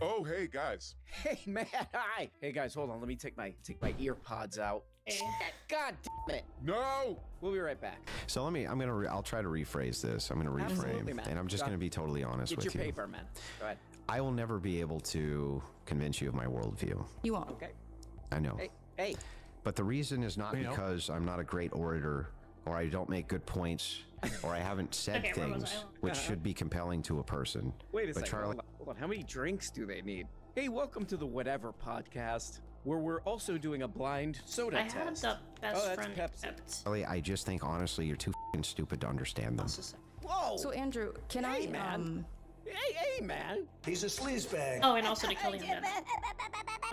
Oh, hey guys. Hey man, hi. Hey guys, hold on. Let me take my ear pods out. God damn it. No. We'll be right back. So I'll try to rephrase this. I'm gonna Absolutely, reframe, man. and I'm just gonna be totally honest with you. Get your paper, man. Go ahead. I will never be able to convince you of my worldview. You won't. Okay. I know. Hey. But the reason is not because I'm not a great orator, or I don't make good points, or I haven't said things which should be compelling to a person. Wait a second. Charlie, hold on. How many drinks do they need? Hey, welcome to the Whatever podcast, where we're also doing a blind soda test. I had the best friend Pepsi. kept. Charlie, I just think honestly you're too f***ing stupid to understand them. Whoa. So Andrew, can Hey, I man. Hey, man. He's a sleazebag. Oh, and also to kill him.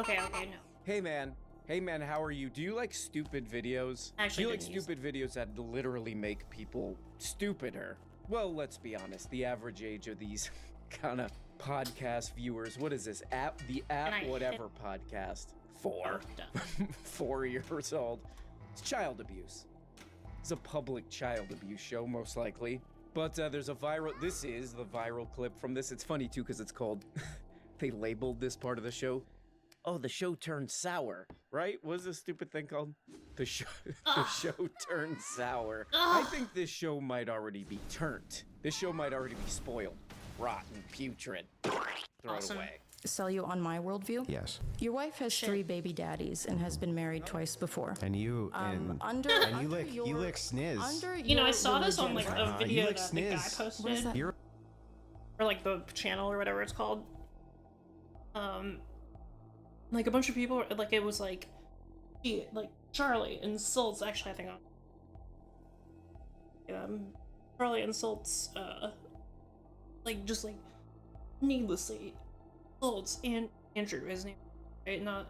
Okay, no. Hey man, how are you? Do you like stupid videos? Actually, do you like didn't use stupid videos that literally make people stupider? Well, let's be honest. The average age of these kind of podcast viewers, what is this app? The app Whatever podcast. 4. 4 years old. It's child abuse. It's a public child abuse show, most likely. But there's a viral. This is the viral clip from this. It's funny too because it's called. They labeled this part of the show. Oh, the show turned sour, right? What's this stupid thing called? The show turned sour. I think this show might already be turned. This show might already be spoiled, rotten, putrid. Throw it away. sell you on my worldview? Yes. Your wife has 3 baby daddies and has been married twice before. And you you lick sniz. You know, I saw this on like a video lick that the guy sniz. posted, You're or like the channel or whatever it's called. Like a bunch of people, like it was like, Charlie insults. Actually, I think Charlie insults, just needlessly insults and Andrew, his name, right? Not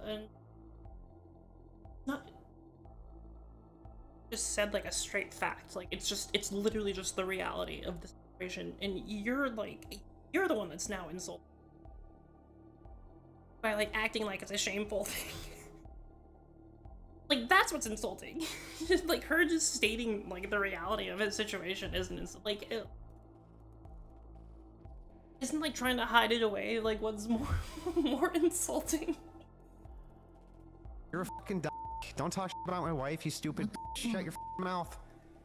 just said like a straight fact. Like it's literally just the reality of the situation, and you're the one that's now insulted by like acting like it's a shameful thing. Like that's what's insulting. Like her just stating like the reality of his situation isn't like ew. Isn't like trying to hide it away like what's more insulting. a fucking don't talk about my wife, you stupid Shut your mouth.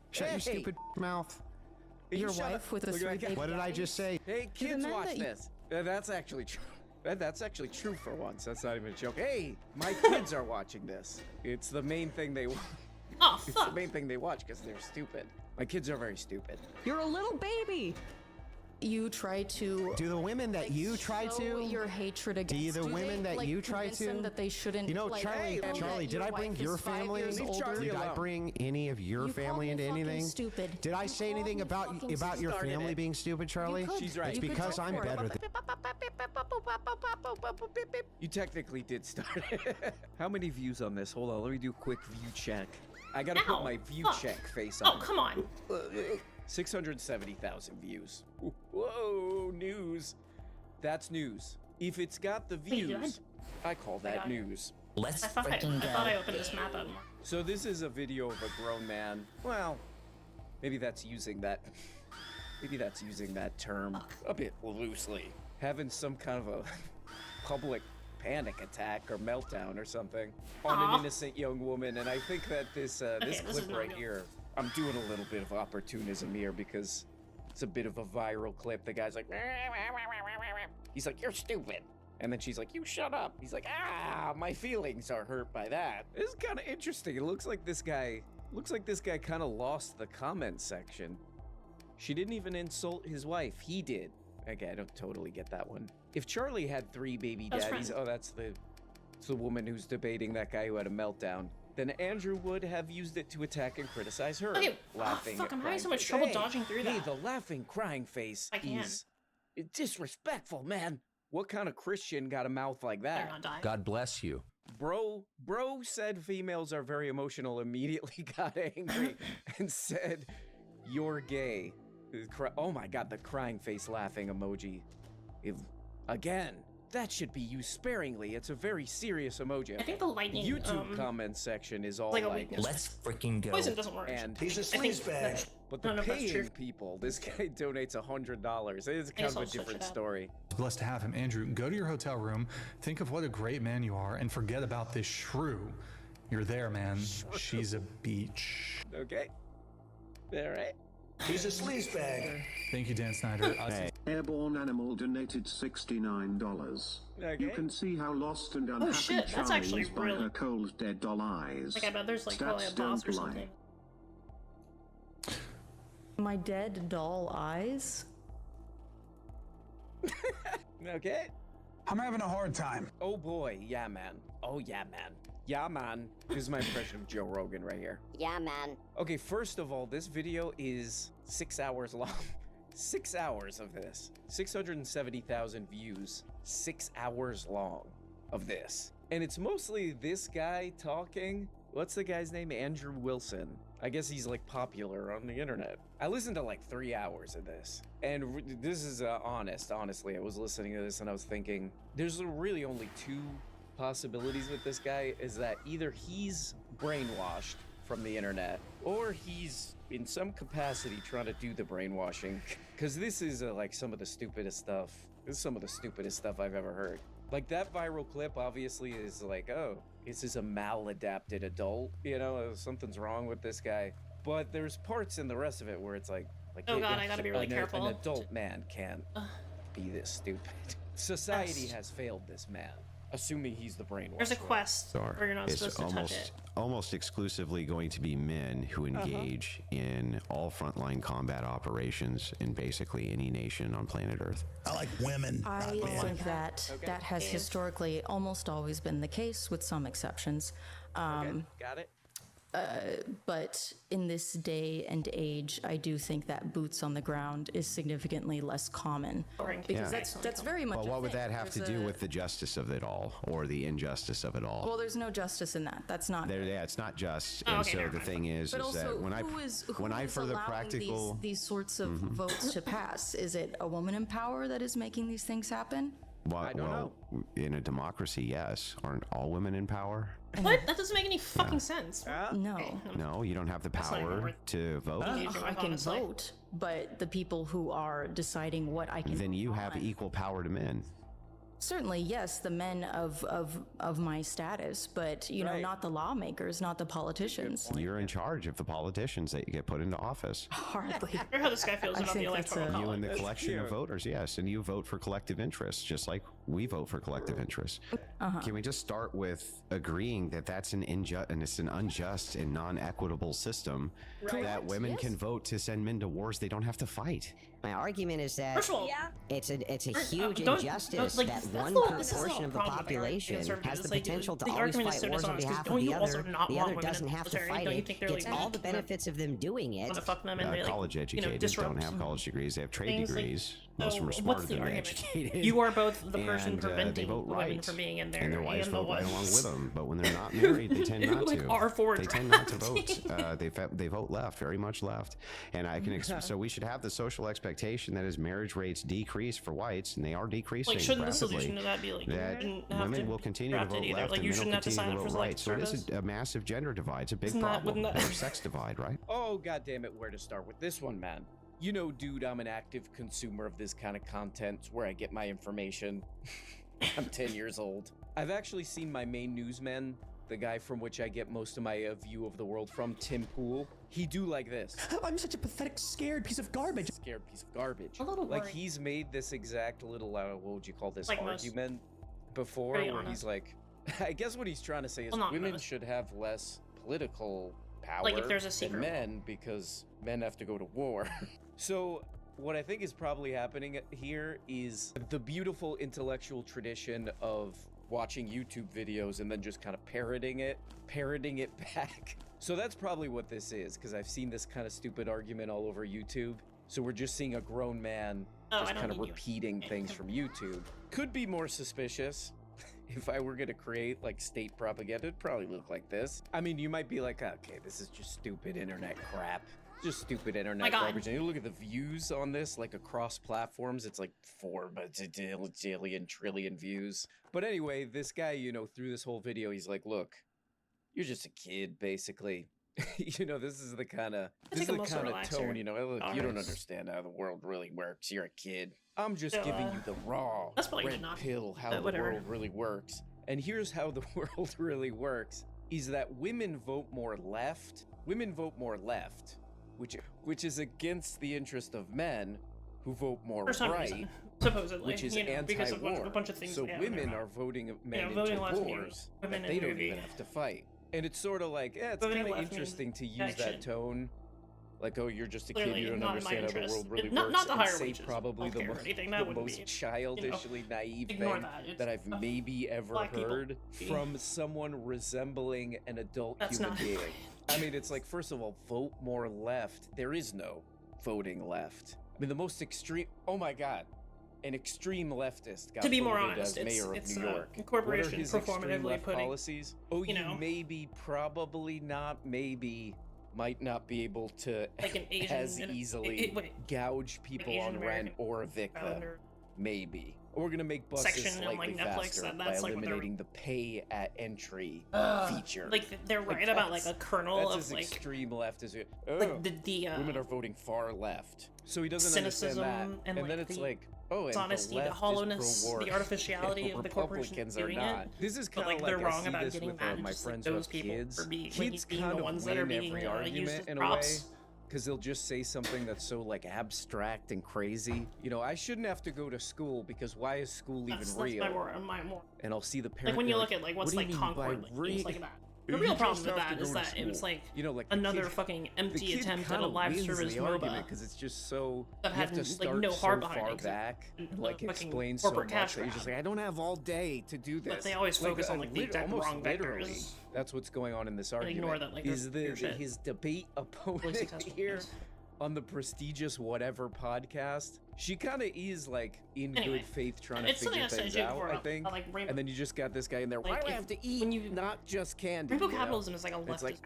Shut your stupid mouth. Your wife with a 3 baby What did I just say? Hey, kids, watch this. That's actually true. That's actually true for once. That's not even a joke. Hey, my kids are watching this. It's the main thing they watch. Oh, fuck. It's the main thing they watch because they're stupid. My kids are very stupid. You're a little baby. You try to do the women that you try to your hatred against the women that you try to them that they shouldn't, you know, Charlie, did I bring your family? Did I bring any of your family into anything? Stupid. Did I say anything about your family being stupid, Charlie? She's right. It's because I'm better than you. Technically did start it. How many views on this? Hold on, let me do a quick view check. I gotta put my view check face on. Oh, come on. 670,000 views. Whoa, news. That's news. If it's got the views, I call that news. I thought I opened this map up. So this is a video of a grown man. Well, maybe that's using that term a bit loosely. Having some kind of a public panic attack or meltdown or something on an innocent young woman, and I think that this clip right here, I'm doing a little bit of opportunism here because it's a bit of a viral clip. The guy's like, he's like, you're stupid. And then she's like, you shut up. He's like, my feelings are hurt by that. This is kind of interesting. It looks like this guy kind of lost the comment section. She didn't even insult his wife. He did. Okay, I don't totally get that one. If Charlie had 3 baby daddies, that's the woman who's debating that guy who had a meltdown, then Andrew would have used it to attack and criticize her. Okay. Laughing. Fuck, I'm having so much trouble dodging through that. Hey, the laughing, crying face is disrespectful, man. What kind of Christian got a mouth like that? God bless you. Bro said females are very emotional, immediately got angry and said, you're gay. Oh my god, the crying face laughing emoji. Again, that should be used sparingly. It's a very serious emoji. I think the lightning YouTube comment section is all like let's freaking go. Poison doesn't work. And he's a sleazebag. But the paying people, this guy donates $100. It's kind of a different story. blessed to have him. Andrew, go to your hotel room, think of what a great man you are, and forget about this shrew. You're there, man. She's a beach. Okay. All right. He's a sleazebag. Thank you, Dan Snyder. Airborne Animal donated $69. Okay. You can see how lost and unhappy shit, that's Charlie actually is by really- her cold, dead doll eyes. Like, I bet there's like probably a Stats boss or don't lie. something. My dead doll eyes? Okay. I'm having a hard time. Oh boy, yeah, man. Oh yeah, man. Yeah, man. This is my impression of Joe Rogan right here. Yeah, man. Okay, first of all, this video is 6 hours long. 6 hours of this. 670,000 views. 6 hours long of this. And it's mostly this guy talking. What's the guy's name? Andrew Wilson. I guess he's like popular on the internet. I listened to like 3 hours of this. And this is honestly, I was listening to this and I was thinking, there's really only two possibilities with this guy, is that either he's brainwashed from the internet or he's in some capacity trying to do the brainwashing. Because this is like some of the stupidest stuff. This is some of the stupidest stuff I've ever heard. Like that viral clip obviously is like, oh, this is a maladapted adult, you know, something's wrong with this guy. But there's parts in the rest of it where it's like Oh god, I gotta be really careful. An adult man can't be this stupid. Society has failed this man, assuming he's the brainwasher. There's a quest where you're not supposed to touch it. Almost exclusively going to be men who engage in all frontline combat operations in basically any nation on planet Earth. I like women. I think that that has historically almost always been the case, with some exceptions. Okay, got it. But in this day and age, I do think that boots on the ground is significantly less common. Because that's very much. Well, what would that have to do with with the justice of it all, or the injustice of it all? Well, there's no justice in that. That's not. Yeah, it's not just. Oh, And okay, so never the mind. thing is But also, that when I for the allowing practical these sorts of votes to pass? Is it a woman in power that is making these things happen? I don't know. In a democracy, yes. Aren't all women in power? What? That doesn't make any fucking sense. No. No, you don't have the not even power worth to vote. I can vote, but the people who are deciding what I can Then vote you have on- equal power to men. Certainly, yes, the men of my status, but you know, Right. not the lawmakers, not the politicians. You're in charge of the politicians that you get put into office. Hardly. I wonder how this guy feels I about the think that's electoral a- You college. and the That's collection of cute. voters, yes, and you vote for collective interests, just like we vote for collective interests. Can we just start with agreeing that that's an unjust and non-equitable system, that women Yes. can vote to send men to wars they don't have to fight? My argument is that First of all, it's a huge don't- injustice like, that that's one not- this is proportion not of the a problem with population conservatives. has the Like, potential to the always argument is fight so wars on dishonest, behalf 'cause of don't the you also other. not The want other women doesn't in have to military? fight Don't you it. think they're, Gets like, all the gonna- benefits of them doing it. wanna fuck them and they, like, College educated disrupt don't have college degrees; they have trade things, like- degrees. Most of them are Oh, smarter what's the than they're argument? educated. You are both the person And, they preventing vote women right, from being in there, and their wives and the vote right along ones- with them. But when they're not married, they tend not Like, to. are for They tend not to drafting. vote. They vote left, very much left. And I can so we should have the social expectation that as marriage rates decrease for whites, and they are decreasing Like, shouldn't the rapidly, solution to that be, like, you that shouldn't have women to will continue to draft it vote either? left, Like, and you men will shouldn't have to continue sign to up for vote right. So it selective is a massive gender divide. It's a big Isn't that- problem. wouldn't that- Or sex divide, right? Oh, god damn it, where to start with this one, man? You know, dude, I'm an active consumer of this kind of content. It's where I get my information. I'm 10 years old. I've actually seen my main newsman, the guy from which I get most of my view of the world from, Tim Pool. He do like this. I'm such a pathetic, scared piece of garbage. Scared piece of garbage. A little Like, worried. he's made this exact little, what would you call this, Like most. argument before, Pretty where honest. he's like, I guess what he's trying to say is Well, not women most. should have less political power Like, if there's a than secret men because men have to go to war. So what I think is probably happening here is the beautiful intellectual tradition of watching YouTube videos and then just kind of parroting it back. So that's probably what this is, because I've seen this kind of stupid argument all over YouTube. So we're just seeing a grown man Oh, just I don't kind of need you. repeating things from YouTube. Could be more suspicious. If I were gonna create like state propaganda, it'd probably look like this. I mean, you might be like, okay, this is just stupid internet crap. Just stupid internet My God. garbage. And you look at the views on this, like across platforms, it's like 4 trillion views. But anyway, this guy, you know, through this whole video, he's like, look, you're just a kid, basically. You know, this is the kind of take a muscle relaxer. tone. You know, look, you don't Alright. understand how the world really works. You're a kid. I'm just giving you the raw that's probably red not- pill how the whatever. world really works. And here's how the world really works: is that women vote more left. Women vote more left, which is against the interest of men, who vote more For some right. reason, supposedly, Which is you know, because of anti-war. a bunch of things. So they have in their women mouth. are voting men voting into left means wars women that they in don't movie. even have to fight. And it's sort of like, yeah, it's Voting kind of left means interesting to use that action. tone. Like, oh, you're just a Clearly kid, you don't not in my understand how the interest. world really Not- works. not the and higher say wages, probably the, healthcare or mo- anything, that the wouldn't most be, childishly naive ignore thing that. It's, that I've maybe ever black people. heard from someone resembling an adult That's human not- being. I mean, it's like, first of all, vote more left. There is no voting left. I mean, the most extreme. Oh my God. An extreme leftist got To be more voted honest, as it's- mayor it's, of New York. a corporation What are his extreme performatively left putting, policies? Oh, you you know, maybe, probably not, maybe might not be able to like an Asian as easily wait, gouge people Asian on rent American or evict them. calendar Maybe. Or we're gonna make buses section on, slightly like, Netflix, faster that's by like what they're- eliminating the pay at entry feature. Like they're Like, right about like a that's- kernel That's of as like extreme left as it. Oh, like the women are voting far left. So he doesn't cynicism understand that. and, then like, it's the like, oh, and dishonesty, the the left is hollowness, pro-war, the artificiality and of the corporation Republicans are doing not. it. This is But kind of like they're I wrong see about this getting with, mad at my just like friends who those have people kids. for being Kids being kind the of ones that are win being every used argument as in a way. props. Because they'll just say something that's so like abstract and crazy. You know, I shouldn't have to go to school because why is school even That's real? my more. And I'll see the parent. Like when you be look at like what's "What do like you mean by Concord, like things like that. The You real just problem with have to that is go to that it was school." like You know, like the another kid- fucking the empty kid attempt at kinda a live wins service the MOBA argument because it's just so that you have had to like start no so heart behind far it. back, The like fucking explain so corporate much cash that you're just grab. like, I don't have all day to do this. But they always focus on like the exact almost wrong literally, vectors. that's what's going on in this And argument. ignore that, like, is they're the shit. his debate Really opponent successful here games. on the prestigious whatever podcast? She kind of is like in Anyway, good faith trying to it's something figure I said things to you out. before I about, think. like, Rainbow- And then you just got this guy in there. Why Like, do I if- have to eat? when you- not just candy. Rainbow you know? capitalism is like a leftist. It's like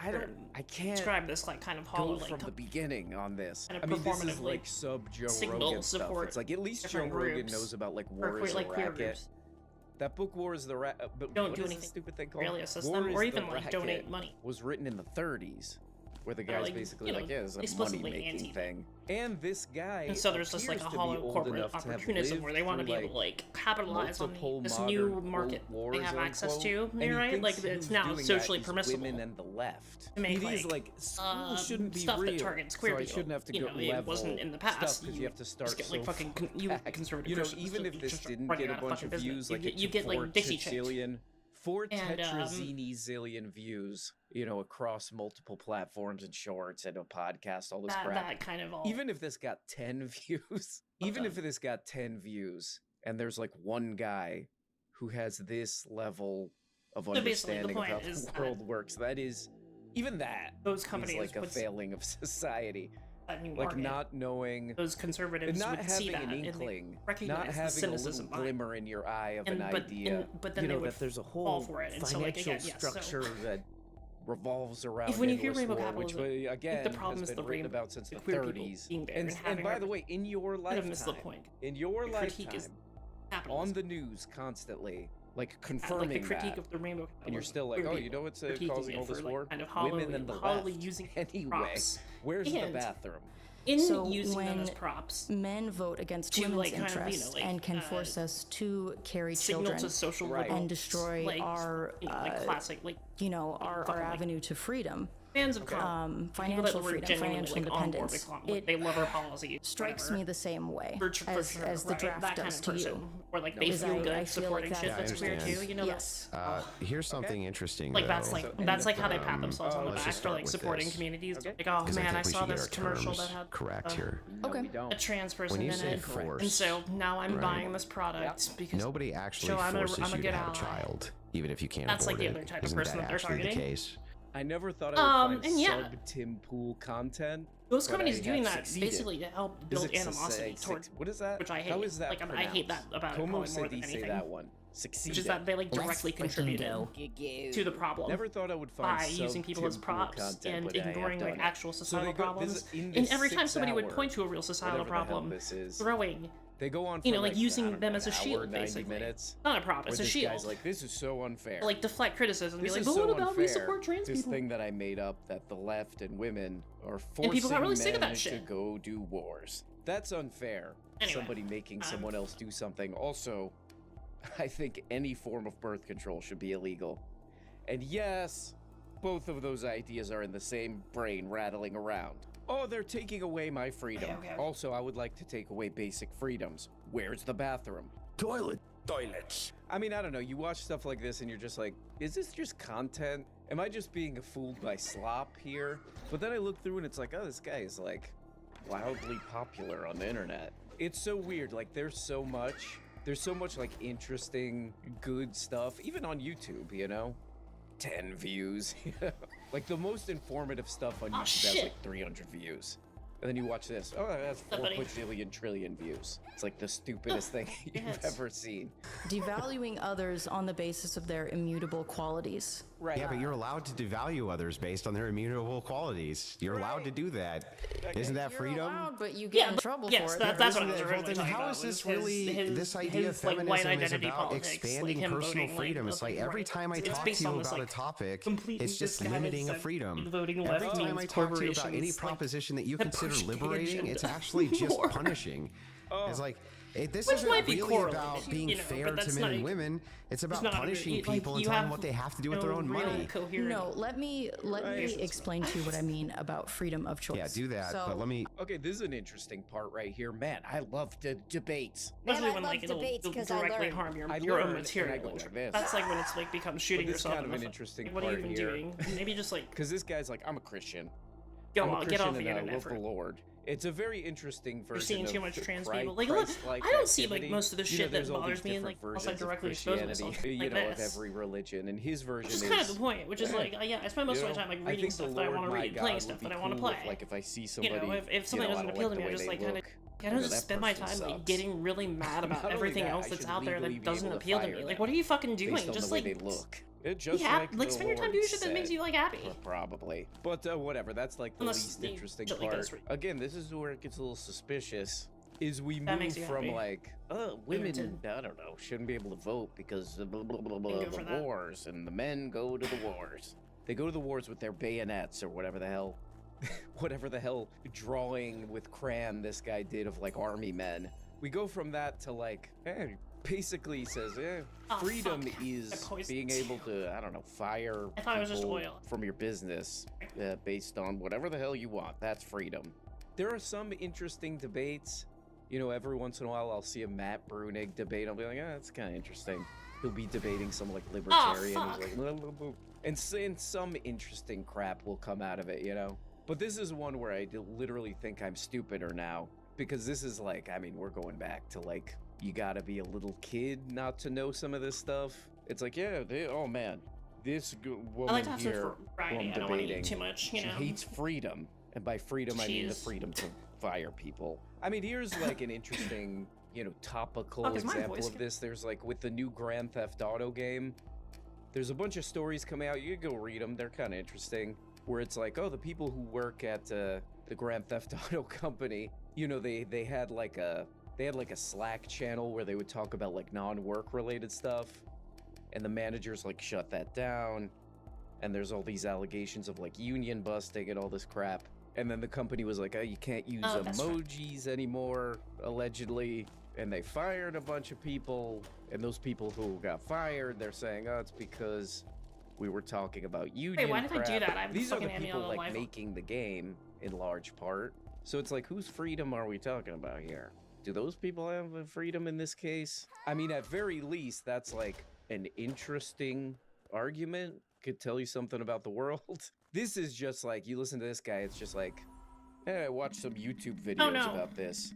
I can't describe this like kind of go hollow, from like the beginning on this. kind I of mean, this is performatively like sub Joe signal Rogan stuff. support It's like at least Joe different Rogan groups knows about like or war queer, is like a queer racket. groups. That book War is the Racket. But Don't what do is the anything stupid thing called? really assist War them, is or the even like donate Racket money. Was written in the 30s, where the They're, guy's like, basically you know, like, yeah, it's a explicitly money making anti- thing. And this guy. And so there's just like a appears to be hollow old corporate enough to have opportunism lived where they want to through, be able to like capitalize on multiple this modern new world market wars, they have access unquote, to. and You're he right, thinks like it's who's now doing that socially is permissible. Women and the left. To make, It is like, like school shouldn't be stuff that real. targets queer so I people. shouldn't have to You go know, it level wasn't in the past. stuff because You you have to start just get so like fucking you back. conservative You know, Christians even just- if this just didn't running get a out of bunch fucking of business. views, You like get- it you get like Dixie chicks. Four And, tetrazzini zillion views, you know, across multiple platforms and shorts and a podcast, all this crap. That kind of all. Even if this got 10 views, even if this got 10 views, and there's like one guy who has this level of So basically, the understanding of point how is the that world works, that is, even that those is companies like a would failing of society. that new Like market. not knowing Those conservatives and not would see having that an and they inkling, recognize not the having a cynicism little behind it. glimmer in your eye of And- an but- idea. and- but then you they know would that there's a fall whole for it. And so, like, financial again, yeah, so- structure that revolves around If when you hear endless rainbow war, which capitalism, again the problem has is been the written rainbow- about since the the queer people 30s. being there And, and having by our- the way, in your Kind of missed the lifetime, point. in your The critique is lifetime, on capitalism. the news constantly, like Like confirming the critique that. of the rainbow And you're capitalism, still like, queer oh, you people know what's critiquing causing it all this for, like, war? kind of Women and the hollowly left. using Anyway, props. where's the And bathroom? in So using them when as props. Men vote against To, women's like, kind of, you know, interests like, and can force us to carry Signal children to social Right. liberals, and destroy like, our, you know, like classic, like our fucking, like, avenue to freedom. fans of people Financial that were freedom, genuinely, financial like, on board independence. with Trump, like, they love our policies. Strikes whatever. me the same way For sure, as the right? draft that kind does of to person, you. or like they Because feel I good feel like supporting that- shit Yeah, I that's queer understand. too. You know, Yes. Here's something interesting. like that's though. like that's like how they pat themselves on the let's back just for start like with supporting this. communities. Okay. Like, oh 'Cause I man, think I we saw should get this our commercial terms that had correct here. No, Okay. we don't. a trans person When you in say it, force, and so now I'm right. buying this product because Nobody actually So I'm a forces you good to have a ally. child, even if you can't That's, like, afford the it. other type of Isn't person that that they're actually the targeting. case? I never thought I would find and yeah. sub Tim Pool content. those but companies I doing have that succeeded. basically to help build animosity towards, What is that? which I hate. How is that Like, I hate that about it Como probably se more than dice anything. that one? Succeeded. which is that they like directly contributed to the problem. Never thought I would find by sub using people as Tim Pool props content, and but I have ignoring like done it. actual So societal they go- problems. this- in And this every time somebody would 6 hour, point to a real societal whatever the hell problem, this is, throwing They go on for you know, like I using don't know, them as a an hour, shield, 90 basically. minutes. Not a prop, Where it's a this shield. guy's like, this is so unfair. Like deflect criticism, be This like, is but so what about we unfair. support trans This people? thing that I made up that the left and women are forcing And people got really sick of that men shit. to go do wars. That's unfair. Anyway, Somebody making someone else do something. Also, I think any form of birth control should be illegal. And yes, both of those ideas are in the same brain rattling around. Oh, they're taking away my freedom. Okay. Also, I would like to take away basic freedoms. Where's the bathroom? Toilets. I mean, I don't know. You watch stuff like this and you're just like, is this just content? Am I just being fooled by slop here? But then I look through and it's like, oh, this guy is like wildly popular on the internet. It's so weird. Like there's so much like interesting, good stuff, even on YouTube, you know? 10 views. Like the most informative stuff on YouTube has like 300 views. And then you watch this. Oh, that's 4 quadrillion trillion views. It's like the stupidest thing you've ever seen. Devaluing others on the basis of their immutable qualities. Right. Yeah, but you're allowed to devalue others based on their immutable qualities. You're allowed to do that. Isn't that freedom? You're allowed, but you get in trouble for it. That's what I Isn't was that- originally then talking how about. is this was really this idea of like, white feminism is identity about politics, expanding like him personal voting, freedom? Like, It's like every time I it's talk based to you on this, about a like, topic, completely it's just misguided limiting a sense freedom. that voting Every left time I means talk to you about any corporations, like, proposition that you that consider push the liberating, agenda it's actually just more. punishing. It's like this Which isn't might be really correlated, about being you know, fair but to that's men and like- women. It's about not punishing like, people and you telling them have what they have to do with no their own real money. coherent- No, let me explain to you what I mean about freedom of choice. Yeah, do that. So, But let me. Okay, this is an interesting part right here. Man, I love the debates. Especially I when love like it'll debates 'cause I directly learn. harm your I own learn, and I material. go like this. That's like when it's like becomes shooting But this is yourself kind in of the an foot. interesting Like, what are you part even here. doing? Maybe just like Because this guy's like, I'm a Christian. go I'm a on, get Christian off the and I internet love for the it. Lord. It's a very interesting version You're seeing too of much trans Christ- people. Like, look, Christ-like I don't see like activity. most of the You know, shit that there's all bothers these me. different Like, unless I versions of directly expose Christianity, myself you like know, of this. every religion, and his version Which is is kind of the point, which is like, yeah, I spend most of my time like I reading think stuff the that I Lord want to my read, God playing would stuff be that I want to cool play. if, like if I see You somebody, know, if something I doesn't don't appeal like to me, the I way just they like kind of, look, I don't you know, just that spend my person time like sucks. getting really mad about Not only everything that, else I that's should out there legally that be doesn't able to appeal to fire me. them Like, what are you fucking doing? based on Just the way like they look. be Just happy. Like the spend your time Lord doing shit that makes said. you like happy. Probably. But whatever, that's like the Unless least you interesting shit like part. this, right? Again, this is where it gets a little suspicious. Is we That move makes you from happy. like, women, Limited. I don't know, shouldn't be able to vote because of blah, blah, blah, blah, Thank you for the that. wars, and the men go to the wars. They go to the wars with their bayonets or whatever the hell. Whatever the hell drawing with crayon this guy did of like army men. We go from that to like, basically says, Oh, freedom fuck. is I poisoned. being able to, I don't know, fire I thought it was just people oil. from your business based on whatever the hell you want. That's freedom. There are some interesting debates. You know, every once in a while I'll see a Matt Brunig debate. I'll be like, that's kind of interesting. He'll be debating some like libertarian. fuck. He's like, blah, blah, blah. And some interesting crap will come out of it, you know? But this is one where I literally think I'm stupider now. Because this is like, I mean, we're going back to like, you gotta be a little kid not to know some of this stuff. It's like, yeah, oh man, this woman I like to have some here who variety. I'm I don't want to debating, eat too much, you she know. hates freedom. And by freedom, I mean the Jeez. freedom to fire people. I mean, here's like an interesting, you know, topical Fuck, is my example voice of this. There's like with the new Grand Theft Auto game, there's a bunch of stories coming out. You can go read them. They're kind of interesting. Where it's like, oh, the people who work at the Grand Theft Auto company, you know, they had like a Slack channel where they would talk about like non-work related stuff, and the managers like shut that down. And there's all these allegations of like union busting and all this crap. And then the company was like, oh, you can't use that's right. emojis anymore, allegedly. And they fired a bunch of people. And those people who got fired, they're saying, oh, it's because we were talking about union why did I do crap. that? I'm These are the fucking people Amiel like alive. making the game in large part. So it's like, whose freedom are we talking about here? Do those people have a freedom in this case? I mean, at very least, that's like an interesting argument. Could tell you something about the world. This is just like, you listen to this guy, it's just like, hey, I watched some YouTube videos about this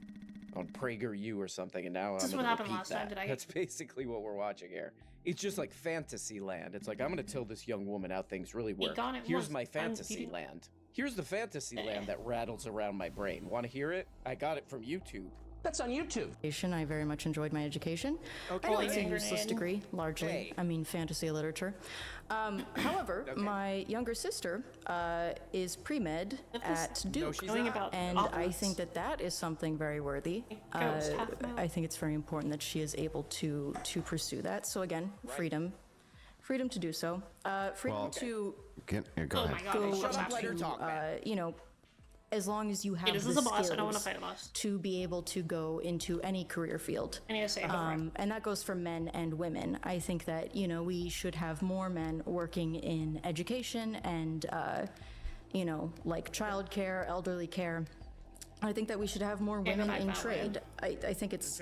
on PragerU or something, and now This is I'm what gonna happened repeat last time. that. Did I- That's basically what we're watching here. It's just like fantasy land. It's like, I'm gonna tell this young woman how things really work. got it Here's once. my I'm fantasy repeating- land. Here's the fantasy land that rattles around my brain. Want to hear it? I got it from YouTube. That's on YouTube. I very much enjoyed my education. Okay. I know it's a Hand useless grenade. degree, largely. Hey. I mean, fantasy literature. However, my younger sister is pre-med at Duke. she's Knowing not. about And I opulence. think that that is something very worthy. Goes half a mile. I think it's very important that she is able to pursue that. So again, freedom to do so. Freedom Well, to Go Oh ahead. my god, go I shut up. let her talk, man. you know, as long as you have This the is a boss. I don't want to skills fight a boss. to be able to go into any career field. I need to say go for it. And that goes for men and women. I think that, you know, we should have more men working in education and, you know, like childcare, elderly care. I think that we should have more women high in five, trade. I think it's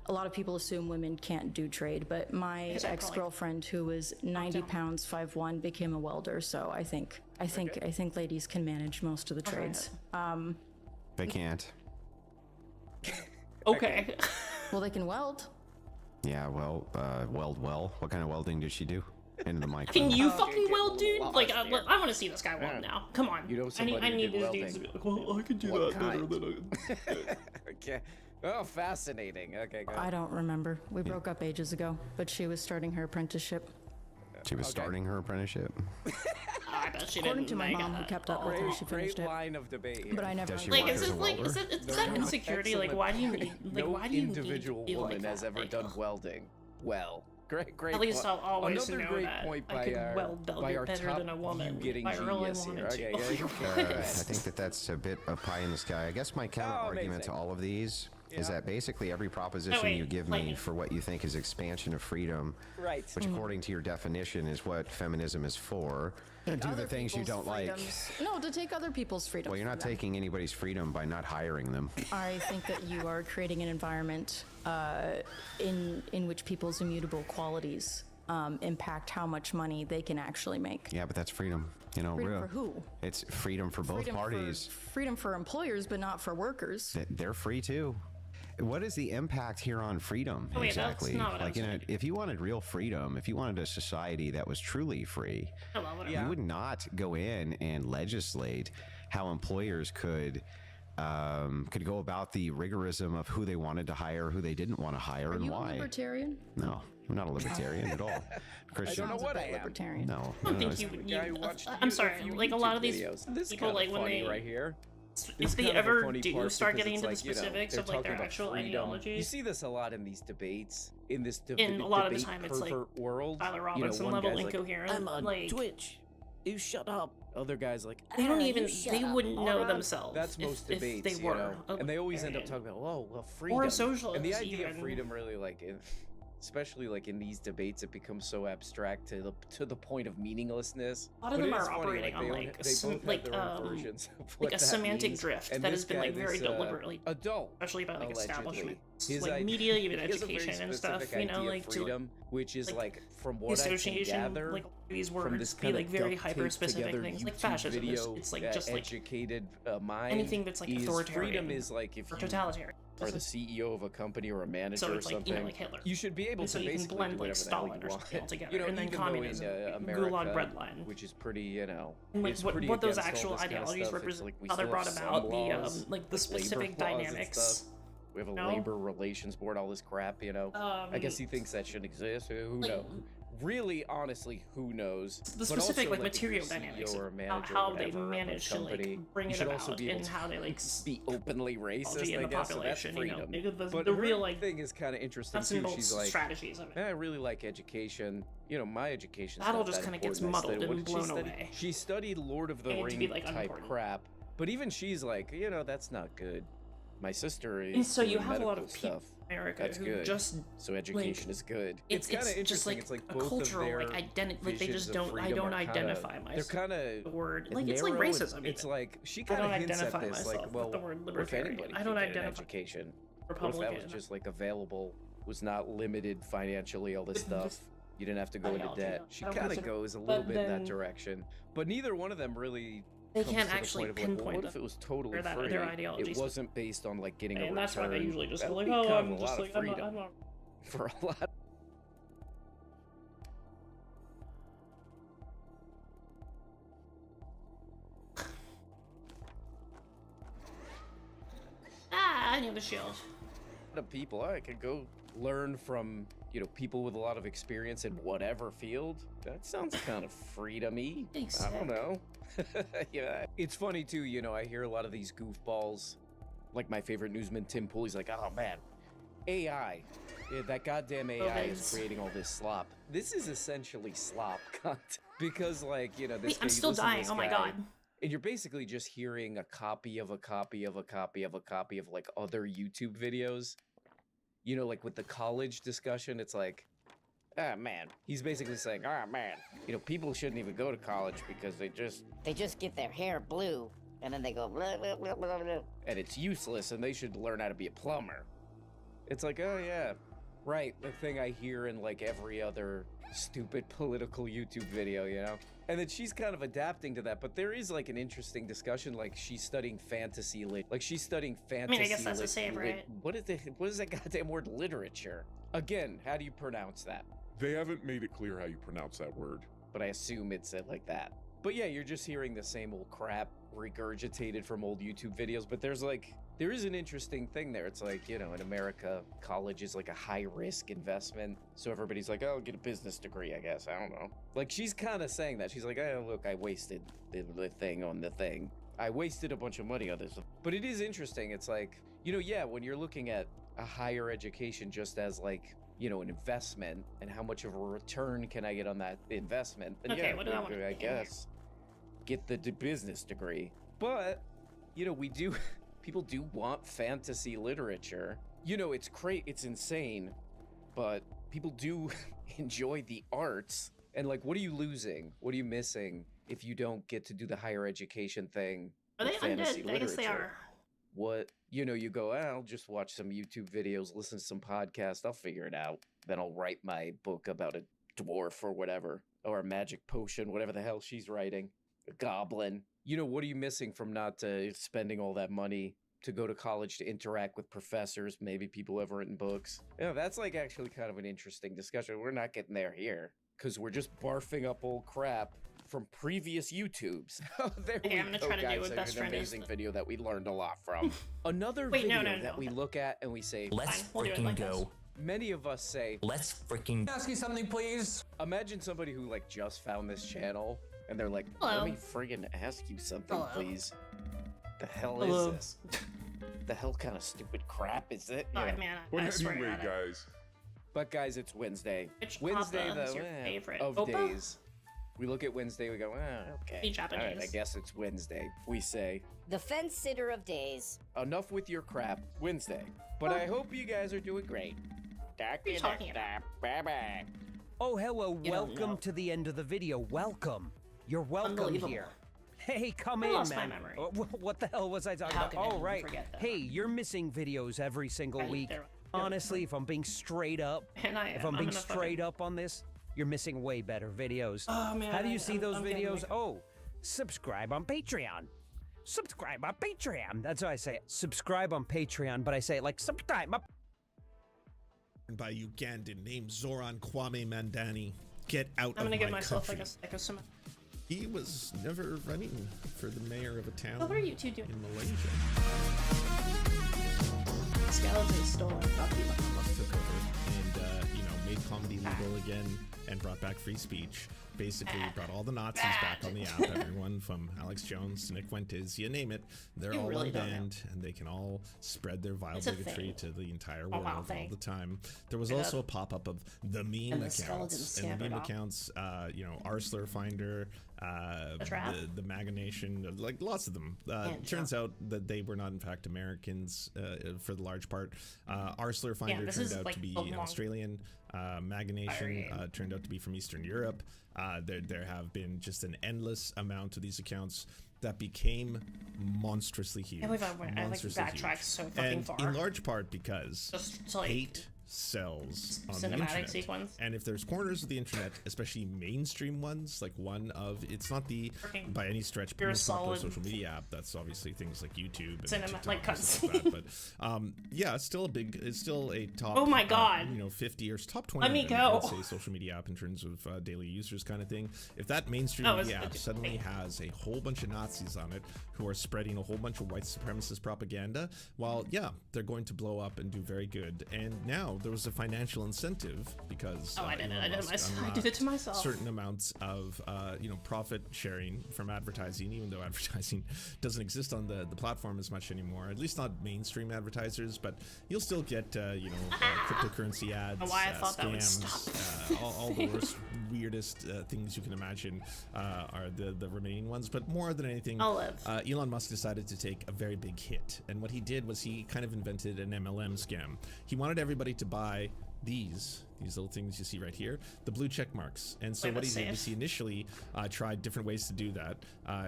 a lot of people assume women can't do trade, but my Exactly. ex-girlfriend who was 90 pounds 5'1" became a welder. So I think ladies can manage most of the trades. They can't. Okay. Well, they can weld. Yeah, well, weld well. What kind of welding did she do? Into the mic. Can you Okay, fucking get a weld, little dude? lost Like, there. I want to see this guy weld now. Come on. You know I somebody need who did these dudes to be welding? like, well, I can do What that better kind? than Okay. Oh, fascinating. Okay, go I ahead. don't remember. We broke up ages ago, but she was starting her apprenticeship. She was starting her apprenticeship. I bet she According didn't to my make mom, who it. kept up with her, she Great finished it. line of debate here. But I never. Does she Like, work is as a it like, welder? is that insecurity? Like, why do you need, like, no why do you individual need to be woman like has that? ever Like, done ugh. welding well. Great. At least point. I'll always Another know great that point I by could our, weld by our better top than a woman view-getting if I really genius here. wanted to. Okay, I think that that's a bit of pie in the sky. I guess my counter argument to amazing. all of these is Yeah. that basically every proposition Oh, wait, you give me lightning. for what you think is expansion of freedom, Right. which according to your definition is what feminism is for, do the Other things you people's don't like. freedoms. No, to take other people's freedom. Well, you're not taking anybody's freedom by not hiring them. I think that you are creating an environment in which people's immutable qualities impact how much money they can actually make. Yeah, but that's freedom. You know, Freedom real- for who? It's freedom for both Freedom parties. freedom for employers, but not for workers. They're free too. What is the impact here on freedom Oh, wait, that's exactly? not what I'm Like, you know, saying. if you wanted real freedom, if you wanted a society that was truly free, Oh, well, whatever. you would not go in and legislate how employers could go about the rigorism of who they wanted to hire, who they didn't want to hire, Are and you why. a libertarian? No, I'm not a libertarian at all. Christian. know what I am. Libertarian. No, I don't no, think it's- you. Guy who watched I'm a sorry. few Like a lot of YouTube these videos. This is people, kinda like when funny they right here. if It's they kind of a ever funny do part start because getting it's into the like, you know, specifics they're of like talking their about actual freedom. ideologies. You see this a lot in these debates, in this In a lot of the debate time, it's like pervert world. Tyler You know, Robinson one level guy's like, incoherent. I'm on like Twitch. You shut up. Other guys like, they don't Ah, even. you shut They up, wouldn't know moron. themselves. that's most if debates, they you were. know? And they always end up libertarian. talking about, well, freedom. Or a socialist. And the idea of even. freedom really, like, especially like in these debates, it becomes so abstract to the point of meaninglessness. A lot of But them it is are funny, operating on they like own- a they sem- both have like their own versions of like what a that semantic means. drift And that this has been guy, like very this, deliberately, adult, especially by like allegedly, establishment, his like idea- media, even he has a very education and stuff. specific You know, idea of like to freedom, which is like from the what I can association, gather, like these from words this be kind like of very duct hyper taped specific together things, like YouTube fascism. video, It's like just like educated mind. anything that's like is authoritarian freedom is like if or you totalitarian. are the CEO of a company or a manager So or it's like, something, you know, like Hitler. you should be able And so to you can basically blend do like whatever the hell Stalin you or want. something all together, You know, and then even though communism, in, Gulag America, breadline. which is pretty, you know, And like it's what pretty those against all actual this kind of ideologies stuff. It's represent, like we how they're still brought have some about, the laws, like the labor specific laws and dynamics. stuff. We have a No. labor relations board, all this crap, you know. I guess he thinks that shouldn't exist. Who like, knows? Really, honestly, who knows? the But specific also, like if material you're a dynamics CEO or a of manager how or they whatever of a manage to company, like bring you it should about also be able and to how they like be openly racist, in I the guess, so that's population, you know, freedom. because But the her real like thing is kind of interesting nuts and too. bolts She's like, strategies of it. I really like education. You know, my education. That all just kinda gets muddled and blown away. She studied Lord of the And to be, Ring like, type unimportant. crap, but even she's like, you know, that's not good. My sister is And so you doing have a lot medical of people stuff. in America That's who good. just So education is good. it's kind of interesting. just like it's like a both cultural of their like identity, like they visions just of don't. I freedom don't are kinda- identify They're myself. kind The of word like it's like narrow, racism. It's even. like she I kind don't of hints at identify this, myself like, well, with the word what if libertarian. anybody I don't could get an identify education? What if that Republican. was just like available, was not limited financially, all this stuff? You didn't have to go into Ideology, debt. no. She I don't kind of consider- goes a little but bit in that then- direction, but neither one of them really. They comes can't to the actually point of, like, well, pinpoint what if it was totally where that- free? their ideologies- It wasn't based on like getting a And that's why they return. usually just That go would like, be oh, kind of I'm a just lot of like, I'm freedom not. for a lot. Ah, I need the shield. The people, I could go learn from, you know, people with a lot of experience in whatever field. That sounds kind of freedom-y. I don't know. Yeah. It's funny too, you know, I hear a lot of these goofballs, like my favorite newsman, Tim Pool, he's like, oh man, AI. Yeah, that goddamn AI is creating all this slop. This is essentially slop content. Because, like, you know, this I'm still dying. Oh my god. And you're basically just hearing a copy of a copy of a copy of a copy of, like, other YouTube videos. You know, like with the college discussion, it's like, ah, man. He's basically saying, ah, man, you know, people shouldn't even go to college because they just get their hair blue, and then they go blah, blah, blah, blah, blah. And it's useless, and they should learn how to be a plumber. It's like, oh, yeah. Right, the thing I hear in, like, every other stupid political YouTube video, you know? And then she's kind of adapting to that, but there is, like, an interesting discussion, like, she's studying fantasy Like, she's studying fantasy I guess that's the same, right? What is that goddamn word, literature? Again, how do you pronounce that? They haven't made it clear how you pronounce that word. But I assume it's said like that. But yeah, you're just hearing the same old crap regurgitated from old YouTube videos, but there is an interesting thing there. It's like, you know, in America, college is like a high-risk investment, so everybody's like, oh, I'll get a business degree, I guess. I don't know. Like, she's kind of saying that. She's like, oh, look, I wasted the thing on the thing. I wasted a bunch of money on this. But it is interesting. It's like, you know, yeah, when you're looking at a higher education just as, like, you know, an investment, and how much of a return can I get on that investment? And Okay, yeah, what do I want to I guess get the business degree. But, you know, people do want fantasy literature. You know, it's insane, but people do enjoy the arts. And, like, what are you losing? What are you missing if you don't get to do the higher education thing? Are they fantasy undead? literature? I guess they are. What, you know, you go, I'll just watch some YouTube videos, listen to some podcasts, I'll figure it out. Then I'll write my book about a dwarf or whatever, or a magic potion, whatever the hell she's writing. A goblin. You know, what are you missing from not spending all that money to go to college to interact with professors, maybe people who have written books? You know, that's like actually kind of an interesting discussion. We're not getting there here, because we're just barfing up old crap from previous YouTubes. There we I'm gonna go, try to guys. do what best An friend amazing is. video that we learned a lot from. Another Wait, video no. that we look at and we say, Let's Fine, we'll do it freaking like go. this. many of us say, Let's freaking Ask you something, please. imagine somebody who like just found this channel and they're like, Hello. let me friggin' ask you something, Hello. please. The hell Hello. is this? The hell kind of stupid crap is it? Oh, Yeah. man, Well, I swear anyway, to God. guys, But guys, it's Wednesday. Which Wednesday, Papa is though, your favorite? of Opa? days. We look at Wednesday, we go, okay. Be All right, I Japanese. guess it's Wednesday. We say, The fence sitter of days. enough with your crap, Wednesday. But I hope you guys are doing great. are you talking about? Bye-bye. Oh, hello. You don't Welcome know. to the end of the video. Welcome. You're welcome Unbelievable. here. Hey, come I in, lost my man. memory. What the hell was I talking How about? could Oh, anyone right. forget that? Hey, you're missing videos every single Right, week. they're- Honestly, if I'm being straight up, And I if am. I'm being gonna straight up on this, you're missing way better videos. Oh, man, How do you see those I'm getting, videos? like- Oh, subscribe on Patreon. Subscribe on Patreon. That's how I say it. Subscribe on Patreon, but I say it like subscribe on By Ugandan named Zoran Kwame Mandani. Get out I'm of gonna give my myself country. like a cement. He was never running for the mayor of a town What are you two doing? in Malaysia. Skeletons stolen. Fuck you. Musk took over and, made comedy legal again and brought back free speech. Basically, brought all the Nazis back on the app. Everyone from Alex Jones to Nick Fuentes, you name it, they're You all really one don't know. band, and they can all spread their vile It's a bigotry thing. to the entire wow, world all thing. the time. There was Yeah. also a pop-up of the meme And the skeletons accounts, and the scampered meme off. accounts, Arsler Finder, trap? the Maganation, like lots of them. And Turns out that they were not in fact Americans for the large part. Arsler Finder this turned is, out like, to be a long Australian. Maganation game. turned out to be from Eastern Europe. There have been just an endless amount of these accounts that became monstrously huge. I believe I like monstrously backtracked huge. so fucking and far. in large part because Just to, like, hate sells on the Cinematic internet. sequence. And if there's corners of the internet, especially mainstream ones, like one of, it's not the by any stretch You're a most popular solid social media app. That's obviously things like YouTube and Cinema, TikTok like and stuff like that. But yeah, it's still a top. Oh my God. 50 or top 20. Let me even, go. I would say social media app in terms of daily users kind of thing. If that mainstream media app suddenly has a whole bunch of Nazis on it who are spreading a whole bunch of white supremacist propaganda, well, yeah, they're going to blow up and do very good. And now there was a financial incentive because I did it to myself. Certain amounts of profit sharing from advertising, even though advertising doesn't exist on the platform as much anymore, at least not mainstream advertisers, but you'll still get cryptocurrency ads, why I thought that would scams, all the worst weirdest things you can imagine are the remaining ones. But more than anything, Elon Musk decided to take a very big hit, and what he did was he kind of invented an MLM scam. He wanted everybody to buy these little things you see right here, the blue check marks. And so what he did was he initially tried different ways to do that.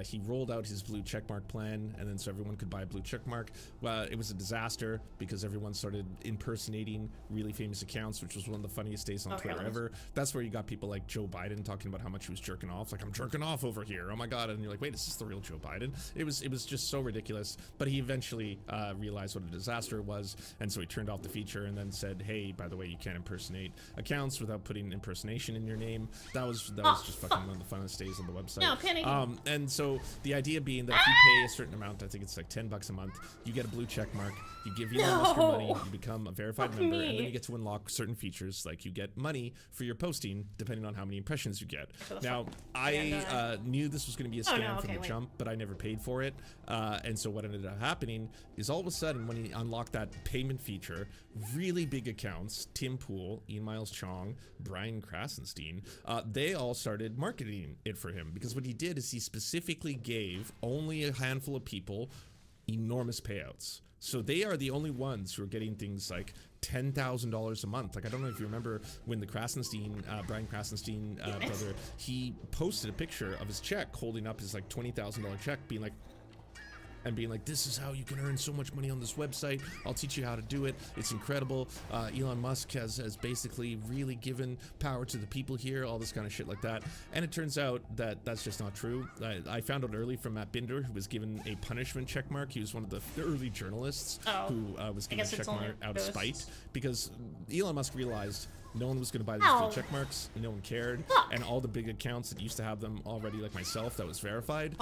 He rolled out his blue check mark plan, and then so everyone could buy a blue check mark. Well, it was a disaster because everyone started impersonating really famous accounts, which was one of the funniest days on Twitter ever. That's where you got people like Joe Biden talking about how much he was jerking off, like, I'm jerking off over here, oh my god. And you're like, wait, is this the real Joe Biden? It was just so ridiculous. But he eventually realized what a disaster it was, and so he turned off the feature and then said, hey, by the way, you can't impersonate accounts without putting impersonation in your name. That was just fucking one of the funnest days on the website. No, panicking. And so the idea being that if you pay a certain amount, I think it's like $10 a month, you get a blue check mark, you give Elon Musk your money, you become a verified member, and then you get to unlock certain features, like you get money for your posting depending on how many impressions you get. Now, I knew this was going to be a scam from the jump, but I never paid for it. And so what ended up happening is all of a sudden when he unlocked that payment feature, really big accounts, Tim Pool, Ian Miles Chong, Brian Krasenstein, they all started marketing it for him, because what he did is he specifically gave only a handful of people enormous payouts. So they are the only ones who are getting things like $10,000 a month. Like, I don't know if you remember when the Krasenstein, Brian Krasenstein brother, he posted a picture of his check holding up his like $20,000 check, being like, this is how you can earn so much money on this website. I'll teach you how to do it. It's incredible. Elon Musk has basically really given power to the people here, all this kind of shit like that. And it turns out that that's just not true. I found out early from Matt Binder, who was given a punishment checkmark. He was one of the early journalists who was given a checkmark out of spite, because Elon Musk realized no one was going to buy these blue check marks. No one cared. And all the big accounts that used to have them already, like myself, that was verified,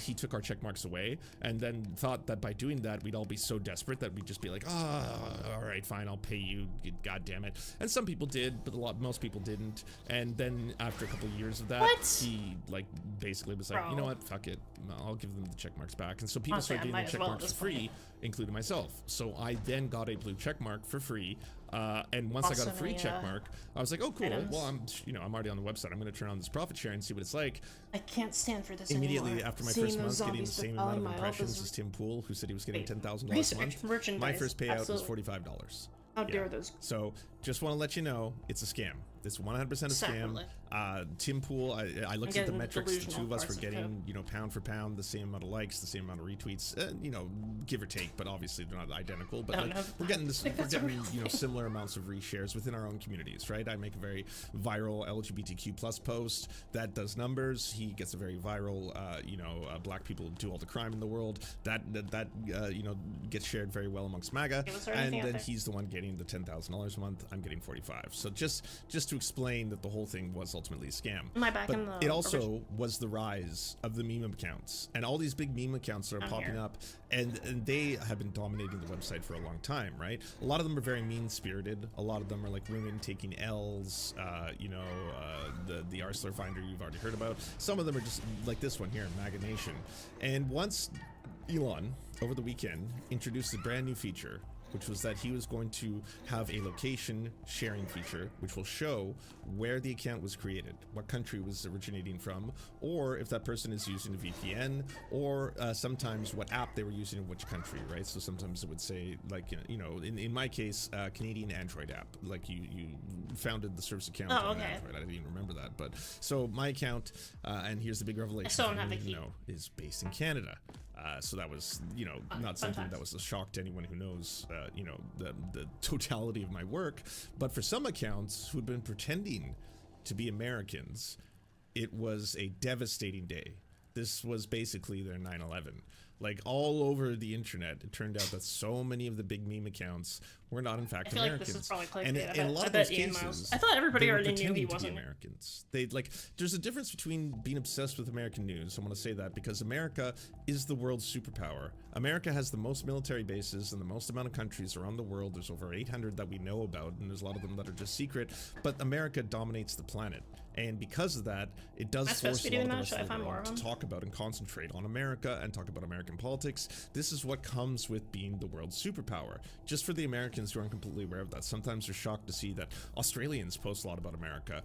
he took our check marks away, and then thought that by doing that, we'd all be so desperate that we'd just be like, all right, fine, I'll pay you, god damn it. And some people did, but most people didn't. And then after a couple of years of that, he like basically was like, you know what, fuck it, I'll give them the check marks back. And so people started getting the check marks for free, including myself. So I then got a blue check mark for free. And once I got a free check mark, I was like, oh, cool. Well, I'm already on the website. I'm going to turn on this profit share and see what it's like. I can't stand for this Immediately anymore. after my first month getting the same amount of impressions as Tim Pool, who said he was getting $10,000 a month, my first payout was $45. How dare those? So just want to let you know, it's a scam. It's 100% a scam. Tim Pool, I looked at the metrics. The two of us were getting, pound for pound, the same amount of likes, the same amount of retweets, give or take, but obviously they're not identical. But we're getting similar amounts of reshares within our own communities, right? I make a very viral LGBTQ plus post that does numbers. He gets a very viral, black people do all the crime in the world. That gets shared very well amongst MAGA, and then he's the one getting the $10,000 a month. I'm getting 45. So just to explain that the whole thing was ultimately a scam. Am I back in the it also was the rise of the meme accounts, and all these big meme accounts that are popping up, and they have been dominating the website for a long time, right? A lot of them are very mean-spirited. A lot of them are like women taking L's, the Arsler Finder you've already heard about. Some of them are just like this one here, MAGA Nation. And once Elon, over the weekend, introduced a brand new feature, which was that he was going to have a location sharing feature, which will show where the account was created, what country it was originating from, or if that person is using a VPN, or sometimes what app they were using in which country, right? So sometimes it would say, like, in my case, Canadian Android app, like you founded the service account on Android. I didn't even remember that, but so my account, and here's the big revelation, is based in Canada. So that was, not something that was a shock to anyone who knows you know, the totality of my work, but for some accounts who'd been pretending to be Americans, it was a devastating day. This was basically their 9/11. Like, all over the internet, it turned out that so many of the big meme accounts were not in fact I feel Americans. like this is probably played And beta. in a lot I of bet those Ian cases, Miles. I thought everybody they were already knew he pretending to be wasn't. Americans. They like, there's a difference between being obsessed with American news. I want to say that because America is the world's superpower. America has the most military bases and the most amount of countries around the world. There's over 800 that we know about, and there's a lot of them that are just secret. But America dominates the planet, and because of that, it does force a lot of the rest of the world to talk about and concentrate on America and talk about American politics. This is what comes with being the world's superpower. Just for the Americans who aren't completely aware of that, sometimes they're shocked to see that Australians post a lot about America,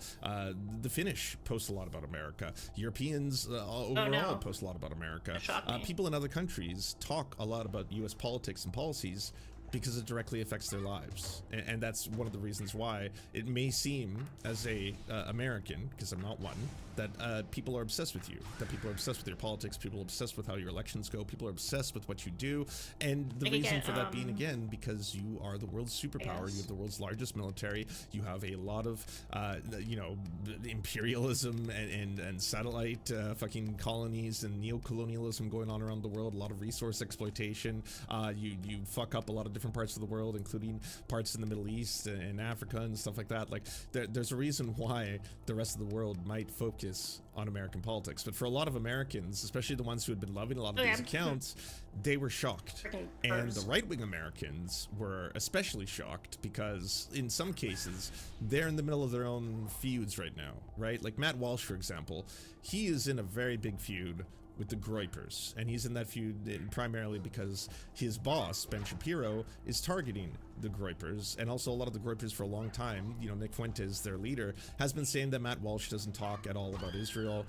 the Finnish post a lot about America, Europeans overall post a lot about America. People in other countries talk a lot about US politics and policies because it directly affects their lives, and that's one of the reasons why it may seem as a American, because I'm not one, that people are obsessed with you, that people are obsessed with your politics, people are obsessed with how your elections go, people are obsessed with what you do, and the reason for that being, again, because you are the world's superpower, you have the world's largest military, you have a lot of you know, imperialism and satellite fucking colonies and neo-colonialism going on around the world, a lot of resource exploitation, you fuck up a lot of different parts of the world, including parts in the Middle East and Africa and stuff like that. Like, there's a reason why the rest of the world might focus on American politics, but for a lot of Americans, especially the ones who had been loving a lot of these accounts, they were shocked. And the right-wing Americans were especially shocked because in some cases they're in the middle of their own feuds right now, right? Like Matt Walsh, for example, he is in a very big feud with the Groypers, and he's in that feud primarily because his boss, Ben Shapiro, is targeting the Groypers, and also a lot of the Groypers for a long time, you know, Nick Fuentes, their leader, has been saying that Matt Walsh doesn't talk at all about Israel.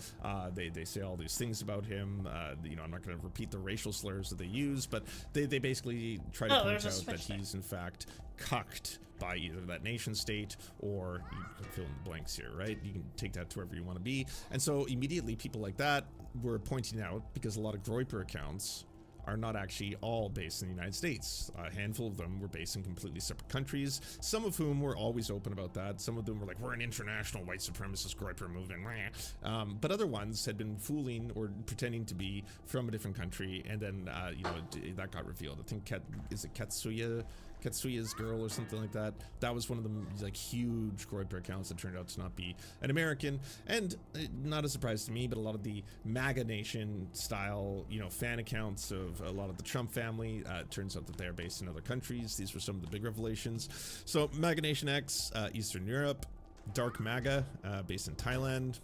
They say all these things about him. You know, I'm not going to repeat the racial slurs that they use, but they basically try to point out that he's in fact cucked by either that nation state, or you can fill in the blanks here, right? You can take that to wherever you want to be. And so immediately people like that were pointing out, because a lot of Groyper accounts are not actually all based in the United States. A handful of them were based in completely separate countries, some of whom were always open about that. Some of them were like, we're an international white supremacist Groyper movement. But other ones had been fooling or pretending to be from a different country, and then, you know, that got revealed. I think, is it Katsuya's girl or something like that? That was one of the like huge Groyper accounts that turned out to not be an American, and not a surprise to me, but a lot of the MAGA Nation style, you know, fan accounts of a lot of the Trump family, turns out that they are based in other countries. These were some of the big revelations. So MAGA Nation X, Eastern Europe, Dark MAGA, based in Thailand,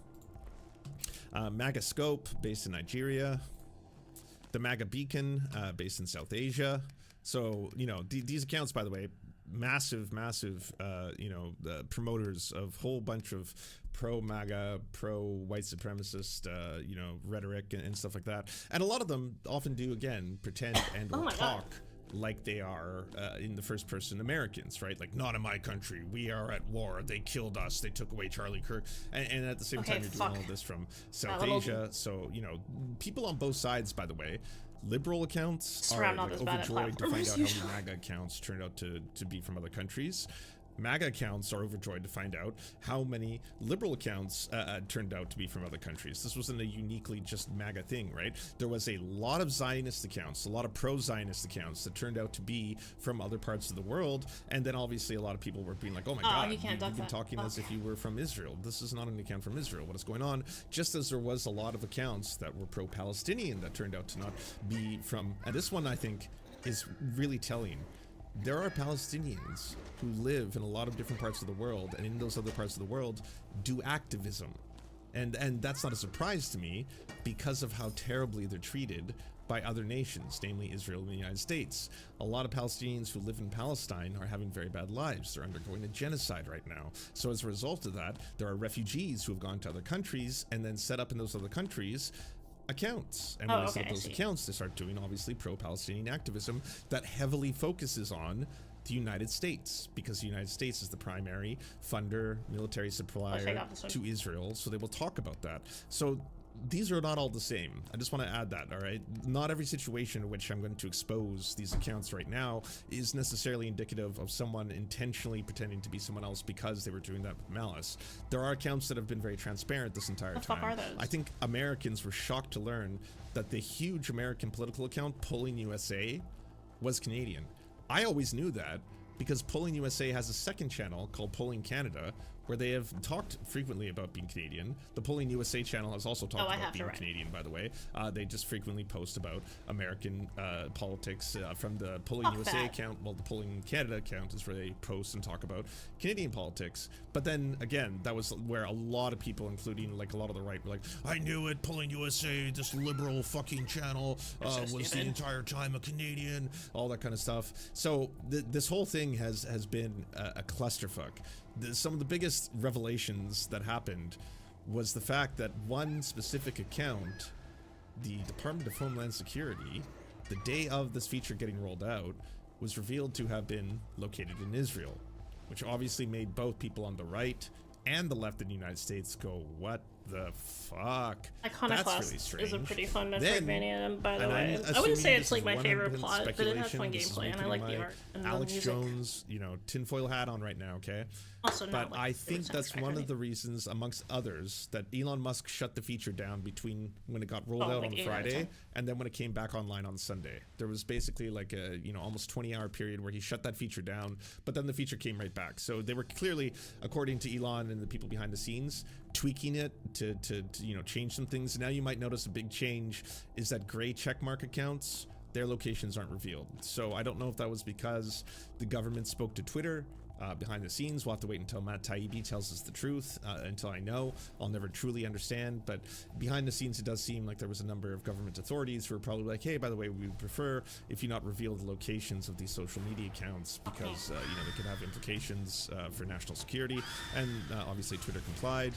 MAGA Scope, based in Nigeria, the MAGA Beacon, based in South Asia. So, you know, these accounts, by the way, massive, you know, promoters of whole bunch of pro-MAGA, pro-white supremacist, you know, rhetoric and stuff like that. And a lot of them often do, again, pretend and or talk like they are in the first person Americans, right? Like, not in my country, we are at war, they killed us, they took away Charlie Kirk, and at the same time you're doing all this from South Asia. So, you know, people on both sides, by the way, liberal accounts are like overjoyed to find out how many MAGA accounts turned out to be from other countries. MAGA accounts are overjoyed to find out how many liberal accounts turned out to be from other countries. This wasn't a uniquely just MAGA thing, right? There was a lot of Zionist accounts, a lot of pro-Zionist accounts that turned out to be from other parts of the world, and then obviously a lot of people were being like, oh my god, you've been talking as if you were from Israel. This is not an account from Israel. What is going on? Just as there was a lot of accounts that were pro-Palestinian that turned out to not be from, and this one I think is really telling. There are Palestinians who live in a lot of different parts of the world, and in those other parts of the world do activism. And that's not a surprise to me because of how terribly they're treated by other nations, namely Israel and the United States. A lot of Palestinians who live in Palestine are having very bad lives. They're undergoing a genocide right now. So as a result of that, there are refugees who have gone to other countries and then set up in those other countries accounts, and when they set up those accounts, they start doing obviously pro-Palestinian activism that heavily focuses on the United States, because the United States is the primary funder, military supplier to Israel, so they will talk about that. So these are not all the same. I just want to add that, all right? Not every situation in which I'm going to expose these accounts right now is necessarily indicative of someone intentionally pretending to be someone else because they were doing that with malice. There are accounts that have been very transparent this entire time. What the fuck are those? I think Americans were shocked to learn that the huge American political account, Polling USA, was Canadian. I always knew that because Polling USA has a second channel called Polling Canada, where they have talked frequently about being Canadian. The Polling USA channel has also talked about being Canadian, by the way. They just frequently post about American politics from the Polling USA account. Well, the Polling Canada account is where they post and talk about Canadian politics. But then again, that was where a lot of people, including like a lot of the right, were like, I knew it, Polling USA, this liberal fucking channel was the entire time a Canadian, all that kind of stuff. So this whole thing has been a clusterfuck. Some of the biggest revelations that happened was the fact that one specific account, the Department of Homeland Security, the day of this feature getting rolled out, was revealed to have been located in Israel, which obviously made both people on the right and the left in the United States go, what the fuck? Iconoclast is a pretty fun Metroidvania, by the way. I wouldn't say it's like my favorite plot, but it has fun gameplay, and I like the art and Alex the music. Jones, you know, tinfoil hat on right now, okay? Also but like I think that's one of the reasons, amongst others, that Elon Musk shut the feature down between when it got rolled out like on Friday and then when it came back online on Sunday. There was basically like a, you know, almost 20-hour period where he shut that feature down, but then the feature came right back. So they were clearly, according to Elon and the people behind the scenes, tweaking it to you know, change some things. Now you might notice a big change is that gray checkmark accounts, their locations aren't revealed. So I don't know if that was because the government spoke to Twitter behind the scenes. We'll have to wait until Matt Taibbi tells us the truth. Until I know, I'll never truly understand. But behind the scenes, it does seem like there was a number of government authorities who were probably like, hey, by the way, we would prefer if you not reveal the locations of these social media accounts because, you know, they could have implications for national security. And obviously Twitter complied.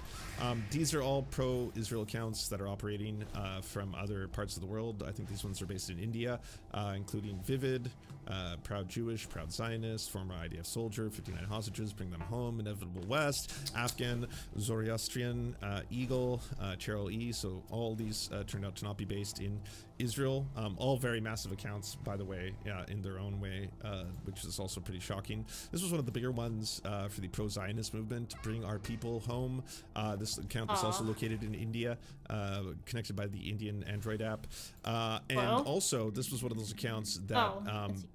These are all pro-Israel accounts that are operating from other parts of the world. I think these ones are based in India, including Vivid, Proud Jewish, Proud Zionist, former IDF soldier, 59 hostages, bring them home, Inevitable West, Afghan, Zoroastrian, Eagle, Cheryl E. So all these turned out to not be based in Israel. All very massive accounts, by the way, in their own way, which is also pretty shocking. This was one of the bigger ones for the pro-Zionist movement, Bring Our People Home. This account was also located in India, connected by the Indian Android app. And also, this was one of those accounts that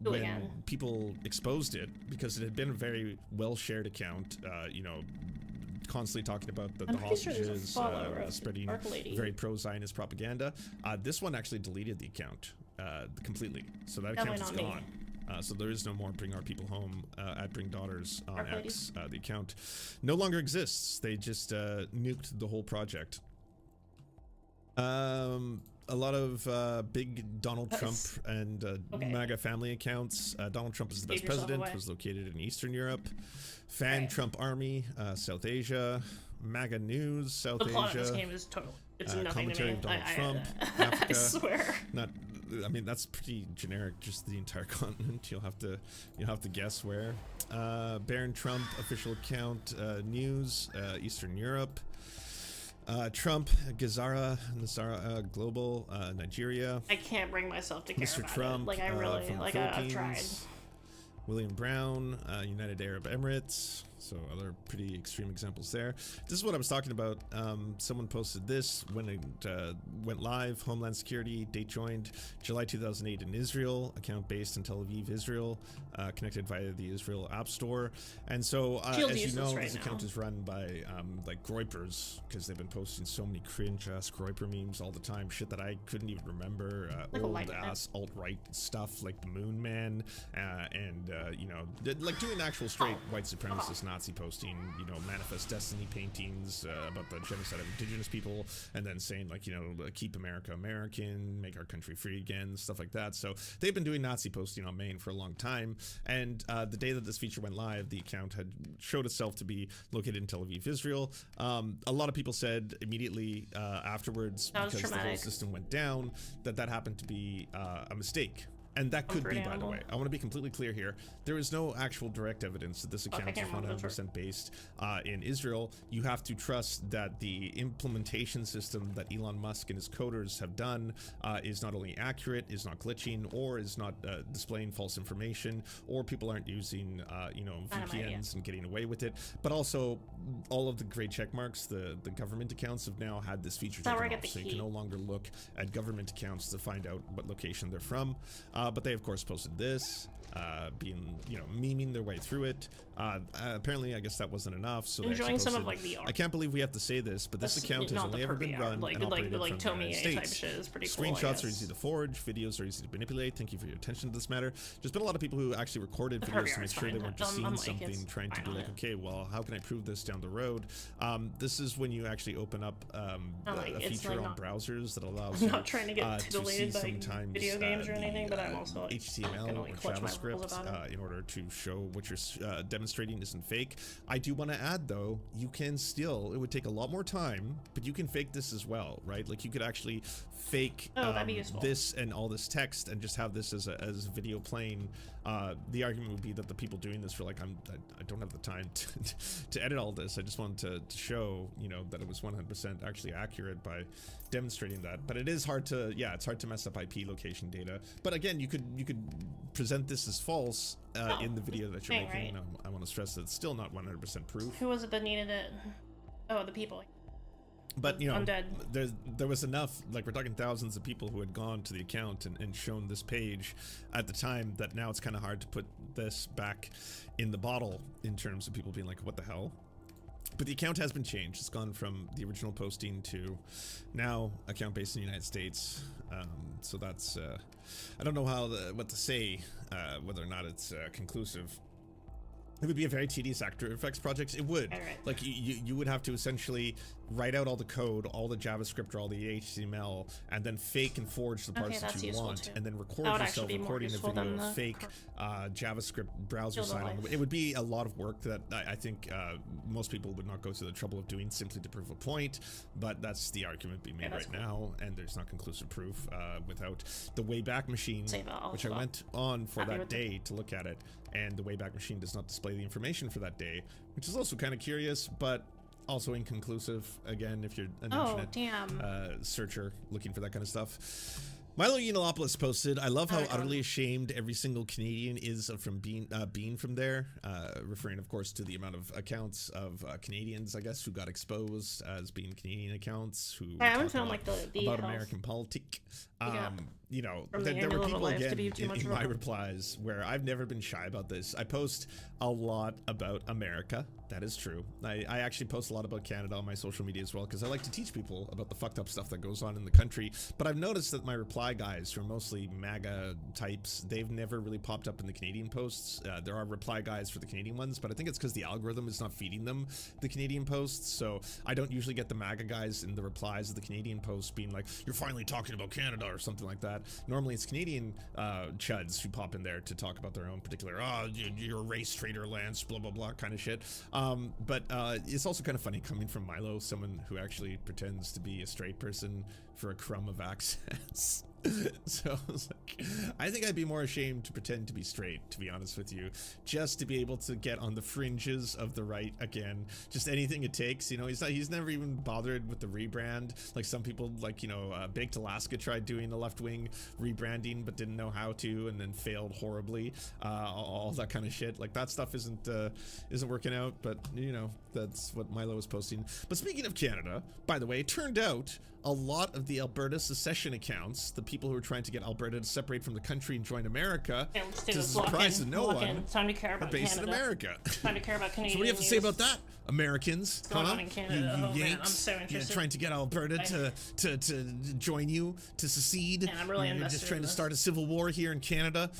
when people exposed it, because it had been a very well-shared account, you know, constantly talking about the hostages, spreading very pro-Zionist propaganda. This one actually deleted the account completely, so that account is gone. So there is no more Bring Our People Home at Bring Daughters on X. The account no longer exists. They just nuked the whole project. A lot of big Donald Trump and MAGA family accounts. Donald Trump is the best president, was located in Eastern Europe. Fan Trump Army, South Asia. MAGA News, South Asia. The plot of this game is total. It's nothing to me. Of Donald Trump, Africa. I swear. I mean, that's pretty generic, just the entire continent. You'll have to guess where. Baron Trump official account, news, Eastern Europe. Trump, Gazara, Global, Nigeria. I can't bring myself to care Mr. about Trump, it. Like I really, like I've tried. William Brown, United Arab Emirates. So other pretty extreme examples there. This is what I was talking about. Someone posted this when it went live. Homeland Security, date joined July 2008 in Israel, account based in Tel Aviv, Israel, connected via the Israel App Store. And so, as you know, this account is run by like Groypers, because they've been posting so many cringe-ass Groyper memes all the time, shit that I couldn't even remember, old-ass alt-right stuff like the Moon Man, and, you know, like doing actual straight white supremacist Nazi posting, you know, Manifest Destiny paintings about the genocide of indigenous people, and then saying like, you know, keep America American, make our country free again, stuff like that. So they've been doing Nazi posting on Maine for a long time, and the day that this feature went live, the account had showed itself to be located in Tel Aviv, Israel. A lot of people said immediately afterwards, because the whole system went down, that happened to be a mistake. And that could be, by the animal. way. I want to be completely clear here. There is no actual direct evidence that this account is can't remember the 100% based in Israel. You have to trust that the implementation system that Elon Musk and his coders have done is not only accurate, is not glitching, or is not displaying false information, or people aren't using, VPNs and getting away with it. But also, all of the gray check marks, the government accounts have now had this feature That's where I taken get off, the so you key. can no longer look at government accounts to find out what location they're from. But they of course posted this, being, memeing their way through it. Apparently, I guess that wasn't enough. So they Enjoying actually some of posted, like the art. I can't believe we have to say this, but this That's account has not only the ever been pervy run art, like and operated like from the Tomie United type States. shit is pretty cool. I Screenshots are guess. easy to forge, videos are easy to manipulate. Thank you for your attention to this matter. There's been a lot of people who actually recorded The videos pervy to make art's sure they fine. weren't just seeing I'm like, something, it's trying to fine be on like, it. okay, well, how can I prove this down the road? This is when you actually open up like, a it's, feature like, on not- browsers that allows I'm you not trying to get to see titillated by sometimes video games or anything, but I'm the, also like, HTML gonna, or like, clutch my pearls JavaScript about it. in order to show what you're demonstrating isn't fake. I do want to add though, you can still, it would take a lot more time, but you can fake this as well, right? Like you could actually fake that'd be useful. this and all this text and just have this as a video playing. The argument would be that the people doing this were like, I don't have the time to edit all this. I just wanted to show, that it was 100% actually accurate by demonstrating that. But it is hard to, it's hard to mess up IP location data. But again, you could present this as false in the video that you're dang making. right. I want to stress that it's still not 100% proof. Who was it that needed it? Oh, the people. But Undead. there was enough, like we're talking thousands of people who had gone to the account and shown this page at the time, that now it's kind of hard to put this back in the bottle in terms of people being like, what the hell? But the account has been changed. It's gone from the original posting to now account based in the United States. So that's I don't know what to say, whether or not it's conclusive. It would be a very tedious After Effects project. It would. Right. Like you would have to essentially write out all the code, all the JavaScript or all the HTML, and then fake and forge the parts that that's you useful want, too. and then record That would yourself actually be more recording a useful video than of the fake JavaScript browser Kill the sign. life. It would be a lot of work that I think most people would not go to the trouble of doing simply to prove a point, but that's the argument being made that's right now, and there's not conclusive proof without the Wayback Machine, Save it all which I for went on for happy that with it. day to look at it, and the Wayback Machine does not display the information for that day, which is also kind of curious, but also inconclusive, again, if you're an internet searcher looking for that kind of stuff. Milo Yiannopoulos posted, I love how utterly ashamed every single Canadian is from being from there, referring, of course, to the amount of accounts of Canadians, I guess, who got exposed as being Canadian accounts, who I haven't talk found about, like the about health. American politics. From the There were annual people life to again be too much in of a- my replies where I've never been shy about this. I post a lot about America. That is true. I actually post a lot about Canada on my social media as well, because I like to teach people about the fucked up stuff that goes on in the country. But I've noticed that my reply guys, who are mostly MAGA types, they've never really popped up in the Canadian posts. There are reply guys for the Canadian ones, but I think it's because the algorithm is not feeding them the Canadian posts. So I don't usually get the MAGA guys in the replies of the Canadian posts being like, you're finally talking about Canada or something like that. Normally it's Canadian chuds who pop in there to talk about their own particular, you're a race traitor, Lance, blah, blah, blah kind of shit. But it's also kind of funny coming from Milo, someone who actually pretends to be a straight person for a crumb of access. So I was like, I think I'd be more ashamed to pretend to be straight, to be honest with you, just to be able to get on the fringes of the right again. Just anything it takes, he's never even bothered with the rebrand. Like some people, like, Baked Alaska tried doing a left-wing rebranding but didn't know how to, and then failed horribly. All that kind of shit. Like that stuff isn't working out, but that's what Milo was posting. But speaking of Canada, by the way, it turned out a lot of the Alberta secession accounts, the people who are trying to get Alberta to separate from the country and join America, to the surprise of no one, time to care are about based in Canada. America. Time to care about Canadian So what do you have to say about that, Americans? going on in Canada? You Oh, man, Yanks, I'm so interested. trying to get Alberta to join you, to secede. Man, I'm really You're invested just trying in to this. start a civil war here in Canada,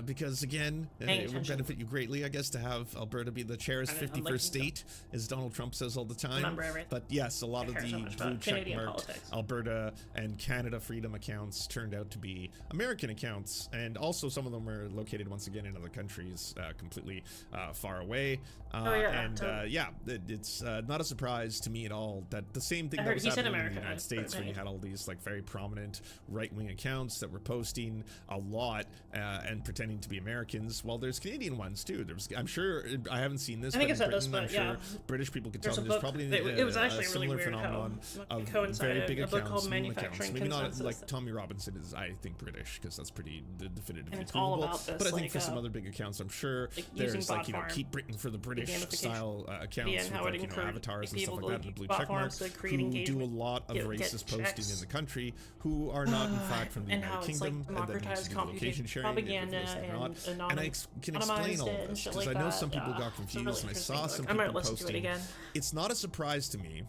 because again, Paying it would attention. benefit you greatly, I guess, to have Alberta be the chair's I'm 51st liking state, as Donald Trump says all the time. Remember everything. But yes, a lot I of care the so much blue about Canadian checkmarked politics. Alberta and Canada freedom accounts turned turned out to be American accounts, and also some of them were located once again in other countries, completely far away. It's not a surprise to me at all that the same thing that was happening in the United States, where you had all these like very prominent right-wing accounts that were posting a lot and pretending to be Americans. Well, there's Canadian ones too. I'm sure, I haven't seen this, but in Britain, I'm sure British people could tell me there's probably it was actually a really similar weird phenomenon how of coincided very big a book accounts, called meme accounts. Manufacturing Maybe not Consensus. like Tommy Robinson is, I think, British, because that's pretty definitively And it's provable. all about this, But I think like, for some other big accounts, I'm sure like there's using like, you know, bot farm, Keep Britain for the British gamification, style accounts and with how like, it you know, encouraged avatars and people stuff like that, to and blue bot check farms mark, to create who do a engagement, lot of get racist posting checks. in the country, who are not in fact from the and United how it's like Kingdom, and that democratized needs to do location computation sharing, propaganda if they're not. and And I can explain all and this shit because like I know that. some people Yeah. got It's a confused, really and I interesting saw book. some I might people listen to it posting. again. It's not a surprise to me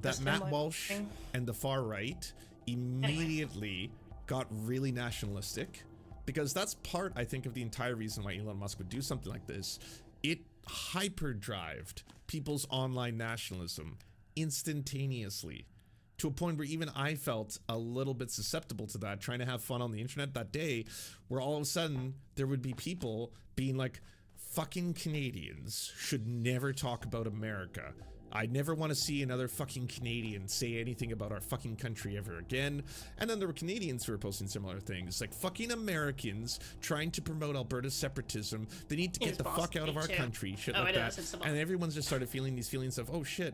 that Just Matt like- Walsh and the far right immediately got really nationalistic, because that's part, I think, of the entire reason why Elon Musk would do something like this. It hyperdrived people's online nationalism instantaneously, to a point where even I felt a little bit susceptible to that, trying to have fun on the internet that day, where all of a sudden there would be people being like, fucking Canadians should never talk about America. I never want to see another fucking Canadian say anything about our fucking country ever again. And then there were Canadians who were posting similar things, like fucking Americans trying to promote Alberta's separatism. They need to get the fuck out of our country, shit like that. And everyone's just started feeling these feelings of, oh shit,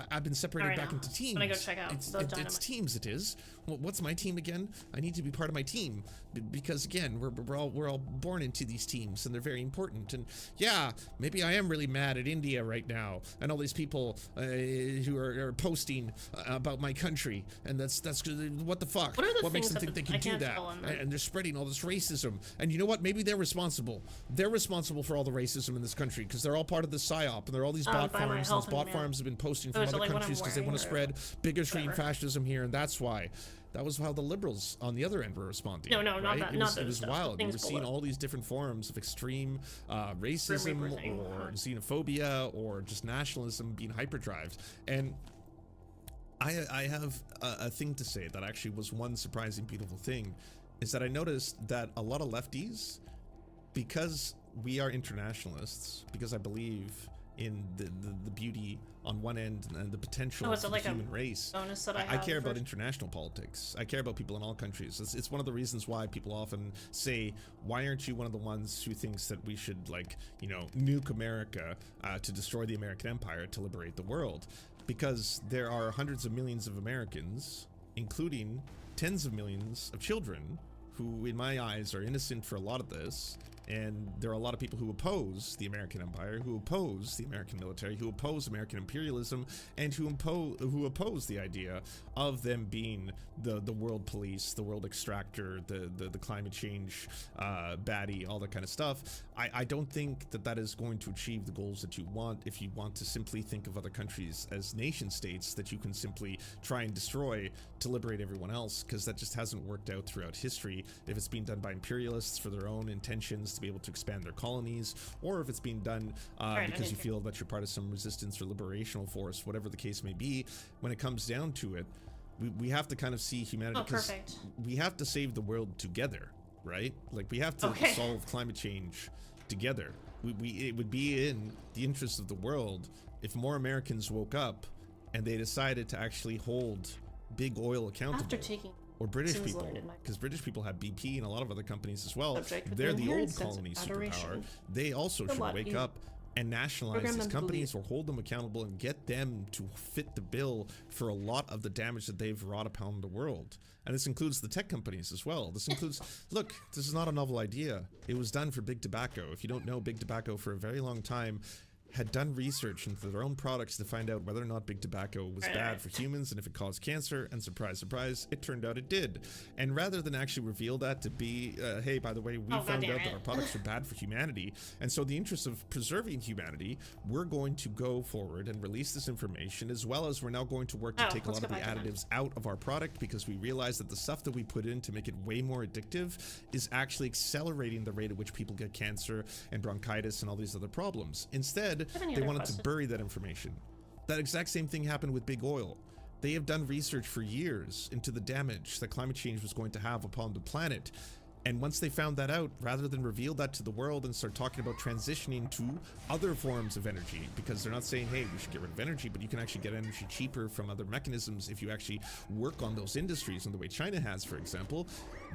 I've been separated back into teams. When I go check out It's teams. It is. Well, what's my team again? I need to be part of my team because again, we're all born into these teams, and they're very important. And yeah, maybe I am really mad at India right now, and all these people who are posting about my country, and that's what the fuck? What makes them think they can do that? And they're spreading all this racism. And you know what? Maybe they're responsible. They're responsible for all the racism in this country because they're all part of the psyop, and there are all these bot farms. And these bot farms have been posting from other countries because they want to spread bigotry and fascism here, and that's why. That was how the liberals on the other end were responding. No, right? not that. It was wild. You were seeing all these different forms of extreme racism or xenophobia or just nationalism being hyperdrived. And I have a thing to say that actually was one surprising, beautiful thing, is that I noticed that a lot of lefties, because we are internationalists, because I believe in the beauty on one end and the potential of the human race. I care about international politics. I care about people in all countries. It's one of the reasons why people often say, why aren't you one of the ones who thinks that we should, like, you know, nuke America to destroy the American empire to liberate the world? Because there are hundreds of millions of Americans, including tens of millions of children, who in my eyes are innocent for a lot of this. And there are a lot of people who oppose the American empire, who oppose the American military, who oppose American imperialism, and who oppose the idea of them being the world police, the world extractor, the climate change baddie, all that kind of stuff. I don't think that is going to achieve the goals that you want if you want to simply think of other countries as nation states that you can simply try and destroy to liberate everyone else, because that just hasn't worked out throughout history. If it's being done by imperialists for their own intentions to be able to expand their colonies, or if it's being done because you feel that you're part of some resistance or liberational force, whatever the case may be, when it comes down to it, we have to kind of see humanity, because we have to save the world together, right? Like, we have to solve climate change together. It would be in the interest of the world if more Americans woke up and they decided to actually hold big oil accountable. Or British people, because British people have BP and a lot of other companies as well. They're the old colony superpower. They also should wake up and nationalize these companies or hold them accountable and get them to fit the bill for a lot of the damage that they've wrought upon the world. And this includes the tech companies as well. This includes, look, this is not a novel idea. It was done for Big Tobacco. If you don't know, Big Tobacco for a very long time had done research into their own products to find out whether or not big tobacco was bad for humans and if it caused cancer, and surprise, surprise, it turned out it did. And rather than actually reveal that to be, hey, by the way, we found out that our products are bad for humanity, and so in the interest of preserving humanity, we're going to go forward and release this information, as well as we're now going to work to take a lot of the additives out of our product, because we realize that the stuff that we put in to make it way more addictive is actually accelerating the rate at which people get cancer and bronchitis and all these other problems. Instead, they wanted to bury that information. That exact same thing happened with big oil. They have done research for years into the damage that climate change was going to have upon the planet. And once they found that out, rather than reveal that to the world and start talking about transitioning to other forms of energy, because they're not saying, hey, we should get rid of energy, but you can actually get energy cheaper from other mechanisms if you actually work on those industries in the way China has, for example,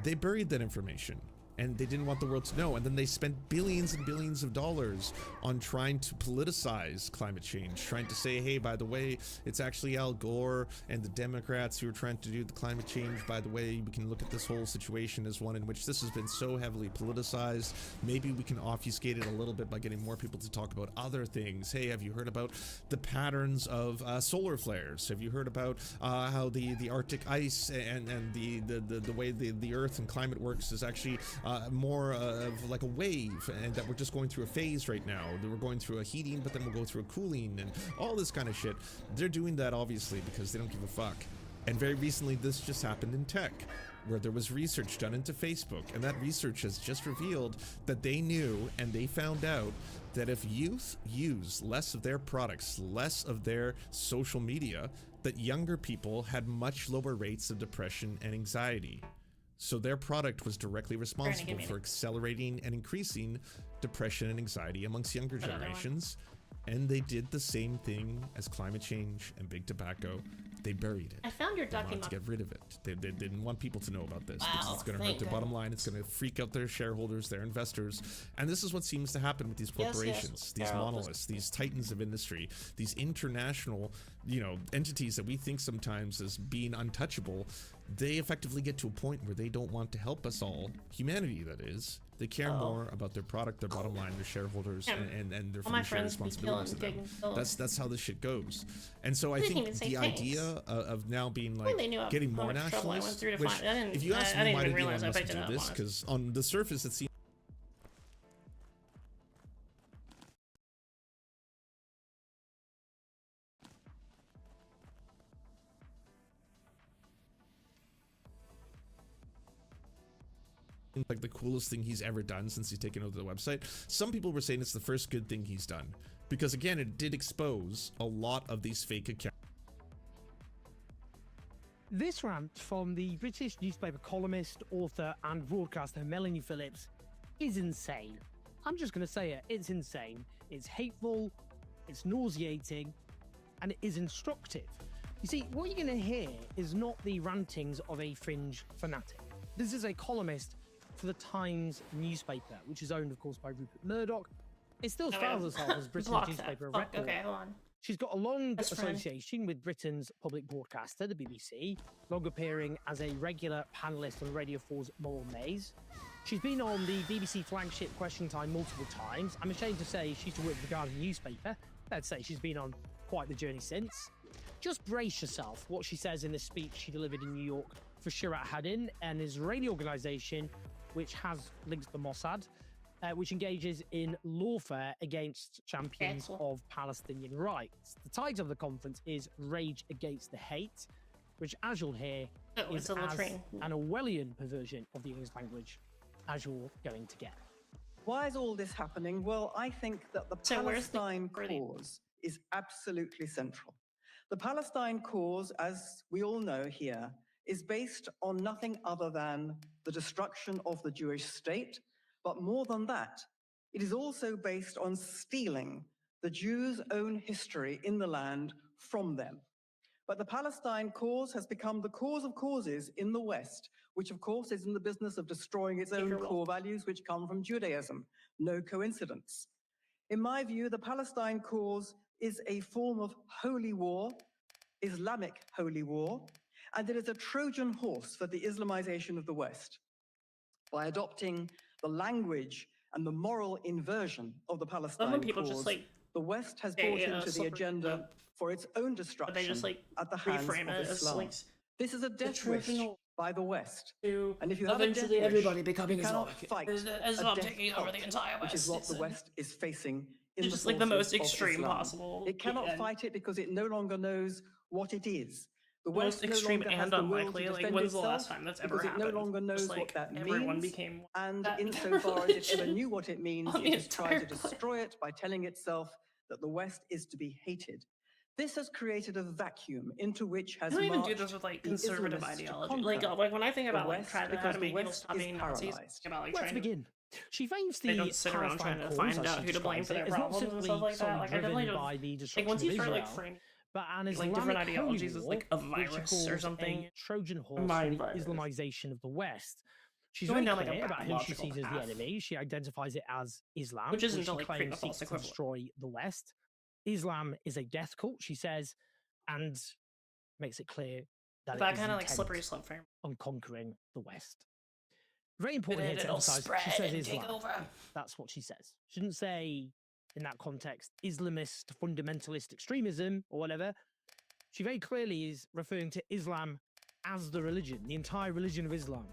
they buried that information. And they didn't want the world to know. And then they spent billions and billions of dollars on trying to politicize climate change, trying to say, hey, by the way, it's actually Al Gore and the Democrats who are trying to do the climate change. By the way, we can look at this whole situation as one in which this has been so heavily politicized. Maybe we can obfuscate it a little bit by getting more people to talk about other things. Hey, have you heard about the patterns of solar flares? Have you heard about how the Arctic ice and the way the Earth and climate works is actually more of like a wave, and that we're just going through a phase right now, that we're going through a heating, but then we'll go through a cooling and all this kind of shit. They're doing that obviously because they don't give a fuck. And very recently this just happened in tech, where there was research done into Facebook, and that research has just revealed that they knew and they found out that if youth use less of their products, less of their social media, that younger people had much lower rates of depression and anxiety. So their product was directly responsible for accelerating and increasing depression and anxiety amongst younger generations. And they did the same thing as climate change and big tobacco. They buried it. I found your They wanted document. to get rid of it. They didn't want people to know about this because it's going to hurt their bottom line. It's going to freak out their shareholders, their investors. And this is what seems to happen with these corporations, these monoliths, these titans of industry, these international, entities that we think sometimes as being untouchable. They effectively get to a point where they don't want to help us all, humanity that is. They care more about their product, their bottom line, their shareholders, and their fiduciary responsibilities to them. That's how this shit goes. And so I think the idea of now being like getting more nationalist, which if you ask me why did Elon Musk do this, because on the surface it seems like the coolest thing he's ever done since he's taken over the website. Some people were saying it's the first good thing he's done, because again, it did expose a lot of these fake accounts. This rant from the British newspaper columnist, author and broadcaster Melanie Phillips is insane. I'm just going to say it, it's insane. It's hateful, it's nauseating, and it is instructive. You see, what you're going to hear is not the rantings of a fringe fanatic. This is a columnist for the Times newspaper, which is owned, of course, by Rupert Murdoch. It still styles itself as Britain's newspaper record. Okay, hold on. She's got a long association with Britain's public broadcaster, the BBC, long appearing as a regular panellist on Radio 4's Moral Maze. She's been on the BBC flagship Question Time multiple times. I'm ashamed to say she used to work for the Guardian newspaper. Let's say she's been on quite the journey since. Just brace yourself what she says in this speech she delivered in New York for Shirat Hadin, an Israeli organisation which has links to the Mossad, which engages in lawfare against champions of Palestinian rights. The title of the conference is Rage Against the Hate, which, as you'll hear, is as an Orwellian perversion of the English language as you're going to get. Why is all this happening? Well, I think that the Palestine cause is absolutely central. The Palestine cause, as we all know here, is based on nothing other than the destruction of the Jewish state, but more than that, it is also based on stealing the Jews' own history in the land from them. But the Palestine cause has become the cause of causes in the West, which of course is in the business of destroying its own core values which come from Judaism. No coincidence. In my view, the Palestine cause is a form of holy war, Islamic holy war, and it is a Trojan horse for the Islamization of the West. By adopting the language and the moral inversion of the Palestine cause, the West has bought into the agenda for its own destruction at the hands of Islam. This is a death wish by the West. And if you have a death wish, everybody becoming you cannot Islamic. fight Islam a death taking over the entire which is West. what the West is facing in It's the just like the most forces of extreme Islam. possible. It cannot and fight it because it no longer knows what it is. The most West no extreme longer has and the will unlikely. to Like, defend when's the last itself time that's ever because happened? it no longer knows Just, what like, that everyone means. became And that insofar as it ever knew what it means, on it the has tried to entire destroy it by telling itself that the West is to be hated. This has created a vacuum into which has I don't even do marched this with like the conservative Islamists to ideology. conquer Like when I think the about like West trying to because how to the make people West stop is being Nazis, paralyzed. think about like Let's trying begin. She fames the they don't sit around Palestine trying to cause, find as out she who to blame describes for their it, is not problems and simply stuff like that. solely Like I definitely driven don't by the like destruction once you of start Israel, like framing but an like Islamic different holy ideologies as war, like a which virus calls or something. a Trojan horse A for mind the virus. Islamization of the West. She's Going very down, like, a clear about who she pathological sees as the path. enemy. She identifies it as Islam, Which isn't she to, like, create a claims false seeks to equivalent. destroy the West. Islam is a death cult, she says, and makes it clear that That it is kind of like intent slippery slope frame. on conquering the West. Very important here to It'll emphasize. spread She says and take Islam. over. That's what she says. She didn't say in that context Islamist, fundamentalist extremism or whatever. She very clearly is referring to Islam as the religion, the entire religion of Islam.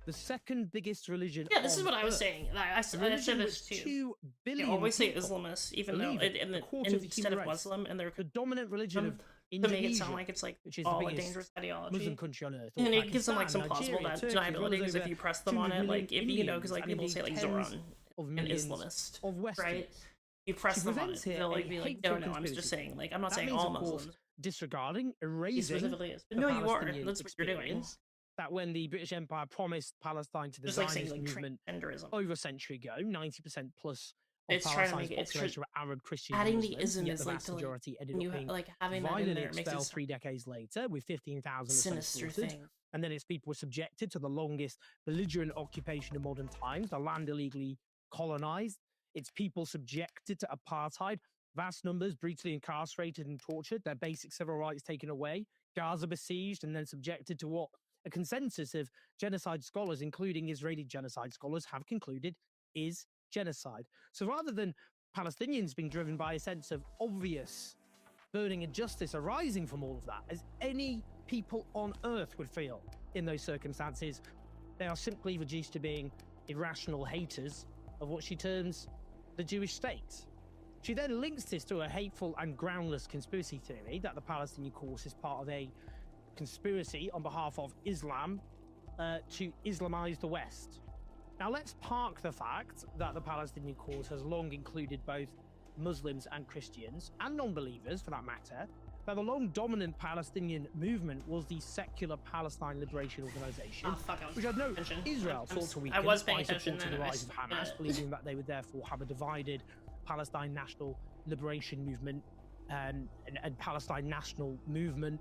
The second biggest religion. Yeah, this is on what I was earth. saying. I The said religion this which too. 2 They billion always say people Islamist, even though believe in a quarter of the instead human of race. Muslim, and they're The dominant religion of to Indonesia, make it sound like it's like which is all the a biggest dangerous ideology. Muslim country on earth. And or it gives them like some Pakistan, plausible Nigeria, Turkey, as well as deniability because if over you press them on 200 it, like if you know, because Indians, like and people indeed say like tens Zoran, of an millions Islamist, of Westerners. right? You press She them on it, presents here they'll like a be like, hateful no, I'm just conspiracy. saying, like I'm not That saying means, all of course, Muslims. disregarding, He erasing specifically is. the No, you are. Palestinian That's what you're doing. experience. That when the British Empire promised Palestine to the Just like Zionist saying like movement transgenderism. over a century ago, 90% plus of It's trying to Palestine's make it. It's population were Arab Christians adding and the Muslims, ism yet is the like vast to like majority ended when you up being like having that in violently there it makes expelled it 3 decades later, with 15,000 or so sinister slaughtered. thing. And then its people were subjected to the longest belligerent occupation of modern times, the land illegally colonized, its people subjected to apartheid, vast numbers brutally incarcerated and tortured, their basic civil rights taken away, Gaza besieged and then subjected to what a consensus of genocide scholars, including Israeli genocide scholars, have concluded is genocide. So rather than Palestinians being driven by a sense of obvious burning injustice arising from all of that, as any people on earth would feel in those circumstances, they are simply reduced to being irrational haters of what she terms the Jewish state. She then links this to a hateful and groundless conspiracy theory that the Palestinian cause is part of a conspiracy on behalf of Islam to Islamize the West. Now let's park the fact that the Palestinian cause has long included both Muslims and Christians, and non-believers for that matter, that the long dominant Palestinian movement was the Secular Palestine Liberation Organization, which I'd note Israel sought to weaken was paying by attention supporting the then, rise of Hamas, believing that they would therefore have a divided Palestine National Liberation Movement and Palestine National Movement,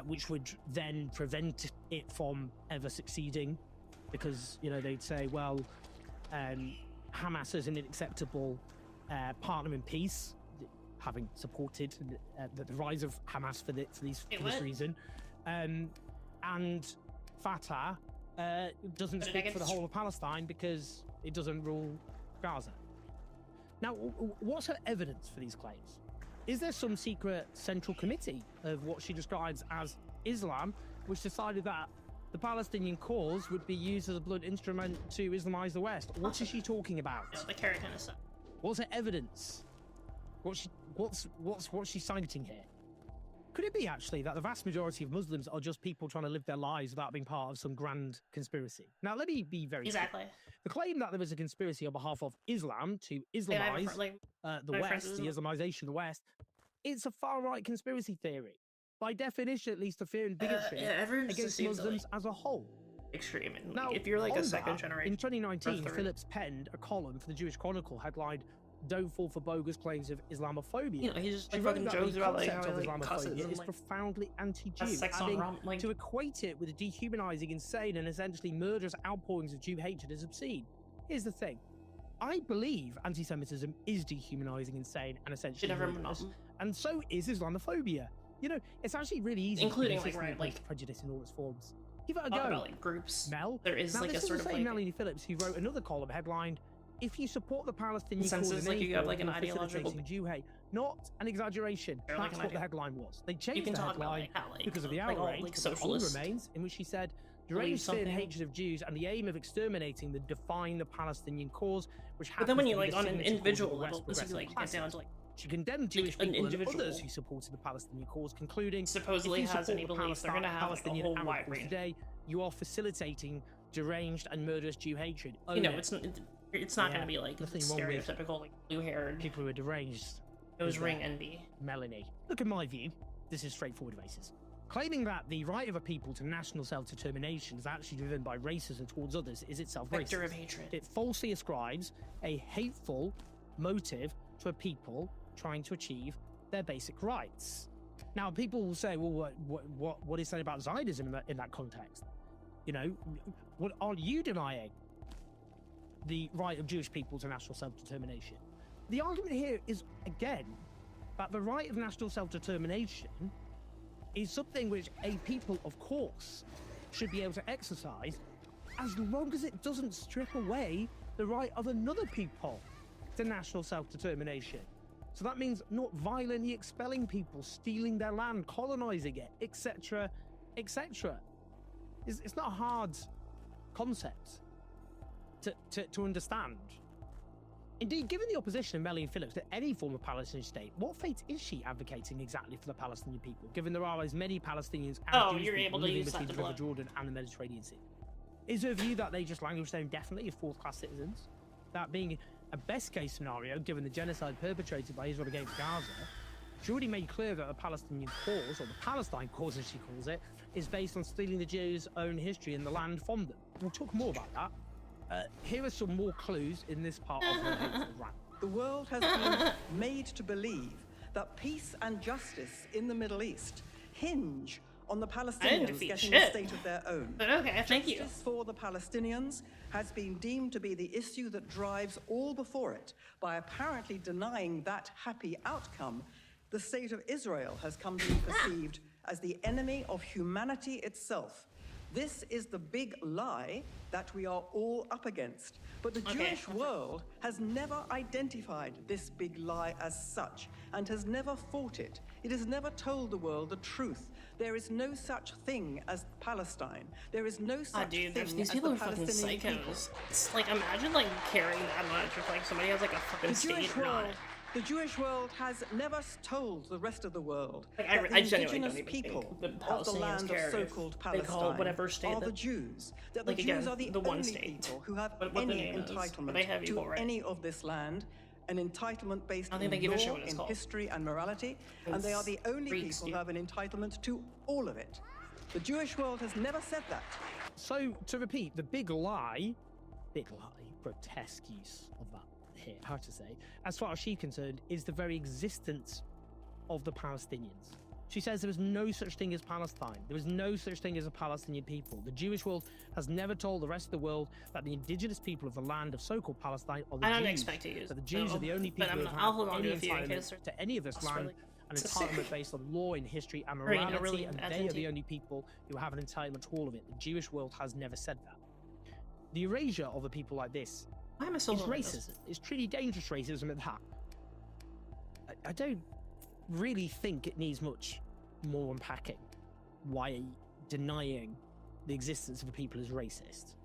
which would then prevent it from ever succeeding, because, you know, they'd say, well, Hamas is an unacceptable partner in peace, having supported the rise of Hamas for this reason, and Fatah doesn't speak for the whole of Palestine because it doesn't rule Gaza. Now, what's her evidence for these claims? Is there some secret central committee of what she describes as Islam, which decided that the Palestinian cause would be used as a blunt instrument to Islamize the West? What is she talking about? Yeah, the carrot kind of stuff. What's her evidence? What's she citing here? Could it be actually that the vast majority of Muslims are just people trying to live their lives without being part of some grand conspiracy? Now, let me be very exactly clear. The claim that there was a conspiracy on behalf of Islam to Islamize the West, the Islamization of the West, it's a far-right conspiracy theory. By definition, at least, a fear and bigotry against Muslims as a whole. Extreme. And now, if you're like a on second that, generation. in 2019, Phillips penned a column for the Jewish Chronicle headlined "Don't Fall for Bogus Claims of Islamophobia." You know, he just She like wrote fucking that jokes the about like how concept he of like cusses Islamophobia and is like profoundly anti-Jew, sex on adding rom, like to equate it with the dehumanizing, insane, and essentially murderous outpourings of Jew hatred as obscene. Here's the thing. I believe anti-Semitism is dehumanizing, insane, and essentially murderous, and so is Islamophobia. You know, it's actually really easy, including to like right, like prejudice in all its forms. Give it a talk go. about like groups. Mel, there is now, like this a sort is of the like same Melanie Phillips who wrote another column headlined, "If you support the Palestinian cause consensus, in like any you have form, like an you're ideological facilitating Jew hate." Not an exaggeration. Or, like, That's an what the idea. headline was. They You changed can the talk about headline like how like because of the like, all, outrage. like but the column socialists remains, in which she said, believe "Deranged fear and something. hatred of Jews and the aim of exterminating the define the Palestinian cause, which But then when you happens to like be on the an signature cause of individual the level, West this is progressive like get classes." down to like She condemned Jewish an people and individual others who supported the Palestinian cause, concluding, supposedly if you has support any the beliefs, they're gonna have like, a Palestinian whole Arab wide cause range. today, you are facilitating deranged and murderous Jew hatred. You know, it's not Yeah, gonna be like the nothing wrong with stereotypical like blue-haired people who are deranged. It was ring envy. Melanie. Look, in my view, this is straightforward basis. Claiming that the right of a people to national self-determination is actually driven by racism towards others is itself Vector racist. of hatred. It falsely ascribes a hateful motive to a people trying to achieve their basic rights. Now, people will say, well, what is said about Zionism in that context? You know, what are you denying the right of Jewish people to national self-determination? The argument here is, again, that the right of national self-determination is something which a people, of course, should be able to exercise as long as it doesn't strip away the right of another people to national self-determination. So that means not violently expelling people, stealing their land, colonizing it, etc., etc. It's not a hard concept to understand. Indeed, given the opposition of Melanie Phillips to any form of Palestinian state, what fate is she advocating exactly for the Palestinian people, given there are as many Palestinians and Jewish people living between the River Jordan and the Mediterranean Sea? Is her view that they just languish there indefinitely as fourth-class citizens? That being a best-case scenario, given the genocide perpetrated by Israel against Gaza, she already made clear that the Palestinian cause, or the Palestine cause as she calls it, is based on stealing the Jews' own history and the land from them. We'll talk more about that. Here are some more clues in this part of the rant. The world has been made to believe that peace and justice in the Middle East hinge on the Palestinians getting a state of their own. But okay, thank you. Justice for the Palestinians has been deemed to be the issue that drives all before it. By apparently denying that happy outcome, the state of Israel has come to be perceived as the enemy of humanity itself. This is the big lie that we are all up against. But the Jewish world has never identified this big lie as such and has never fought it. It has never told the world the truth. There is no such thing as Palestine. There is no such thing these as people the are fucking Palestinian psychos. people. It's like, imagine like caring that much if like somebody has like a fucking state or not. The Jewish world has never told the rest of the world Like, that I the genuinely indigenous don't even people think the of the Palestinians land care of if so-called they call it Palestine whatever state are the that- Jews. That like, the again, Jews are the the one only state. people who have What the any name is, but entitlement they have to evil, right? any of this land, an entitlement based I don't think they in give a shit law, what it's in called. history and morality, and they are the only Greeks people do. who have an entitlement to all of it. The Jewish world has never said that. So, to repeat, the big lie, grotesque use of that here, how to say, as far as she's concerned, is the very existence of the Palestinians. She says there is no such thing as Palestine. There is no such thing as a Palestinian people. The Jewish world has never told the rest of the world that the indigenous people of the land of so-called Palestine are the I don't Jews. expect to use That the Jews no, are the only but people who I'll hold have on any to a few in entitlement case to any of this that's land, really- an it's entitlement based on law and history and Or, you know, morality, really and bad they thing are to the you. only people who have an entitlement to all of it. The Jewish world has never said that. The erasure of a people like this Why am I so is low on this? racism. It's truly dangerous racism at that. I don't really think it needs much more unpacking why denying the existence of a people is racist.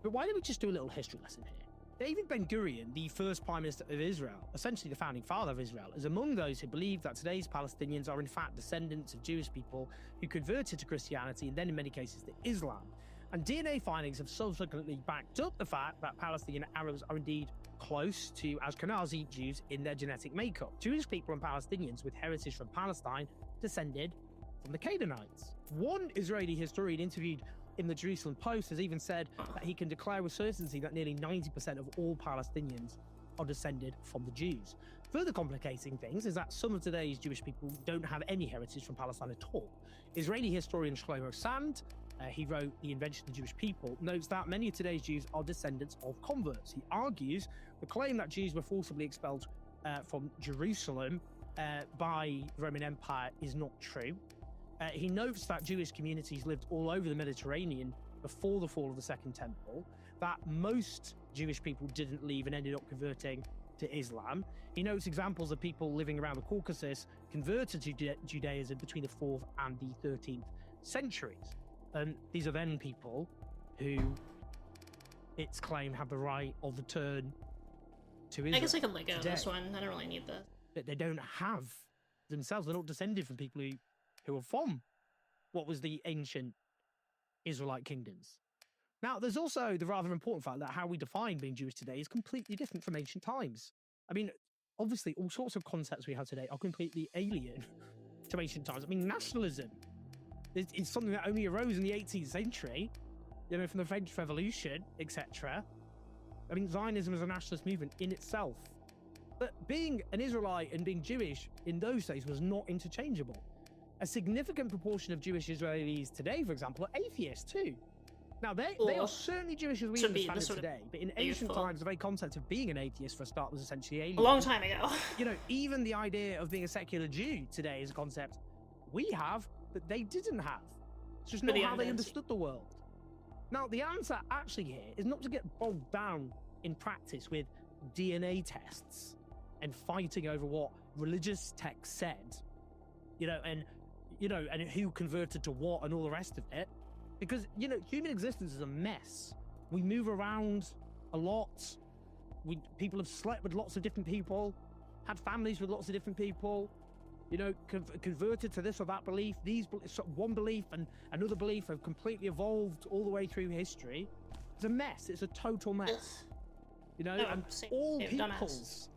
But why don't we just do a little history lesson here? David Ben-Gurion, the first Prime Minister of Israel, essentially the founding father of Israel, is among those who believe that today's Palestinians are in fact descendants of Jewish people who converted to Christianity and then in many cases to Islam. And DNA findings have subsequently backed up the fact that Palestinian Arabs are indeed close to Ashkenazi Jews in their genetic makeup. Jewish people and Palestinians with heritage from Palestine descended from the Canaanites. One Israeli historian interviewed in the Jerusalem Post has even said that he can declare with certainty that nearly 90% of all Palestinians are descended from the Jews. Further complicating things is that some of today's Jewish people don't have any heritage from Palestine at all. Israeli historian Shlomo Sand, he wrote The Invention of the Jewish People, notes that many of today's Jews are descendants of converts. He argues the claim that Jews were forcibly expelled from Jerusalem by the Roman Empire is not true. He notes that Jewish communities lived all over the Mediterranean before the fall of the Second Temple, that most Jewish people didn't leave and ended up converting to Islam. He notes examples of people living around the Caucasus converted to Judaism between the 4th and the 13th centuries. These are then people who it's claimed have the right of return to Israel. I guess I can let go of today. this one. I don't really need this. But they don't have themselves. They're not descended from people who are from what was the ancient Israelite kingdoms. Now, there's also the rather important fact that how we define being Jewish today is completely different from ancient times. I mean, obviously all sorts of concepts we have today are completely alien to ancient times. I mean, nationalism is something that only arose in the 18th century, you know, from the French Revolution, etc. I mean, Zionism is a nationalist movement in itself. But being an Israelite and being Jewish in those days was not interchangeable. A significant proportion of Jewish Israelis today, for example, are atheists too. Now, they are certainly Jewish as we understand it today, but in ancient times, the very concept of being an atheist, for a start, was essentially alien. A long time ago. You know, even the idea of being a secular Jew today is a concept we have, but they didn't have. It's just not how they understood the world. Now, the answer actually here is not to get bogged down in practice with DNA tests and fighting over what religious texts said, and who converted to what and all the rest of it. Because, human existence is a mess. We move around a lot. People have slept with lots of different people, had families with lots of different people, converted to this or that belief. One belief and another belief have completely evolved all the way through history. It's a mess. It's a total mess. And all peoples,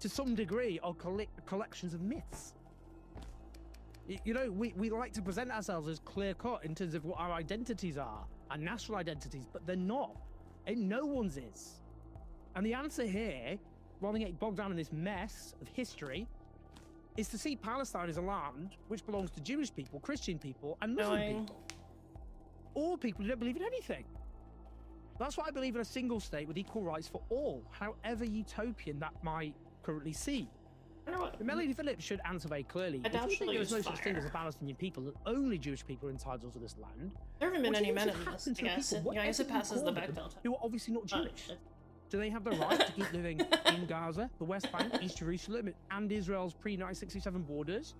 to some degree, are collections of myths. We like to present ourselves as clear-cut in terms of what our identities are, our national identities, but they're not. And no one's is. And the answer here, rather than get bogged down in this mess of history, is to see Palestine as a land which belongs to Jewish people, Christian people, and Muslim people. All people who don't believe in anything. That's why I believe in a single state with equal rights for all, however utopian that might currently seem. Melody Phillips should answer very clearly. If you think there is no such thing as a Palestinian people, that only Jewish people are entitled to this land, there haven't been any men in this, I guess. I guess it passes the Bechdel test. Who are obviously not Jewish. Do they have the right to keep living in Gaza, the West Bank, East Jerusalem, and Israel's pre-1967 borders?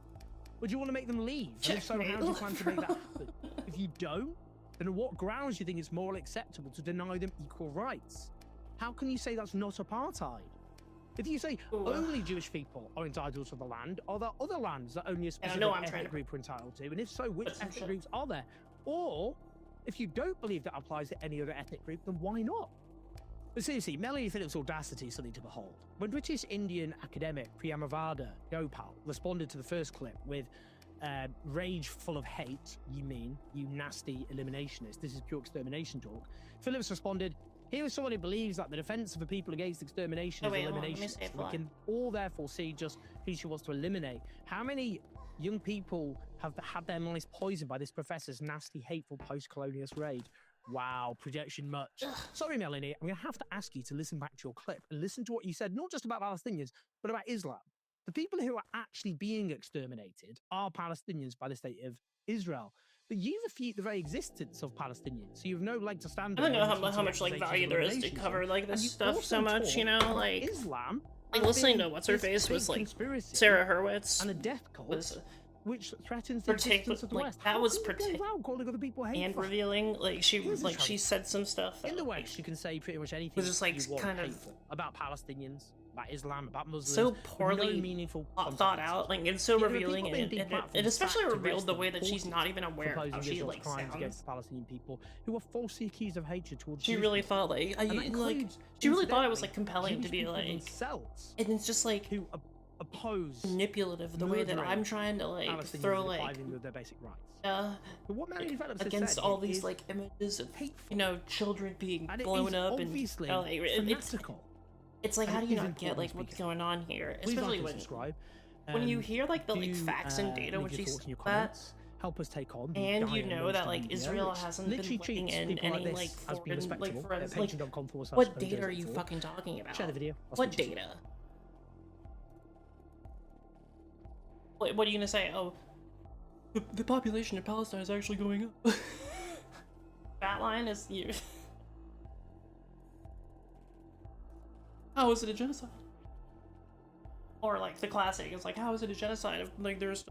Or do you want to make them leave? And if so, how do you plan to make that happen? If you don't, then on what grounds do you think it's morally acceptable to deny them equal rights? How can you say that's not apartheid? If you say only Jewish people are entitled to the land, are there other lands that only a specific ethnic group are entitled to? And if so, which ethnic groups are there? Or, if you don't believe that applies to any other ethnic group, then why not? But seriously, Melanie Phillips' audacity is something to behold. When British Indian academic Priyamavada Gopal responded to the first clip with rage full of hate, you mean, you nasty eliminationist, this is pure extermination talk, Phillips responded, here is someone who believes that the defense of the people against extermination is elimination. We can all therefore see just who she wants to eliminate. How many young people have had their minds poisoned by this professor's nasty, hateful post-colonialist raid? Wow, projection much. Sorry, Melanie, I'm going to have to ask you to listen back to your clip and listen to what you said, not just about Palestinians, but about Islam. The people who are actually being exterminated are Palestinians by the state of Israel. But you refute the very existence of Palestinians, so you have no leg to stand on. I don't know how much value there is to cover this stuff so much, Islam. Listening to what's her face was Sarah Hurwitz and a death cult, which threatens the existence of the West. That was and revealing. She said some stuff. In the West, you can say pretty much anything. It was just kind of about Palestinians, about Islam, about Muslims. So poorly thought out, and so revealing, and it especially revealed the way that she's not even aware of how she crimes against Palestinian people who are falsely accused of hatred towards. She really thought she really thought it was compelling to be and it's just who oppose manipulative the way that I'm trying to throw their basic rights. But what against all these images of children being blown up and it's how do you not get what's going on here, especially when you hear the facts and data when she's that. Help us take on. And that Israel hasn't been letting in any foreign forensic. What data are you fucking talking about? Share the video. What data? What are you gonna say? Oh, the population of Palestine is actually going up. That line is you. How is it a genocide? Or the classic is how is it a genocide if there's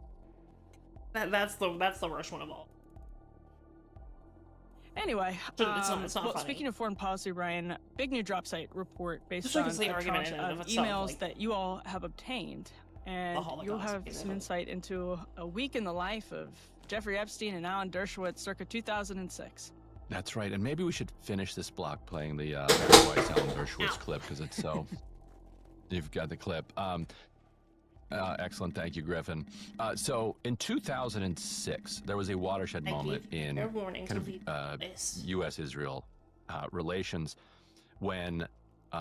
that's the worst one of all. Anyway, it's not funny. Speaking of foreign policy, Brian, big new drop site report based on the a argument tranche of emails that you all have obtained, and you'll have some insight into a week in the life of Jeffrey Epstein and Alan Dershowitz circa 2006. That's right, and maybe we should finish this block playing the Alan Dershowitz clip because it's so you've got the clip. Excellent, thank you, Griffin. So in 2006, there was a watershed moment in kind of U.S.-Israel relations when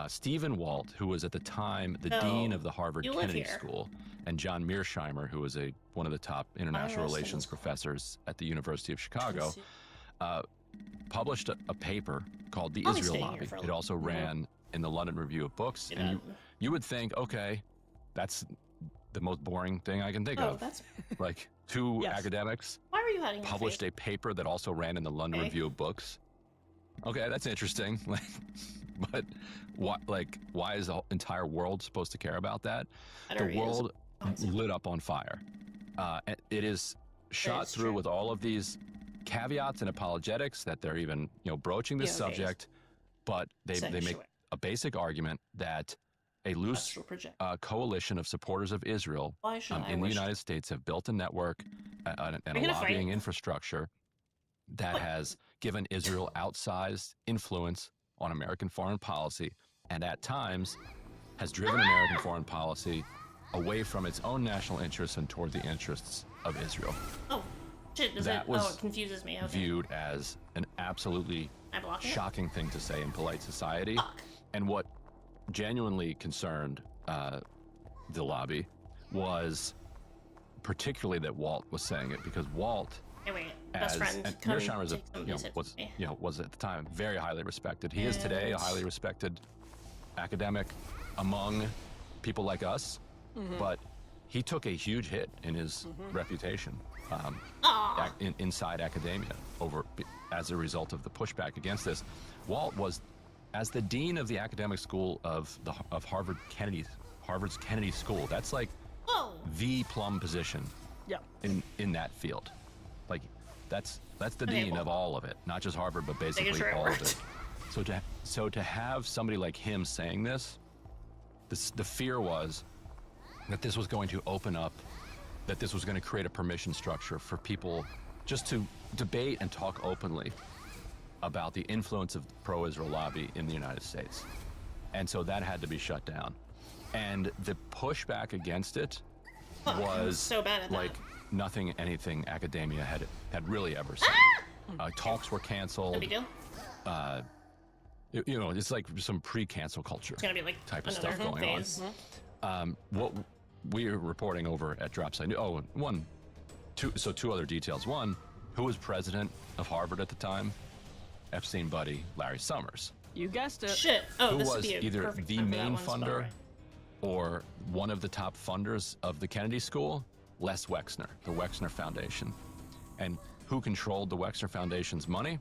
Stephen Walt, who was at the time the dean of the Harvard Kennedy School, and John Mearsheimer, who was one of the top international relations professors at the University of Chicago, published a paper called The Israel Lobby. It also ran in the London Review of Books, and you would think, okay, that's the most boring thing I can think of. That's like two academics published a paper that also ran in the London Review of Books. Okay, that's interesting. But why is the entire world supposed to care about that? The world lit up on fire. It is shot through with all of these caveats and apologetics that they're even broaching this subject, but they make a basic argument that a loose coalition of supporters of Israel in the United States have built a network and a lobbying infrastructure that has given Israel outsized influence on American foreign policy, and at times has driven American foreign policy away from its own national interests and toward the interests of Israel. Oh, shit, it confuses me. Okay. Viewed as an absolutely shocking thing to say in polite society. And what genuinely concerned the lobby was particularly that Walt was saying it, because Walt, best friend, and Mearsheimer was at the time very highly respected. He is today a highly respected academic among people like us, but he took a huge hit in his reputation inside academia as a result of the pushback against this. Walt was, as the dean of the academic school of Harvard's Kennedy School, that's like the plum position in that field. Like that's the dean of all of it, not just Harvard, but basically all of it. So to have somebody like him saying this, the fear was that this was going to open up, that this was going to create a permission structure for people just to debate and talk openly about the influence of the pro-Israel lobby in the United States. And so that had to be shut down. And the pushback against it was so bad at like anything academia had really ever seen. Talks were canceled. No big deal. It's like some pre-cancel culture It's gonna be like type of stuff going phase. on. What we are reporting over at Dropside. Two other details. One, who was president of Harvard at the time? Epstein buddy Larry Summers. You guessed it. Shit. Who was either the main funder or one of the top funders of the Kennedy School? Les Wexner, the Wexner Foundation. And who controlled the Wexner Foundation's money?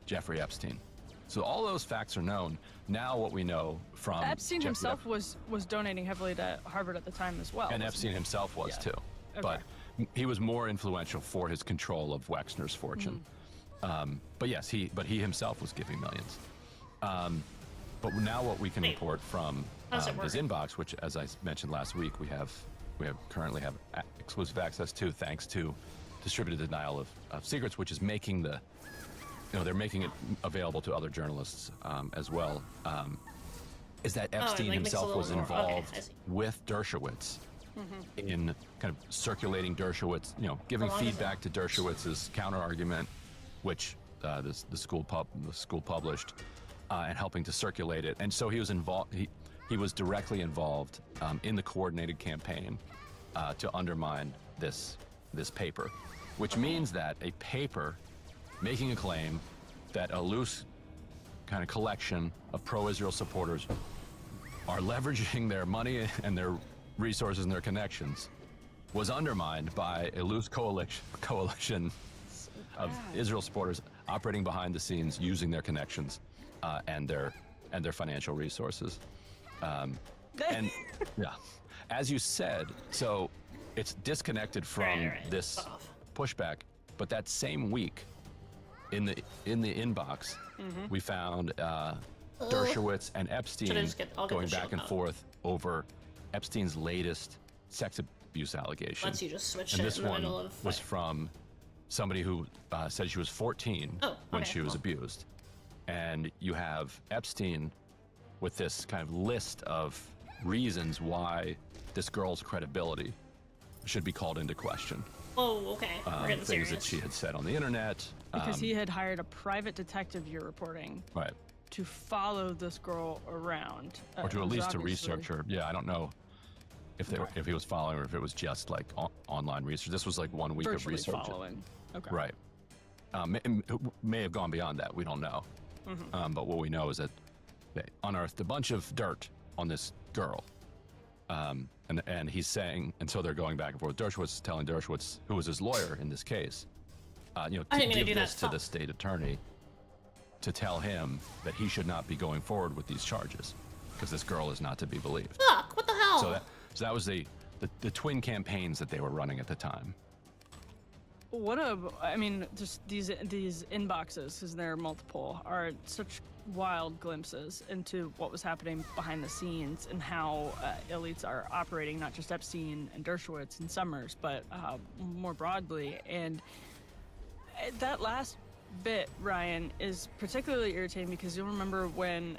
Jeffrey Epstein. So all those facts are known. Now what we know from Epstein himself was donating heavily to Harvard at the time as well. And Epstein himself was too. Okay. But he was more influential for his control of Wexner's fortune. But yes, he himself was giving millions. But now what we can report from his inbox, which, as I mentioned last week, we currently have exclusive access to, thanks to distributed denial of secrets, which is making they're making it available to other journalists as well. Is that Epstein himself was involved with Dershowitz in kind of circulating Dershowitz, giving feedback to Dershowitz's counter argument, which the school published, and helping to circulate it. And so he was involved. He was directly involved in the coordinated campaign to undermine this paper, which means that a paper making a claim that a loose kind of collection of pro-Israel supporters are leveraging their money and their resources and their connections was undermined by a loose coalition of Israel supporters operating behind the scenes, using their connections and their financial resources. And yeah, as you said, so it's disconnected from this pushback, but that same week in the inbox, we found Dershowitz and Epstein going back and forth over Epstein's latest sex abuse allegation. Once you just switch and it this in the one middle of was from somebody who said she was 14 when she was abused. And you have Epstein with this kind of list of reasons why this girl's credibility should be called into question. Oh, okay. We're getting Things serious. that she had said on the internet. Because he had hired a private detective, you're reporting, Right. to follow this girl around. Or to at who's least to obviously- research her. Yeah, I don't know if he was following or if it was just like online research. This was like 1 week Virtually of research. following. Okay. Right. May have gone beyond that. We don't know. But what we know is that they unearthed a bunch of dirt on this girl. And he's saying, and so they're going back and forth. Dershowitz telling Dershowitz, who was his lawyer in this case, I to didn't mean to give do this that. to the state attorney to tell him that he should not be going forward with these charges because this girl is not to be believed. Fuck, what the hell? So that was the twin campaigns that they were running at the time. I mean, just these inboxes, because there are multiple, are such wild glimpses into what was happening behind the scenes and how elites are operating, not just Epstein and Dershowitz and Summers, but more broadly. And that last bit, Ryan, is particularly irritating because you'll remember when,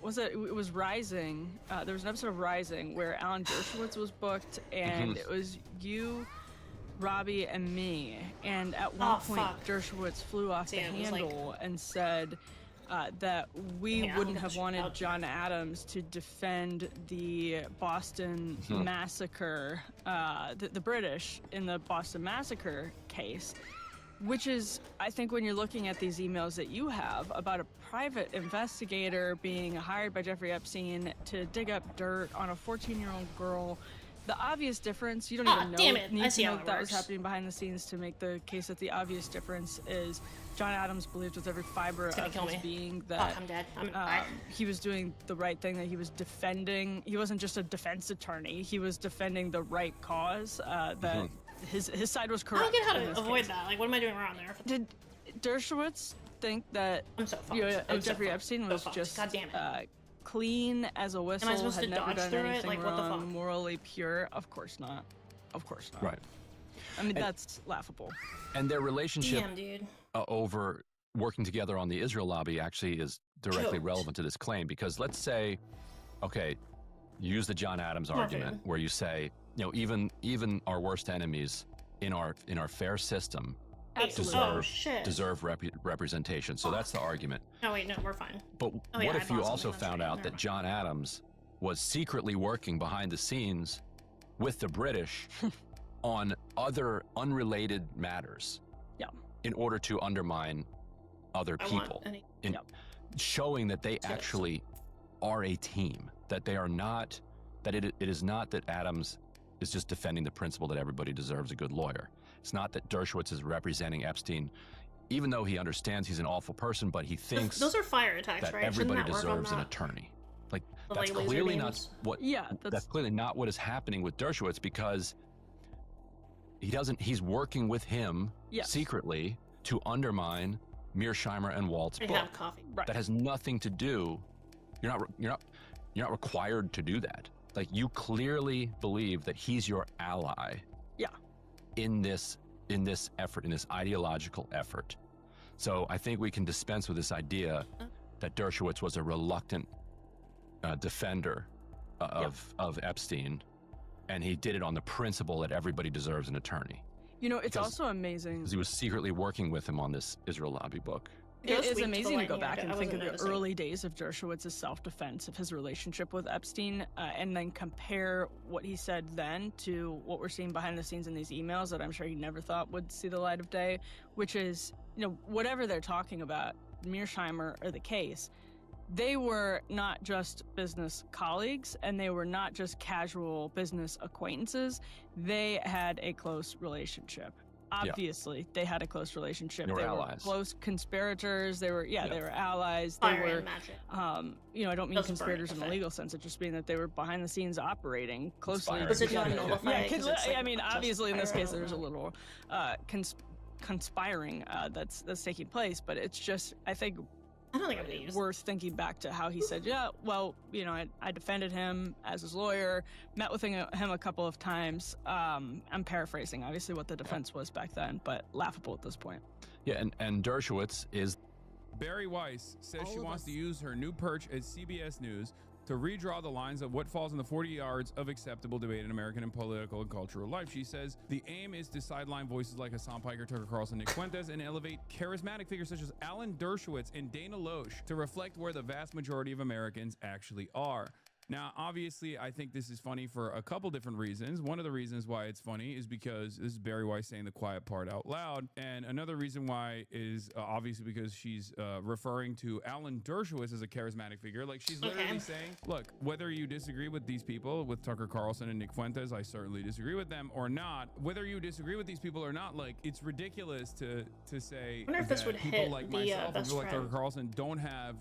it was Rising, there was an episode of Rising where Alan Dershowitz was booked, and it was you, Robbie, and me. And at one point, Dershowitz flew off the handle and said that we wouldn't have wanted John Adams to defend the Boston massacre, the British in the Boston massacre case. Which is, I think, when you're looking at these emails that you have about a private investigator being hired by Jeffrey Epstein to dig up dirt on a 14-year-old girl, the obvious difference, you don't even know, damn it. need I see to how know it that was works. happening behind the scenes to make the case that the obvious difference is John Adams believed with every fiber It's gonna of kill his me. being that I'm dead. I'm he was doing the right thing, that he was defending, he wasn't just a defense attorney, he was defending the right cause, that his side was I correct. don't get how in to this avoid case. that. Like, what am I doing wrong there? Did Dershowitz think that I'm so fucked. I'm so Jeffrey fucked. Epstein So was fucked. just God damn it. clean as a whistle, supposed had to never dodge done through it? anything Like, what the wrong, fuck? morally pure? Of course not. Of course not. Right. I mean, that's laughable. And their relationship Damn, dude. over working together on the Israel lobby actually is directly Choked. relevant to this claim, because let's say, okay, use the John Adams Come on, argument dude. where you say, even our worst enemies in our fair system deserve representation. So that's the argument. Oh, wait, no, we're fine. But Oh, yeah, what I if you bought also something, that's found right. out Never that John Adams was secretly working behind the scenes with the British on other unrelated matters in order to undermine other people, showing that they actually are a team, that they are not, that it is not that Adams is just defending the principle that everybody deserves a good lawyer. It's not that Dershowitz is representing Epstein, even though he understands he's an awful person, but he thinks Those are fire attacks, that right? Shouldn't everybody that work on deserves an that? attorney. Like, The, that's like, laser clearly not beams? what. That's clearly not what is happening with Dershowitz, because he's working with him secretly to undermine Mearsheimer and Walt's I book. have coffee. Right. That has nothing to do. You're not required to do that. Like, you clearly believe that he's your ally. Yeah. In this effort, in this ideological effort. So I think we can dispense with this idea that Dershowitz was a reluctant defender of Epstein, and he did it on the principle that everybody deserves an attorney. You know, it's also amazing. Because he was secretly working with him on this Israel lobby book. It is sweet amazing to go lightning, back I and think of wasn't the noticing. early days of Dershowitz's self-defense of his relationship with Epstein, and then compare what he said then to what we're seeing behind the scenes in these emails that I'm sure he never thought would see the light of day, which is, you know, whatever they're talking about, Mearsheimer or the case, they were not just business colleagues, and they were not just casual business acquaintances. They had a close relationship. Obviously, they had a close relationship. They were They allies. close conspirators. They were, they were allies. They Fire were, and magic. you know, I don't mean Doesn't burn conspirators it, in a okay. legal sense. It just means that they were behind the scenes operating closely. Conspiring. Was it not together. nullified? Yeah, 'Cause it's, like, I mean, just obviously in this case, fire. there's a little conspiring that's taking place, but it's just, I think, I don't think I'm gonna use worth thinking back to how he said, yeah, well, you know, I defended him as his lawyer, met with him a couple of times. I'm paraphrasing, obviously, what the defense was back then, but laughable at this point. Yeah, and Dershowitz is. Barry Weiss says she wants to use her new perch at CBS News to redraw the lines of what falls in the 40 yards of acceptable debate in American and political and cultural life. She says the aim is to sideline voices like Hassan Piker, Tucker Carlson, Nick Fuentes, and elevate charismatic figures such as Alan Dershowitz and Dana Loesch to reflect where the vast majority of Americans actually are. Now, obviously, I think this is funny for a couple different reasons. One of the reasons why it's funny is because this is Barry Weiss saying the quiet part out loud. And another reason why is obviously because she's referring to Alan Dershowitz as a charismatic figure. Like, she's literally saying, look, whether you disagree with these people, with Tucker Carlson and Nick Fuentes, I certainly disagree with them, or not, whether you disagree with these people or not, like, it's ridiculous to say wonder if that this would people hit like the, myself and best people like Tucker friend. Carlson don't have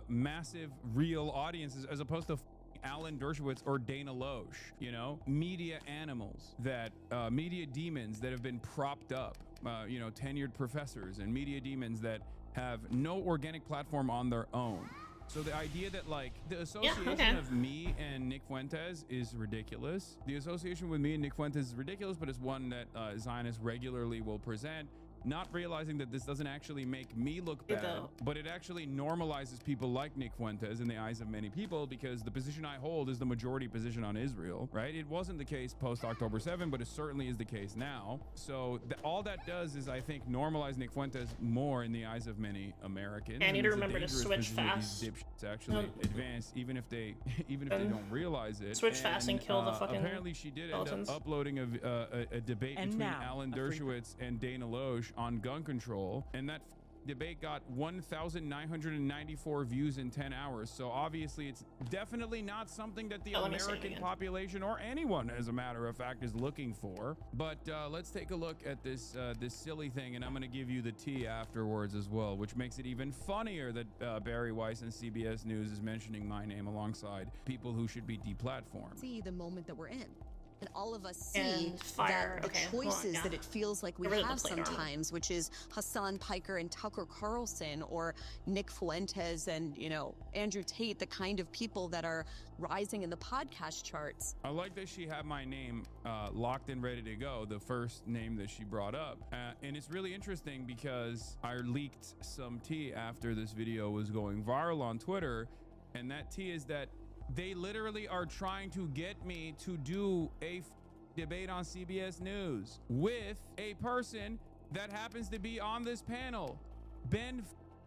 massive, real audiences as opposed to Alan Dershowitz or Dana Loesch, you know, media animals that, media demons that have been propped up, you know, tenured professors and media demons that have no organic platform on their own. So the idea that like the association of me and Nick Fuentes is ridiculous. The association with me and Nick Fuentes is ridiculous, but it's one that Zionists regularly will present. Not realizing that this doesn't actually make me look bad, but it actually normalizes people like Nick Fuentes in the eyes of many people, because the position I hold is the majority position on Israel, right? It wasn't the case post October 7, but it certainly is the case now. So all that does is, I think, normalize Nick Fuentes more in the eyes of many Americans. I need to it's a remember to dangerous switch position that fast. these dipshits actually advance, even if they don't realize it. Switch fast and kill the fucking Apparently, she did end skeletons. up uploading a debate And between now, Alan a freak- Dershowitz and Dana Loesch on gun control, and that debate got 1,994 views in 10 hours. So obviously it's definitely not something that the American population, or anyone as a matter of fact, is looking for. But let's take a look at this this silly thing, and I'm going to give you the tea afterwards as well, which makes it even funnier that Barry Weiss and CBS News is mentioning my name alongside people who should be deplatformed. See the moment that we're in. And all of us see And fire. that the Okay, hold on, choices yeah. that it feels like we Get rid of the have plate armor. sometimes, which is Hassan Piker and Tucker Carlson, or Nick Fuentes and, you know, Andrew Tate, the kind of people that are rising in the podcast charts. I like that she had my name locked and ready to go, the first name that she brought up. And it's really interesting because I leaked some tea after this video was going viral on Twitter. And that tea is that they literally are trying to get me to do a debate on CBS News with a person that happens to be on this panel, Ben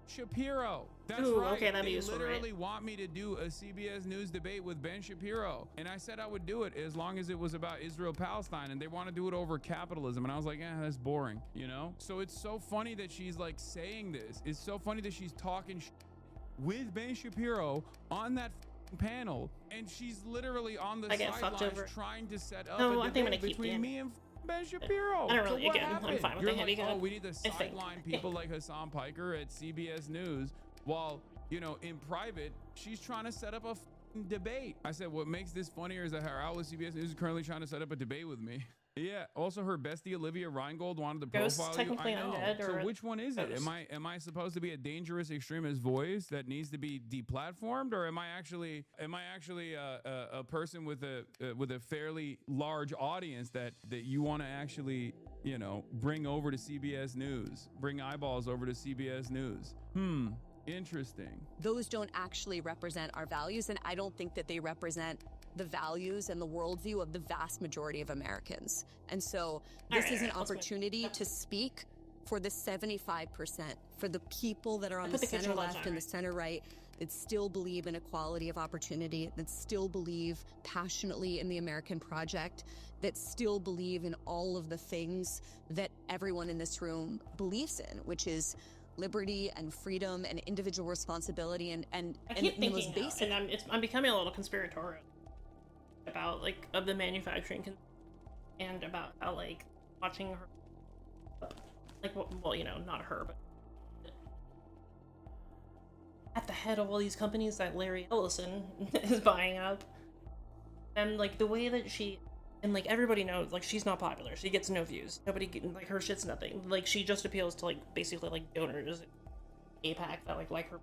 Shapiro. That's Ooh, right. okay, that'd be they useful, literally want me to do a CBS News debate with Ben Shapiro. And I said I would do it as long as it was about Israel-Palestine, and they want to do it over capitalism. And I was like, that's boring, you know? So it's so funny that she's like saying this. It's so funny that she's talking with Ben Shapiro on that panel, and she's literally on the sidelines trying to set up a debate between me and Ben Shapiro. I don't really, So what again, I'm happened? fine with You're the like, handicap. oh, we need to I think. sideline people like Hassan Piker at CBS News, while, you know, in private, she's trying to set up a debate. I said, what makes this funnier is that her outlet CBS News is currently trying to set up a debate with me. Yeah. Also, her bestie Olivia Reingold wanted to Ghosts profile technically you. I know. undead, So or which one is it? ghosts? Am I supposed to be a dangerous extremist voice that needs to be deplatformed, or am I actually a person with a fairly large audience that you want to actually, you know, bring over to CBS News, bring eyeballs over to CBS News? Interesting. Those don't actually represent our values, and I don't think that they represent the values and the worldview of the vast majority of Americans. And so this is an opportunity to speak for the 75%, for the people that are on the center left and the center right, that still believe in equality of opportunity, that still believe passionately in the American project, that still believe in all of the things that everyone in this room believes in, which is liberty and freedom and individual responsibility and I keep the most thinking, basic. and I'm becoming a little conspiratorial about like of the manufacturing and about how like watching her, like, well, you know, not her, but at the head of all these companies that Larry Ellison is buying up, and like the way that she, and like everybody knows, like, she's not popular, she gets no views, nobody like, her shit's nothing, like she just appeals to like basically like donors, APAC that like her,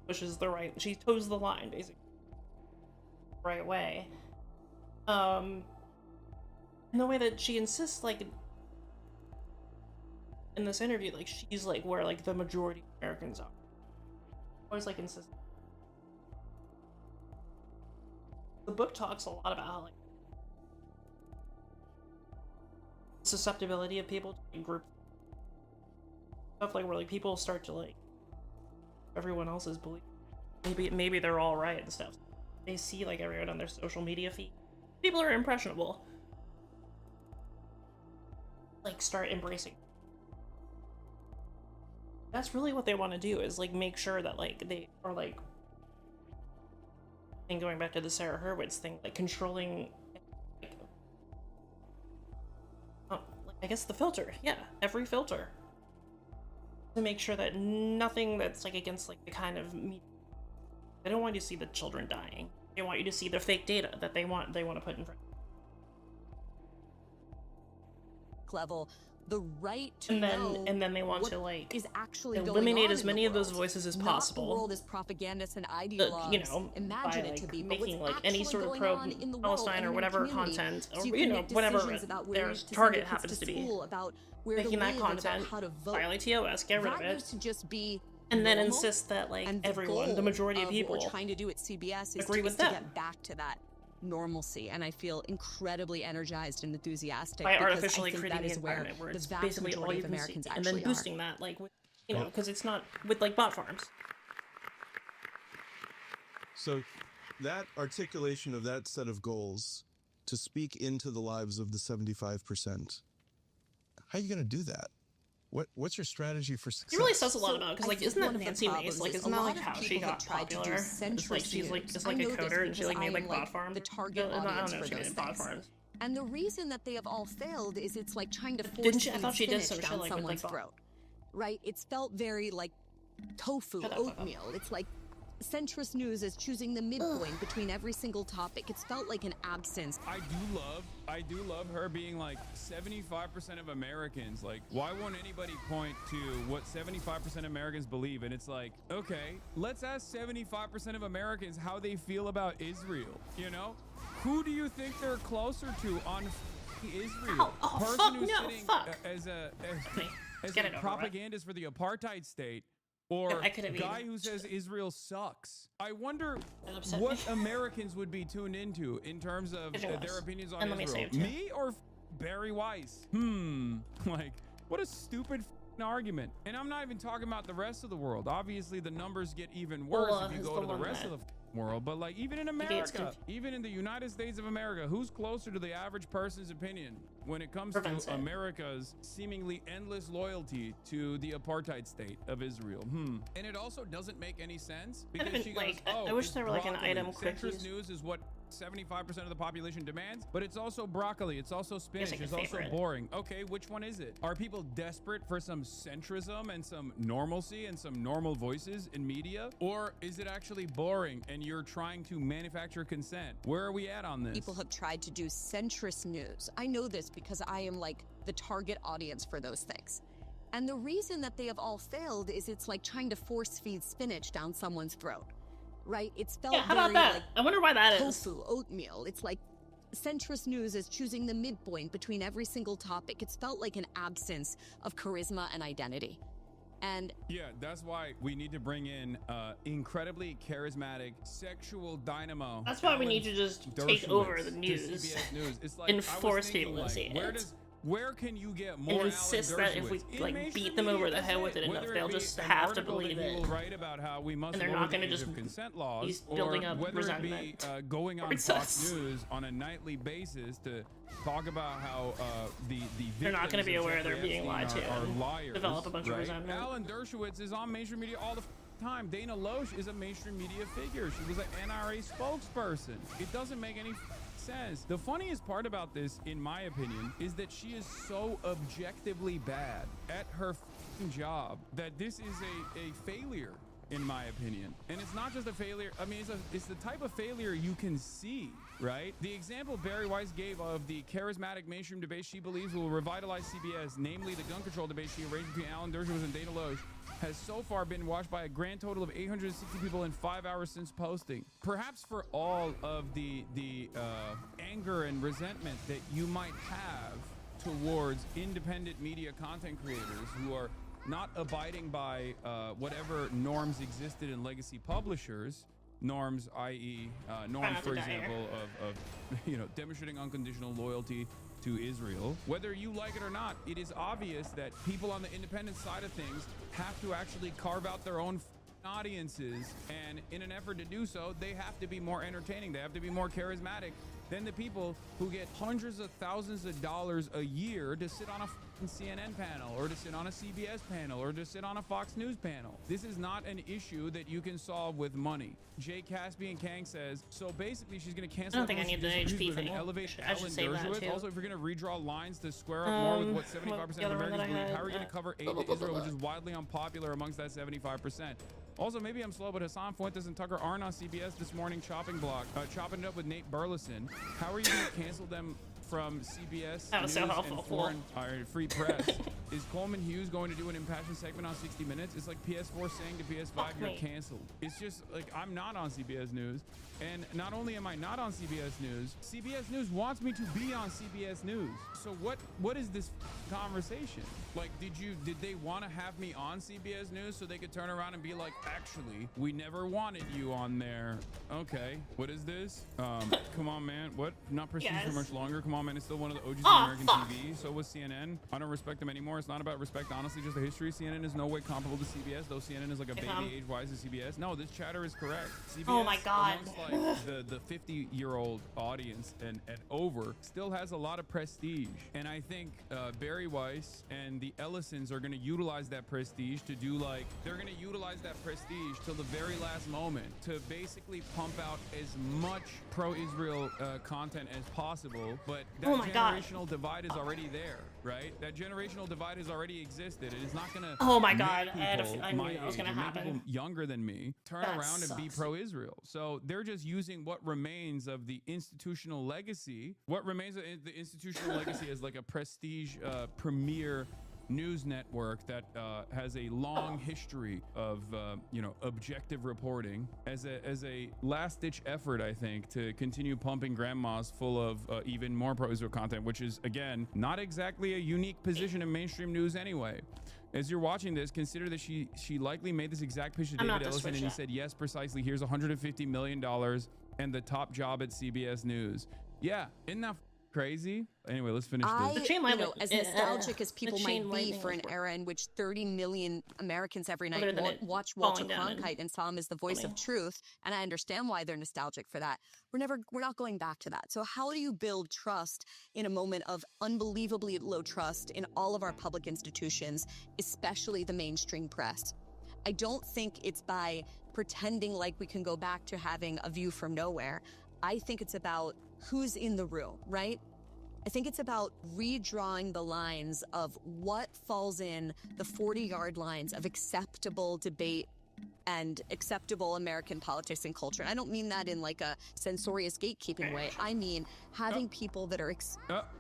pushes the right, she toes the line basically right way. And the way that she insists, like in this interview, like she's like where like the majority of Americans are. Always like insist. the book talks a lot about how, like, susceptibility of people to group stuff, like where like people start to like everyone else's belief. Maybe they're all right and stuff. They see like everyone on their social media feed. People are impressionable. Like start embracing. That's really what they want to do, is like make sure that like they are like, and going back to the Sarah Hurwitz thing, like controlling like, I guess the filter, yeah, every filter, to make sure that nothing that's like against like the kind of media. They don't want you to see the children dying. They want you to see the fake data that they want to put in front. Level, the right to and then they want to like is actually eliminate as many of those voices as possible. Not the world is propagandists and ideologues. You know, imagine by, it to like, be, but making what's like any sort of pro-Palestine or whatever content, or so you know, whatever their target happens happens to be, about where making to that live content how to vote. violate TOS, get rid of it, to just be and then normal, insist that like and everyone, the majority of people, what we're trying to do at CBS is agree with to them. get back to that normalcy, and I feel incredibly energized and enthusiastic by because artificially I think creating that the is where environment where the it's vast basically all majority you of can Americans see, and then actually boosting that like with, you know, because it's not with like bot farms. So that articulation of that set of goals to speak into the lives of the 75%, how are you going to do that? What's your strategy for success? It really says a lot about, because like isn't that Nancy Mace? Like isn't that like how she got popular? It's like she's like just like a coder and she like made like bot farms. The target audience for those bot farms. And the reason that they have all failed is it's like trying to force Didn't she? I thought she did spinach some down shit like with someone's like throat. Right? It's felt very like tofu, oatmeal. It's like centrist news is choosing the midpoint between every single topic. It's felt like an absence. I do love her being like 75% of Americans. Like, why won't anybody point to what 75% of Americans believe? And it's like, okay, let's ask 75% of Americans how they feel about Israel. You know, who do you think they're closer to on Israel? Person who's sitting as a propagandist for the apartheid state, or guy who says Israel sucks. I wonder what Americans would be tuned into in terms of their opinions on Israel. Me or Barry Weiss? Like, what a stupid argument. And I'm not even talking about the rest of the world. Obviously, the numbers get even worse if you go to the rest of the world. But like, even in America, even in the United States of America, who's closer to the average person's opinion when it comes to America's seemingly endless loyalty to the apartheid state of Israel? And it also doesn't make any sense because she goes, like, oh, I wish there were like an item centrist news is what 75% of the population demands, but it's also broccoli, it's also spinach, it's also boring. Okay, which one is it? Are people desperate for some centrism and some normalcy and some normal voices in media? Or is it actually boring and you're trying to manufacture consent? Where are we at on this? People have tried to do centrist news. I know this because I am like the target audience for those things. And the reason that they have all failed is it's like trying to force feed spinach down someone's throat. Right? It's felt how about that? like I wonder why that is. Tofu, oatmeal. It's like centrist news is choosing the midpoint between every single topic. It's felt like an absence of charisma and identity. And yeah, that's why we need to bring in incredibly charismatic sexual dynamo. That's why we need to just take over the news, It's like, and force people to see it. Where can you get more? And insist that if we like beat them over the head with it enough, they'll just have to believe it. Write about how we must and they're not going to just consent laws, be building up whether resentment. It be, going on Fox News on a nightly basis to talk about how the they're not going to be aware they're being lied to are and liars, develop a bunch of resentment. Alan Dershowitz is on mainstream media all the time. Dana Loesch is a mainstream media figure. She was an NRA spokesperson. It doesn't make any sense. The funniest part about this, in my opinion, is that she is so objectively bad at her job that this is a failure, in my opinion. And it's not just a failure. I mean, it's the type of failure you can see, right? The example Barry Weiss gave of the charismatic mainstream debate she believes will revitalize CBS, namely the gun control debate she arranged between Alan Dershowitz and Dana Loesch, has so far been watched by a grand total of 860 people in 5 hours since posting. Perhaps for all of the anger and resentment that you might have towards independent media content creators who are not abiding by whatever norms existed in legacy publishers, norms, i.e., norms, for example, of demonstrating unconditional loyalty to Israel. Whether you like it or not, it is obvious that people on the independent side of things have to actually carve out their own audiences, and in an effort to do so, they have to be more entertaining. They have to be more charismatic than the people who get hundreds of thousands of dollars a year to sit on a CNN panel, or to sit on a CBS panel, or to sit on a Fox News panel. This is not an issue that you can solve with money. Jay Caspian Kang says, so basically she's going to cancel. I don't think I need the HP thing. Elevate I should save that too. Also, if you're going to redraw lines to square up more with what 75% of Americans believe, how are you going to cover aid to Israel, which is widely unpopular amongst that 75%? Also, maybe I'm slow, but Hassan Fuentes and Tucker aren't on CBS this morning chopping it up with Nate Burleson. How are you going to cancel them from CBS that was News so helpful. and foreign free press? Is Coleman Hughes going to do an impassioned segment on 60 Minutes? It's like PS4 saying to PS5, you're canceled. It's just like, I'm not on CBS News. And not only am I not on CBS News wants me to be on CBS News. So what is this conversation? Like, did they want to have me on CBS News so they could turn around and be like, actually, we never wanted you on there. Okay, what is this? Come on, man. What? Not prestige for much longer. Come on, man. It's still one of the OGs of American TV. So was CNN. I don't respect them anymore. It's not about respect, honestly, just the history. CNN is no way comparable to CBS, though CNN is like a baby age-wise to CBS. No, this chatter is correct. CBS, oh my God. Amongst like the 50-year-old audience and over, still has a lot of prestige. And I think Barry Weiss and the Ellisons are going to utilize that prestige to do like, they're going to utilize that prestige till the very last moment to basically pump out as much pro-Israel content as possible. But that generational divide is already there, right? That generational divide has already existed. It is not going to. Oh my God! I knew that was going to happen. People younger than me turn around and be pro-Israel. So they're just using what remains of the institutional legacy. What remains of the institutional legacy is like a prestige premier news network that has a long history of objective reporting as a last-ditch effort, I think, to continue pumping grandmas full of even more pro-Israel content, which is, again, not exactly a unique position in mainstream news anyway. As you're watching this, consider that she likely made this exact pitch to David Ellison, and he said, yes, precisely, here's $150 million and the top job at CBS News. Yeah, isn't that crazy? Anyway, let's finish this. As nostalgic as people might be for an era in which 30 million Americans every night watch Walter Cronkite and saw him as the voice of truth, and I understand why they're nostalgic for that. We're not going back to that. So how do you build trust in a moment of unbelievably low trust in all of our public institutions, especially the mainstream press? I don't think it's by pretending like we can go back to having a view from nowhere. I think it's about who's in the room, right? I think it's about redrawing the lines of what falls in the 40-yard lines of acceptable debate and acceptable American politics and culture. And I don't mean that in like a censorious gatekeeping way. I mean having people that are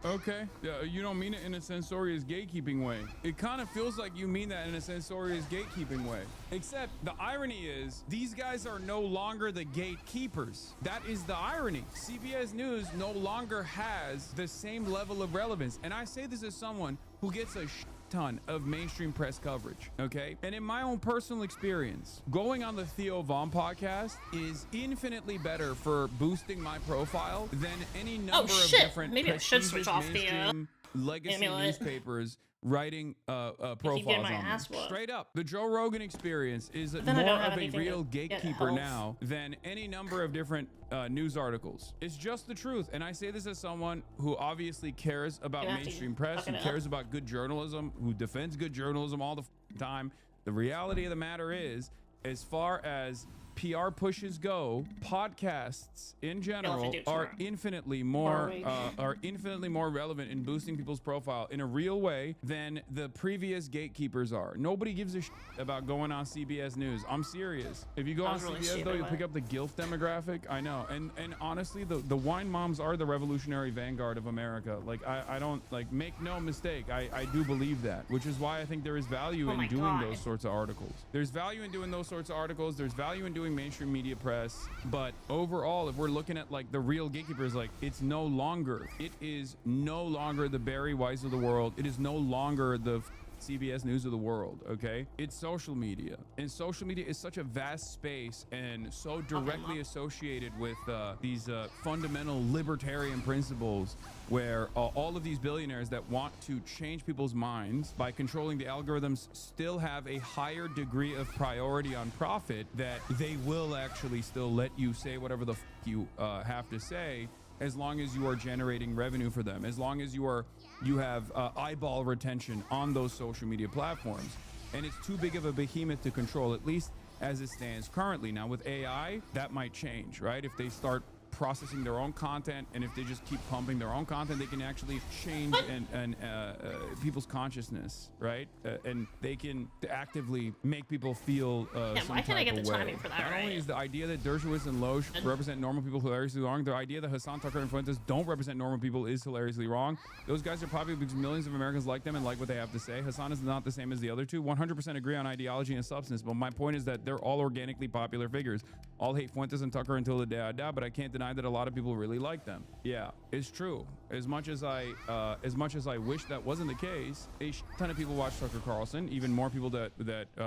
okay. You don't mean it in a censorious gatekeeping way. It kind of feels like you mean that in a censorious gatekeeping way. Except the irony is these guys are no longer the gatekeepers. That is the irony. CBS News no longer has the same level of relevance. And I say this as someone who gets a ton of mainstream press coverage, okay? And in my own personal experience, going on the Theo Von podcast is infinitely better for boosting my profile than any number of different mainstream legacy newspapers writing profiles on me. Straight up, the Joe Rogan Experience is more of a real gatekeeper now than any number of different news articles. It's just the truth, and I say this as someone who obviously cares about mainstream press, who cares about good journalism, who defends good journalism all the time. The reality of the matter is, as far as PR pushes go, podcasts in general are infinitely more relevant in boosting people's profile in a real way than the previous gatekeepers are. Nobody gives a shit about going on CBS News. I'm serious. If you go on CBS though, you'll pick up the GILF demographic. I know, and honestly, the wine moms are the revolutionary vanguard of America. Like I don't like, make no mistake. I do believe that, which is why I think there is value in doing those sorts of articles. There's value in doing those sorts of articles. There's value in doing mainstream media press, but overall, if we're looking at like the real gatekeepers, like it is no longer the Barry Weiss of the world. It is no longer the CBS News of the world, okay? It's social media. And social media is such a vast space and so directly associated with these fundamental libertarian principles where all of these billionaires that want to change people's minds by controlling the algorithms still have a higher degree of priority on profit, that they will actually still let you say whatever the you have to say, as long as you are generating revenue for them, as long as you have eyeball retention on those social media platforms. And it's too big of a behemoth to control, at least as it stands currently. Now with AI, that might change, right? If they start processing their own content, and if they just keep pumping their own content, they can actually change and people's consciousness, right? And they can actively make people feel some why can't I type get of the way. timing for that Not right? only is the idea that Dershowitz and Loesch represent normal people hilariously wrong, the idea that Hassan, Tucker, and Fuentes don't represent normal people is hilariously wrong. Those guys are popular because millions of Americans like them and like what they have to say. Hassan is not the same as the other two. 100% agree on ideology and substance, but my point is that they're all organically popular figures. I'll hate Fuentes and Tucker until the day I die, but I can't deny that a lot of people really like them. Yeah, it's true. As much as I wish that wasn't the case, a ton of people watch Tucker Carlson, even more people that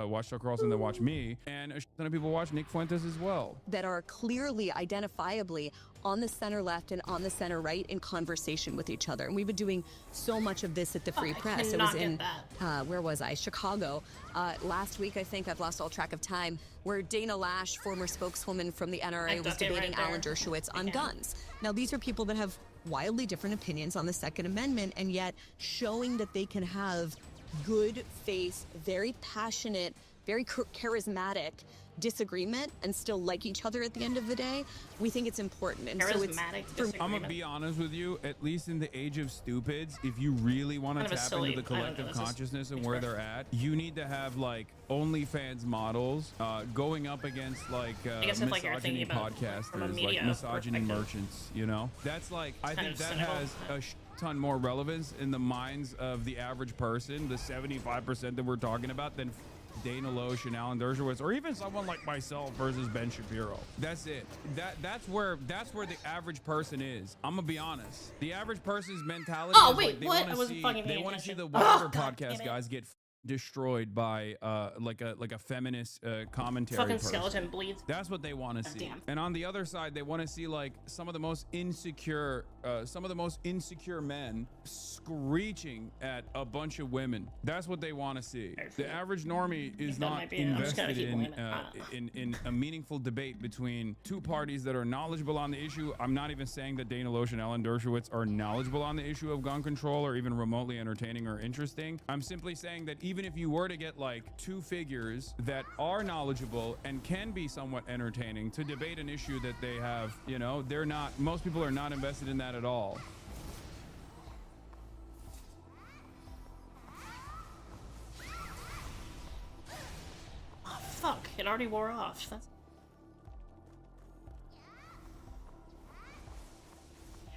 watch Tucker Carlson than watch me, and a ton of people watch Nick Fuentes as well. That are clearly, identifiably on the center left and on the center right in conversation with each other. And we've been doing so much of this at the Free Press. It was in, where was I? Chicago. Last week, I think, I've lost all track of time, where Dana Lash, former spokeswoman from the NRA, was debating Alan Dershowitz on guns. Now, these are people that have wildly different opinions on the Second Amendment, and yet showing that they can have good faith, very passionate, very charismatic disagreement and still like each other at the end of the day. We think it's important. And so it's, I'm gonna be honest with you, at least in the age of stupids, if you really want to tap into the collective consciousness and where they're at, you need to have like OnlyFans models going up against like misogyny podcasters, like misogyny merchants, you know? That's like, I think that has a ton more relevance in the minds of the average person, the 75% that we're talking about, than Dana Loesch and Alan Dershowitz, or even someone like myself versus Ben Shapiro. That's it. That's where the average person is. I'm gonna be honest. The average person's mentality is like they want to see the whatever podcast guys get destroyed by like a feminist commentary Fucking person. skeleton bleeds. That's what they want to see. And on the other side, they want to see like some of the most insecure men screeching at a bunch of women. That's what they want to see. The average normie is not invested in a meaningful debate between two parties that are knowledgeable on the issue. I'm not even saying that Dana Loesch and Alan Dershowitz are knowledgeable on the issue of gun control or even remotely entertaining or interesting. I'm simply saying that even if you were to get like two figures that are knowledgeable and can be somewhat entertaining to debate an issue that they have, you know, most people are not invested in that at all. Oh, fuck, it already wore off. That's...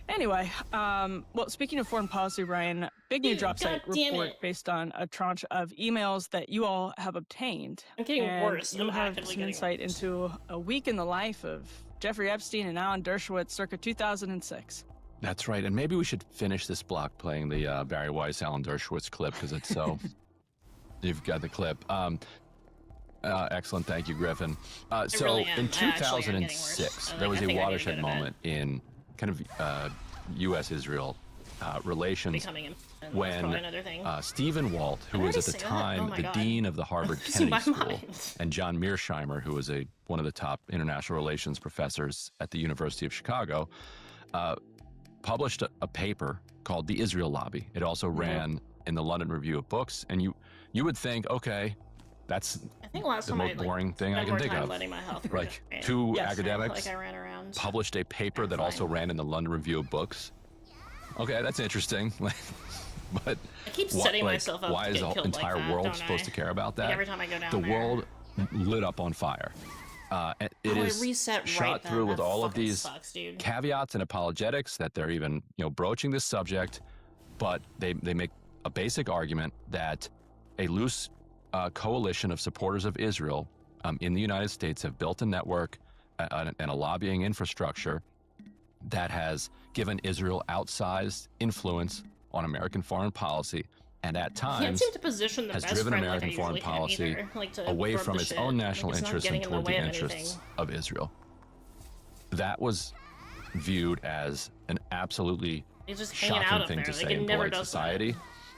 Anyway, well, speaking of foreign policy, Ryan, big new drop site report based on a tranche of emails that you all have obtained. I'm getting worse. You have some insight into a week in the life of Jeffrey Epstein and Alan Dershowitz circa 2006. That's right. And maybe we should finish this block playing the Barry Weiss, Alan Dershowitz clip, because it's so... You've got the clip. Excellent. Thank you, Griffin. So in 2006, there was a watershed moment in kind of U.S.-Israel relations when Stephen Walt, who was at the time the dean of the Harvard Kennedy School, and John Mearsheimer, who was one of the top international relations professors at the University of Chicago, published a paper called The Israel Lobby. It also ran in the London Review of Books, and you would think, okay, that's the most boring thing I can think of. Like two academics published a paper that also ran in the London Review of Books. Okay, that's interesting. But I keep setting myself up why to is get the killed entire like that, world supposed to care about that? Like every time I go down the there. world lit up on fire. It is shot through with all of these caveats and apologetics that they're even broaching this subject, but they make a basic argument that a loose coalition of supporters of Israel in the United States have built a network and a lobbying infrastructure that has given Israel outsized influence on American foreign policy, and at He can't times seem to position the has best driven friend American like I foreign usually can policy either, like to away rub from the its shit. own Like, national it's not interests and getting in the toward the way of interests anything. of Israel. That was viewed as an absolutely He's just hanging out shocking up thing there. to Like, say it in never polite does society,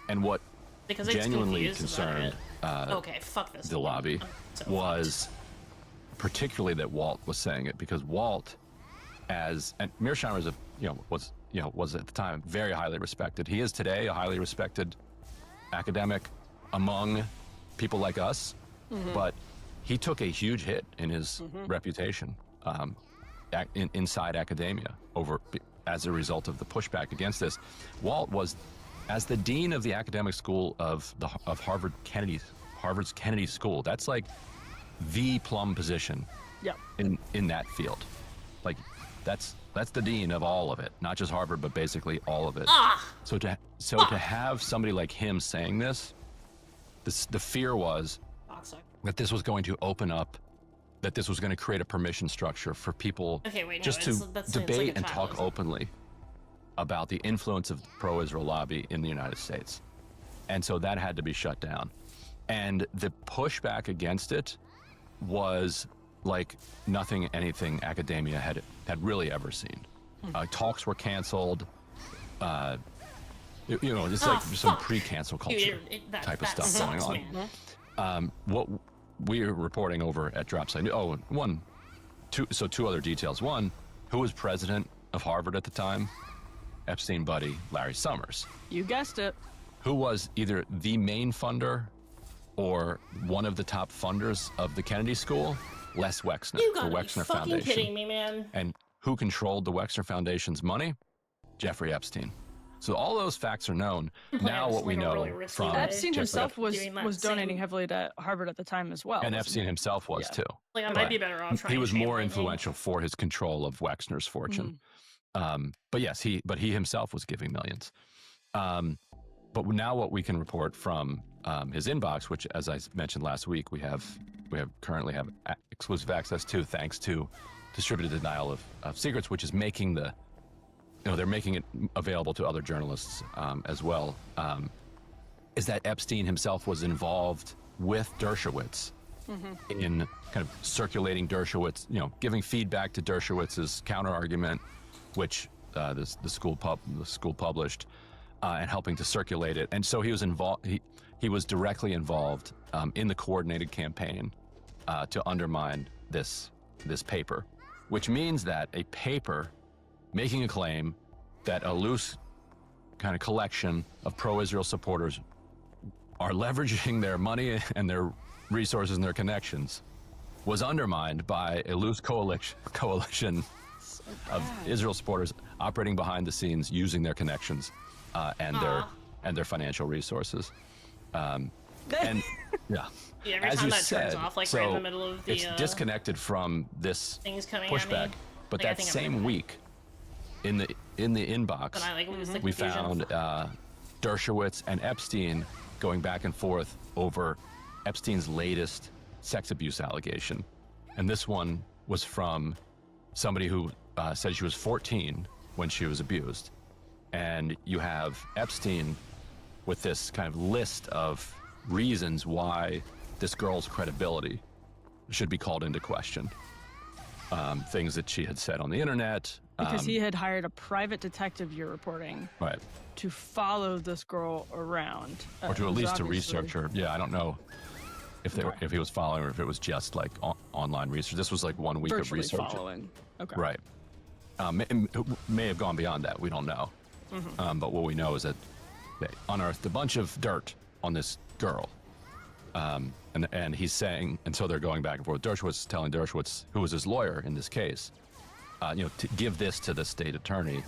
and what Because it's genuinely confused about concerned it. Okay, fuck this. the lobby was particularly that Walt was saying it, because Walt, and Mearsheimer was at the time very highly respected. He is today a highly respected academic among people like us, but he took a huge hit in his reputation inside academia as a result of the pushback against this. Walt was, as the dean of the academic school of Harvard's Kennedy School. That's like the plum position in that field. Like that's the dean of all of it, not just Harvard, but basically all of it. So to have somebody like him saying this, the fear was that this was going to open up, that this was going to create a permission structure for people just to debate and talk openly about the influence of the pro-Israel lobby in the United States. And so that had to be shut down. And the pushback against it was like nothing anything academia had really ever seen. Talks were canceled. It's like some pre-cancel culture type of stuff going on. What we're reporting over at Dropsite. Two other details. One, who was president of Harvard at the time? Epstein buddy Larry Summers. You guessed it. Who was either the main funder or one of the top funders of the Kennedy School? Les Wexner, You the gotta Wexner be fucking Foundation. kidding me, man. And who controlled the Wexner Foundation's money? Jeffrey Epstein. So all those facts are known. Now what we know from Epstein himself was doing donating heavily to Harvard at the time as well. and wasn't Epstein he? himself was too. Like, I might But be better off trying he to was shame more my influential for his control of Wexner's fortune. But yes, he himself was giving millions. But now what we can report from his inbox, which, as I mentioned last week, we currently have exclusive access to, thanks to distributed denial of secrets, which is making they're making it available to other journalists as well, is that Epstein himself was involved with Dershowitz in kind of circulating Dershowitz, giving feedback to Dershowitz's counter argument, which the school published, and helping to circulate it. And so he was involved. He was directly involved in the coordinated campaign to undermine this paper, which means that a paper making a claim that a loose kind of collection of pro-Israel supporters are leveraging their money and their resources and their connections was undermined by a loose coalition of Israel supporters operating behind the scenes, using their connections and their financial resources. And yeah, every as time you that said, turns off, like so right in the middle of the it's disconnected from this things coming at me. pushback. But Like, I that think I'm same gonna- week, in the inbox, But I, like, lose the we confusion. found Dershowitz and Epstein going back and forth over Epstein's latest sex abuse allegation, and this one was from somebody who said she was 14 when she was abused. And you have Epstein with this kind of list of reasons why this girl's credibility should be called into question. Things that she had said on the internet. Because he had hired a private detective, you're reporting, Right. to follow this girl around. Or to at who's least to obviously- research her. Yeah, I don't know if he was following or if it was just like online research. This was like 1 week of Virtually research. following. Okay. Right. May have gone beyond that. We don't know. But what we know is that they unearthed a bunch of dirt on this girl. And he's saying, and so they're going back and forth. Dershowitz is telling Dershowitz, who was his lawyer in this case, to give this to the state attorney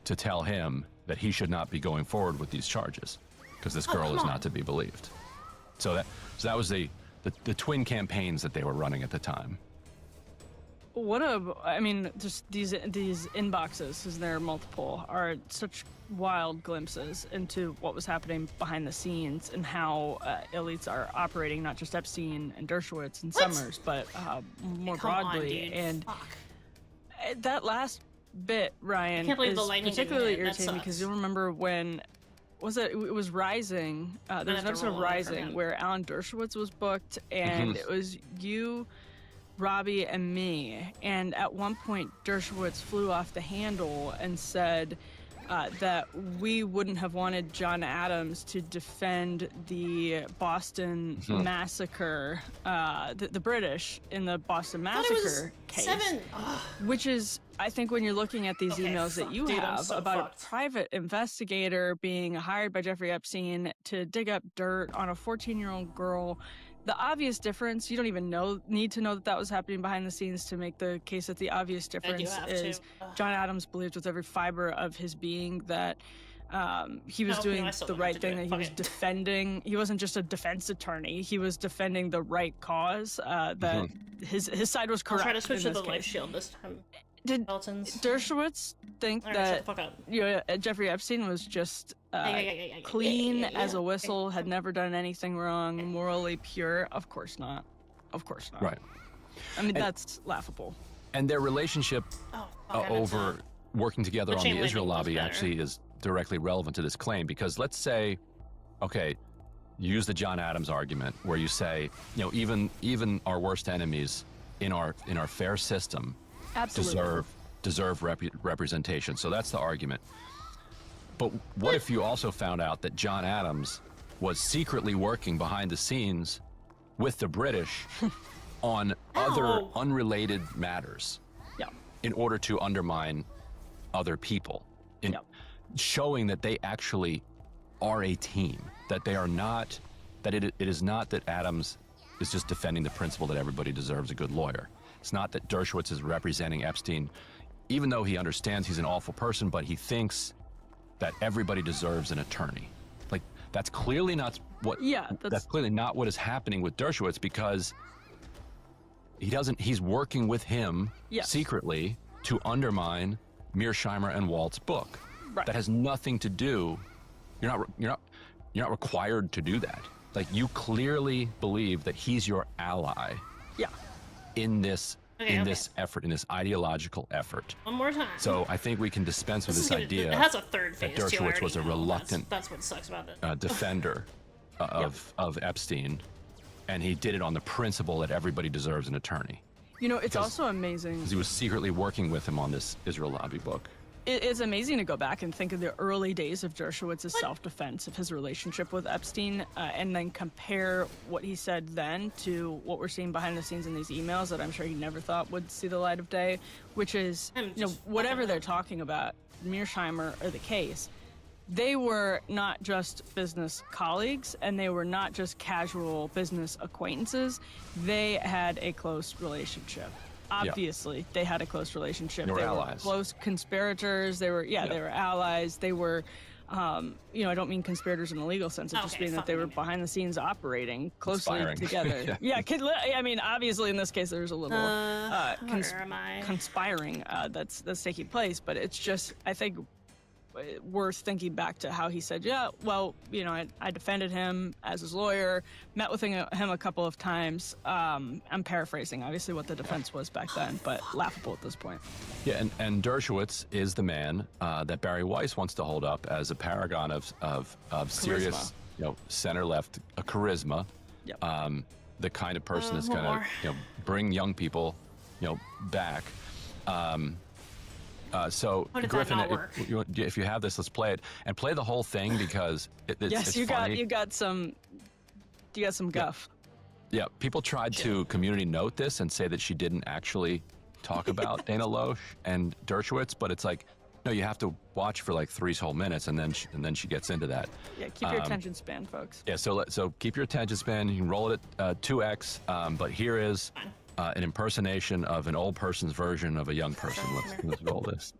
to tell him that he should not be going forward with these charges because this girl is not to be believed. So that was the twin campaigns that they were running at the time. Just these inboxes, because there are multiple, are such wild glimpses into what was happening behind the scenes and how elites are operating, not just Epstein and Dershowitz and Summers, but more broadly. And that last bit, Ryan, I can't believe is the lightning didn't particularly hit. That irritating sucks. because you'll remember when was it? It was Rising. There was an episode of Rising where Alan Dershowitz was booked, and it was you, Robbie, and me. And at one point, Dershowitz flew off the handle and said that we wouldn't have wanted John Adams to defend the Boston massacre, the British in the Boston massacre case. Which is, I think, when you're looking at these emails that you have about a private investigator being hired by Jeffrey Epstein to dig up dirt on a 14-year-old girl, the obvious difference, you don't even need to know that was happening behind the scenes to make the case that the obvious difference is John Adams believed with every fiber of his being that he was doing the right thing, that he was defending. He wasn't just a defense attorney. He was defending the right cause, that his side was correct. I'll try to switch to the case. life shield this time. Did Dershowitz think that Jeffrey Epstein was just clean as a whistle, had never done anything wrong, morally pure? Of course not. Of course not. Right. I mean, that's laughable. And their relationship over working together on the Israel lobby actually is directly relevant to this claim, because let's say, okay, use the John Adams argument where you say, you know, even our worst enemies in our fair system deserve representation. So that's the argument. But what if you also found out that John Adams was secretly working behind the scenes with the British on other unrelated matters in order to undermine other people, showing that they actually are a team, that they are not, that it is not that Adams is just defending the principle that everybody deserves a good lawyer. It's not that Dershowitz is representing Epstein, even though he understands he's an awful person, but he thinks that everybody deserves an attorney. Like, that's clearly not what. That's clearly not what is happening with Dershowitz, because he's working with him secretly to undermine Mearsheimer and Walt's book. That has nothing to do. You're not required to do that. Like, you clearly believe that he's your ally. In this effort, in this ideological effort. One more time. So I think we can dispense with this idea. It has a third phase. That Dershowitz was a reluctant. That's what sucks about it. Defender of Epstein, and he did it on the principle that everybody deserves an attorney. You know, it's also amazing because he was secretly working with him on this Israel lobby book. It's amazing to go back and think of the early days of Dershowitz's self-defense of his relationship with Epstein, and then compare what he said then to what we're seeing behind the scenes in these emails that I'm sure he never thought would see the light of day, which is, you know, whatever they're talking about, Mearsheimer or the case, they were not just business colleagues, and they were not just casual business acquaintances. They had a close relationship. Obviously, they had a close relationship. They were allies. Close conspirators. They were, they were allies. They were, you know, I don't mean conspirators in the legal sense. It just means that they were behind the scenes operating closely together. I mean, obviously, in this case, there's a little conspiring that's taking place. But it's just, I think, worth thinking back to how he said, well, you know, I defended him as his lawyer, met with him a couple of times. I'm paraphrasing, obviously, what the defense was back then, but laughable at this point. Yeah, and Dershowitz is the man that Barry Weiss wants to hold up as a paragon of serious, you know, center-left charisma. The kind of person that's going to, you know, bring young people, you know, back. So Griffin, if you have this, let's play it and play the whole thing, because it's funny. you got some guff. Yeah, people tried to community note this and say that she didn't actually talk about Dana Loesch and Dershowitz, but it's like, no, you have to watch for like 3 whole minutes, and then she gets into that. Yeah, keep your attention span, folks. Yeah, so keep your attention span. You can roll it at 2x, but here is an impersonation of an old person's version of a young person. Let's roll this.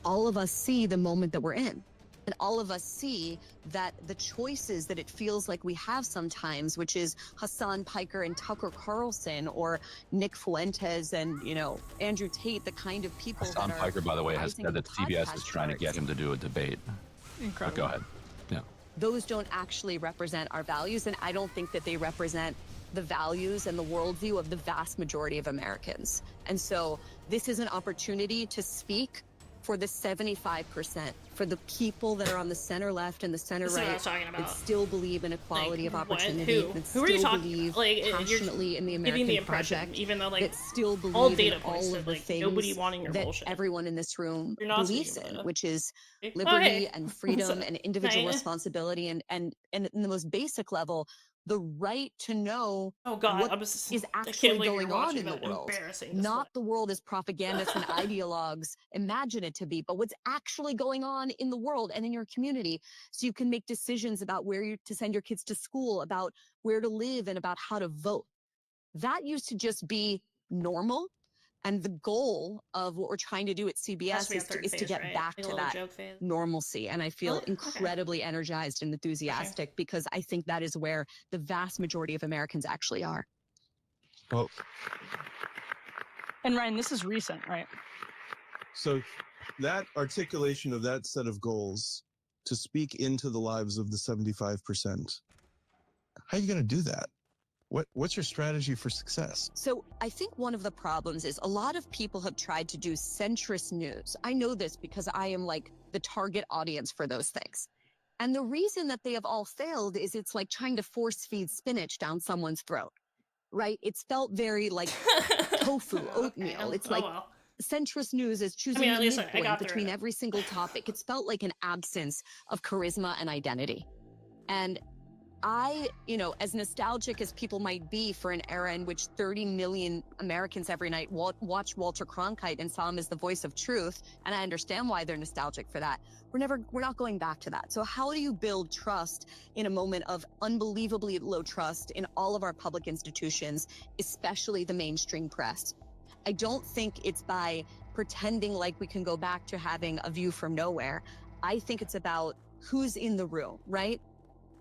All of us see the moment that we're in. And all of us see that the choices that it feels like we have sometimes, which is Hassan Piker and Tucker Carlson, or Nick Fuentes and, you know, Andrew Tate, the kind of people Hassan that are Piker, by the way, has said that CBS is trying to get him to do a debate. Incredible. But go ahead. Yeah. Those don't actually represent our values, and I don't think that they represent the values and the worldview of the vast majority of Americans. And so this is an opportunity to speak for the 75%, for the people that are on the center left and the center This is what I right was talking that about. still believe in equality Like, of what? opportunity, Who? that Who are you still talking believe about? Like, you're passionately in the American giving the impression, project, even though, like, that still believe all in data points all said, of the like, things nobody wanting your that bullshit. everyone in this room You're not believes speaking in, about it. which is Okay. liberty Okay. and freedom and individual Right. responsibility and in the most basic level, the right to know God, what is is I can't actually believe you're going on watching in the that. world. Embarrassing. Not the world as propagandists and ideologues imagine it to be, but what's actually going on in the world and in your community, so you can make decisions about where to send your kids to school, about where to live, and about how to vote. That used to just be normal. And the goal of what we're trying to do at CBS is to get back to that normalcy. And I feel incredibly energized and enthusiastic because I think that is where the vast majority of Americans actually are. Well, And Ryan, this is recent, right? so that articulation of that set of goals to speak into the lives of the 75%, how are you going to do that? What's your strategy for success? So I think one of the problems is a lot of people have tried to do centrist news. I know this because I am like the target audience for those things. And the reason that they have all failed is it's like trying to force feed spinach down someone's throat, right? It's felt very like tofu, oatmeal. It's like centrist news is choosing at the least I midpoint got through between it. every single topic. It's felt like an absence of charisma and identity. And I, as nostalgic as people might be for an era in which 30 million Americans every night watch Walter Cronkite and saw him as the voice of truth, and I understand why they're nostalgic for that. We're not going back to that. So how do you build trust in a moment of unbelievably low trust in all of our public institutions, especially the mainstream press? I don't think it's by pretending like we can go back to having a view from nowhere. I think it's about who's in the room, right?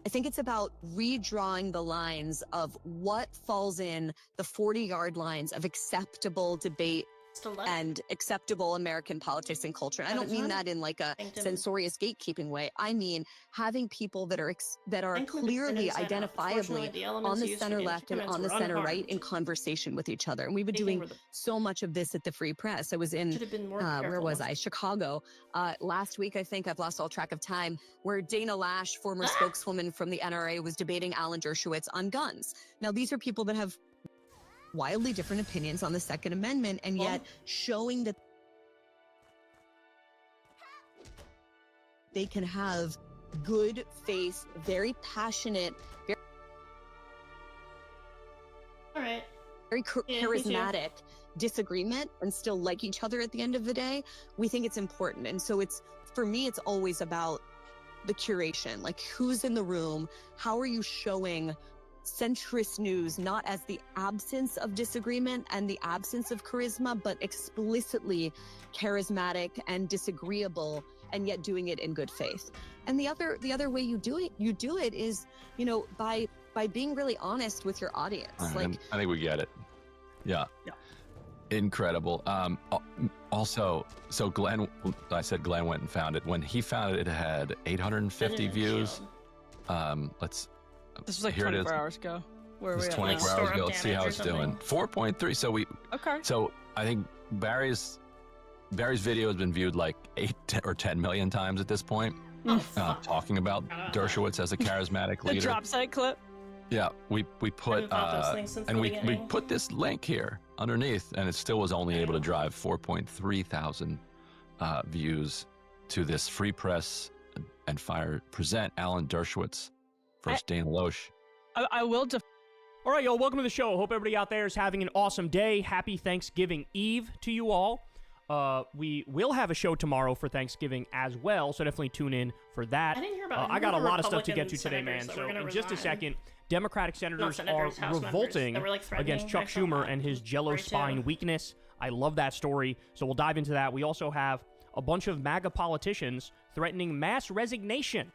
I think it's about redrawing the lines of what falls in the 40-yard lines of acceptable debate and acceptable American politics and culture. And I don't mean that in like a censorious gatekeeping way. I mean having people that are clearly identifiably on the center left and on the center right in conversation with each other. And we've been doing so much of this at the Free Press. I was in, where was I? Chicago. Last week, I think, I've lost all track of time, where Dana Lash, former spokeswoman from the NRA, was debating Alan Dershowitz on guns. Now, these are people that have wildly different opinions on the Second Amendment, and yet showing that they can have good faith, very passionate, very charismatic disagreement and still like each other at the end of the day. We think it's important. And so for me, it's always about the curation, like who's in the room, how are you showing centrist news, not as the absence of disagreement and the absence of charisma, but explicitly charismatic and disagreeable, and yet doing it in good faith. And the other way you do it is, by being really honest with your audience. Like, I think we get it. Yeah. Incredible. Also, so I said Glenn went and found it. When he found it, it had 850 views. This was like here 24 hours ago. Where are we This at 24 now? hours ago. Let's see how it's doing. 4.3. So Okay. So I think Barry's video has been viewed like 8 or 10 million times at this point. Talking about Dershowitz as a charismatic The leader. drop site clip. Yeah, we put we put this link here underneath, and it still was only able to drive 4.3 thousand views to this Free Press and Fire present Alan Dershowitz versus Dana Loesch. I will. All right, y'all. Welcome to the show. Hope everybody out there is having an awesome day. Happy Thanksgiving Eve to you all. We will have a show tomorrow for Thanksgiving as well, so definitely tune in for that. I didn't hear about I got a lot of stuff to get Republican to today, man. senators that So were gonna in just a resign. second, Democratic senators House are members revolting that were, like, threatening. against Chuck I saw Schumer that. and his Jello Story, too. spine weakness. I love that story, so we'll dive into that. We also have a bunch of MAGA politicians threatening mass resignation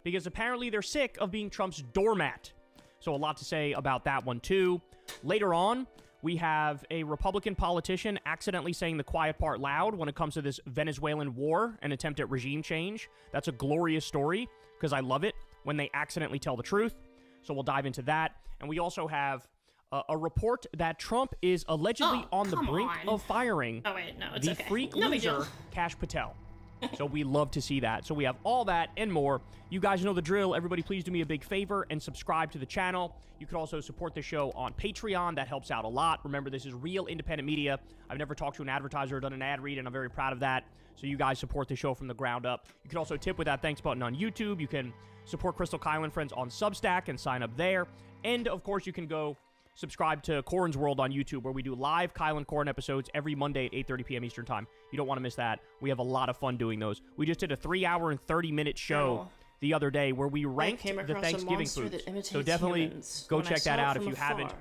because apparently they're sick of being Trump's doormat. So a lot to say about that one, too. Later on, we have a Republican politician accidentally saying the quiet part loud when it comes to this Venezuelan war and attempt at regime change. That's a glorious story because I love it when they accidentally tell the truth. So we'll dive into that. And we also have a report that Trump is allegedly on the brink of firing the freak loser Kash Patel. So we love to see that. So we have all that and more. You guys know the drill. Everybody please do me a big favor and subscribe to the channel. You can also support the show on Patreon. That helps out a lot. Remember, this is real independent media. I've never talked to an advertiser or done an ad read, and I'm very proud of that. So you guys support the show from the ground up. You can also tip with that thanks button on YouTube. You can support Crystal Kyle and Friends on Substack and sign up there. And, of course, you can go subscribe to Corin's World on YouTube, where we do live Kyle and Corin episodes every Monday at 8:30 p.m. Eastern Time. You don't want to miss that. We have a lot of fun doing those. We just did a 3-hour and 30-minute show the other day where we ranked the Thanksgiving foods. So definitely go check that out if you haven't.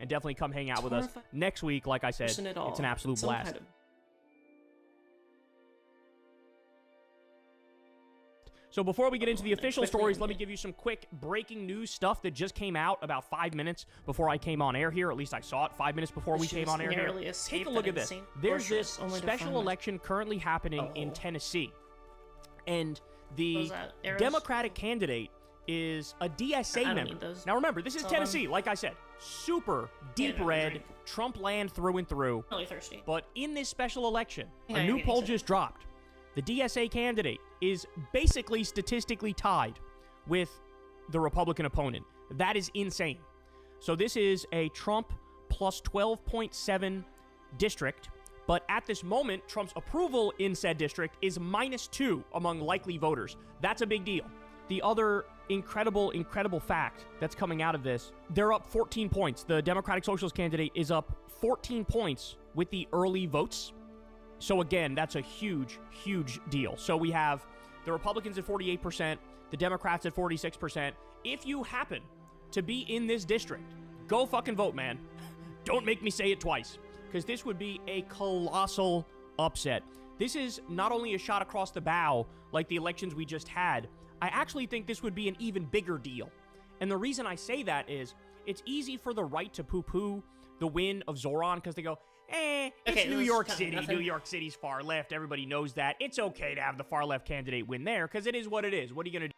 And definitely come hang out with us next week. Like I said, it's an absolute blast. So before we get into the official stories, let me give you some quick breaking news stuff that just came out about 5 minutes before I came on air here. At least I saw it 5 minutes before we came on air here. Take a look at this. There's this special election currently happening in Tennessee. And the Democratic candidate is a DSA member. Now remember, this is Tennessee, like I said. Super deep red, Trump land through and through. Really thirsty. But in this special election, a new poll just dropped. The DSA candidate is basically statistically tied with the Republican opponent. That is insane. So this is a Trump plus 12.7 district, but at this moment, Trump's approval in said district is -2 among likely voters. That's a big deal. The other incredible fact that's coming out of this, they're up 14 points. The Democratic Socialist candidate is up 14 points with the early votes. So again, that's a huge deal. So we have the Republicans at 48%, the Democrats at 46%. If you happen to be in this district, go fucking vote, man. Don't make me say it twice, because this would be a colossal upset. This is not only a shot across the bow like the elections we just had, I actually think this would be an even bigger deal. And the reason I say that is it's easy for the right to poo-poo the win of Zoran because they go, it's New York City. New York City's far left. Everybody knows that. It's okay to have the far left candidate win there because it is what it is. What are you going to do?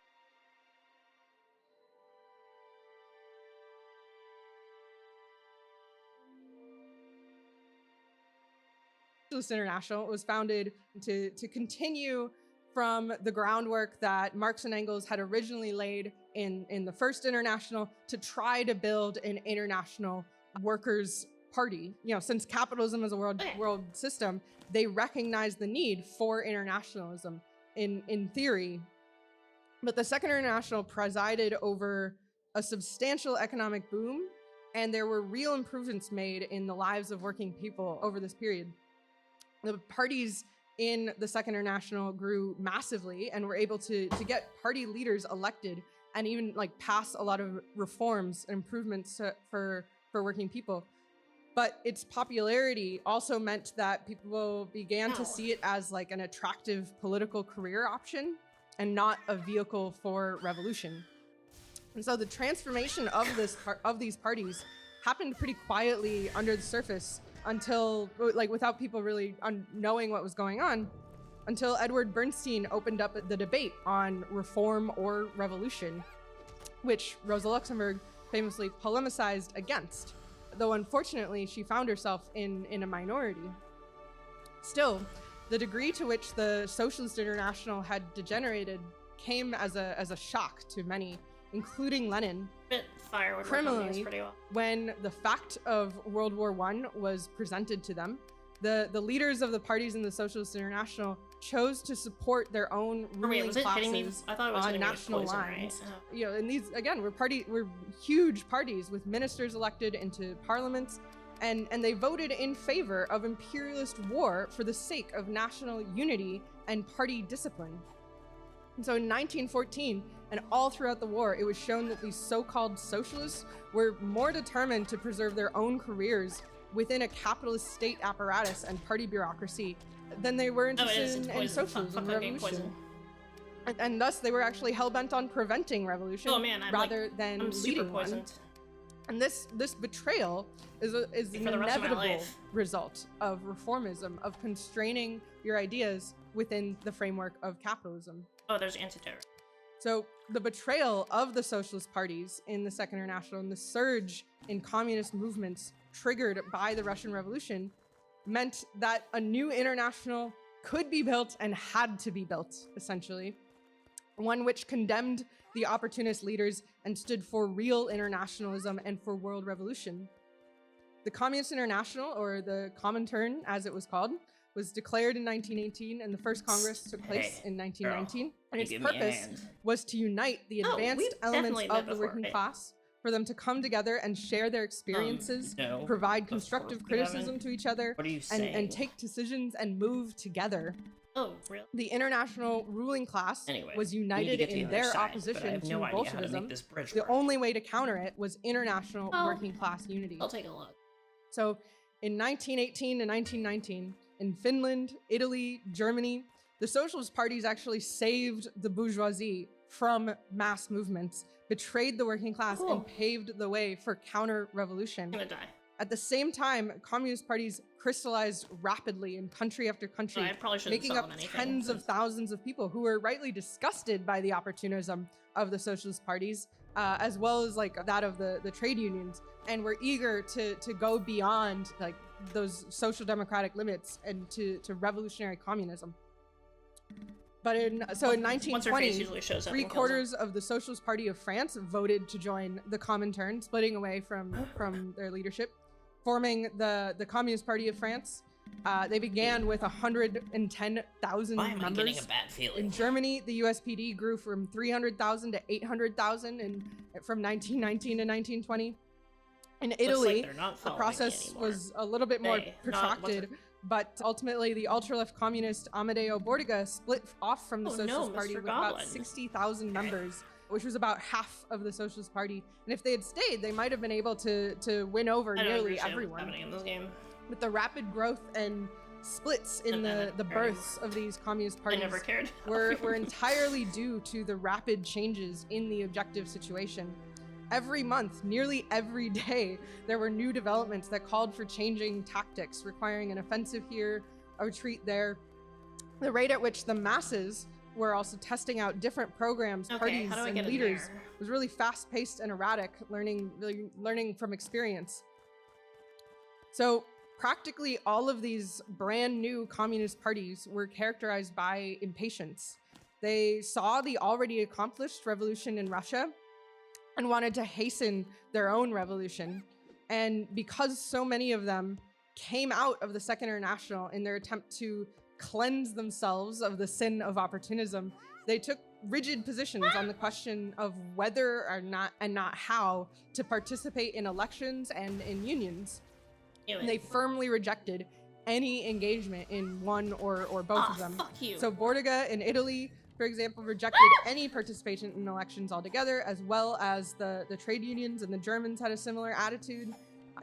Socialist International was founded to continue from the groundwork that Marx and Engels had originally laid in the first international to try to build an international workers' party. You know, since capitalism is a world system, they recognize the need for internationalism in theory. But the Second International presided over a substantial economic boom, and there were real improvements made in the lives of working people over this period. The parties in the Second International grew massively and were able to get party leaders elected and even like pass a lot of reforms and improvements for working people. But its popularity also meant that people began to see it as like an attractive political career option and not a vehicle for revolution. And so the transformation of these parties happened pretty quietly under the surface until, like, without people really knowing what was going on, until Edward Bernstein opened up the debate on reform or revolution, which Rosa Luxemburg famously polemicized against, though unfortunately she found herself in a minority. Still, the degree to which the Socialist International had degenerated came as a shock to many, including Lenin. Criminally, when the fact of World War I was presented to them, the leaders of the parties in the Socialist International chose to support their own ruling classes on national lines. Right? You know, and these again were huge parties with ministers elected into parliaments, and they voted in favor of imperialist war for the sake of national unity and party discipline. And so in 1914 and all throughout the war, it was shown that these so-called socialists were more determined to preserve their own careers within a capitalist state apparatus and party bureaucracy than they were interested in socialism and revolution. And thus they were actually hell-bent on preventing revolution rather than leading one. And this betrayal is an inevitable result of reformism, of constraining your ideas within the framework of capitalism. Oh, there's anti-terror. So the betrayal of the socialist parties in the Second International and the surge in communist movements triggered by the Russian Revolution meant that a new international could be built and had to be built, essentially. One which condemned the opportunist leaders and stood for real internationalism and for world revolution. The Communist International, or the Comintern as it was called, was declared in 1918 and the first Congress took place in 1919. And its purpose was to unite the advanced elements of the working class, for them to come together and share their experiences, No, provide constructive criticism to each other, What are you and saying? take decisions and move together. Oh, really? The international ruling class Anyway, was we need to united get to the in other their side, but I opposition have to no idea how to make Bolshevism. this bridge The work. only way to counter it was international Well, working class unity. I'll take a look. So in 1918 to 1919, in Finland, Italy, Germany, the socialist parties actually saved the bourgeoisie from mass movements, betrayed the working class, Cool. and paved the way for counter-revolution. I'm gonna die. At the same time, communist parties crystallized rapidly in country after country, I probably shouldn't making sell up them anything, tens of thousands of people who were rightly disgusted by the opportunism of the socialist parties, as well as like that of the trade unions, and were eager to go beyond like those social democratic limits and to revolutionary communism. But in What's her face 1920, usually shows up and kills three-quarters of the Socialist Party of France voted to join the Comintern, splitting away from their leadership, forming the Communist Party of France. They began with 110,000 Why am I members. getting a bad feeling? In Germany, the USPD grew from 300,000 to 800,000 from 1919 to 1920. In like Italy, they're not the following me process anymore. was a little bit more Hey, not- what's protracted, but ultimately the ultra-left communist Amadeo Bordiga split off from the Oh, no, Socialist Party Mr. with about Goblin. 60,000 members, which was about half of the Socialist Party. And if they had stayed, they might have been able to win over I don't nearly understand what's everyone. happening in this game. With the rapid growth and splits in the births of these communist parties never cared. were entirely due to the rapid changes in the objective situation. Every month, nearly every day, there were new developments that called for changing tactics, requiring an offensive here, a retreat there. The rate at which the masses were also testing out different programs, Okay, parties, how do I and get in leaders there? was really fast-paced and erratic, learning from experience. So practically all of these brand new communist parties were characterized by impatience. They saw the already accomplished revolution in Russia and wanted to hasten their own revolution. And because so many of them came out of the Second International in their attempt to cleanse themselves of the sin of opportunism, they took rigid positions on the question of whether or not, and not how, to participate in elections and in unions. And they firmly rejected any engagement in one or both of them. Fuck you. So Bordiga in Italy, for example, rejected any participation in elections altogether, as well as the trade unions, and the Germans had a similar attitude.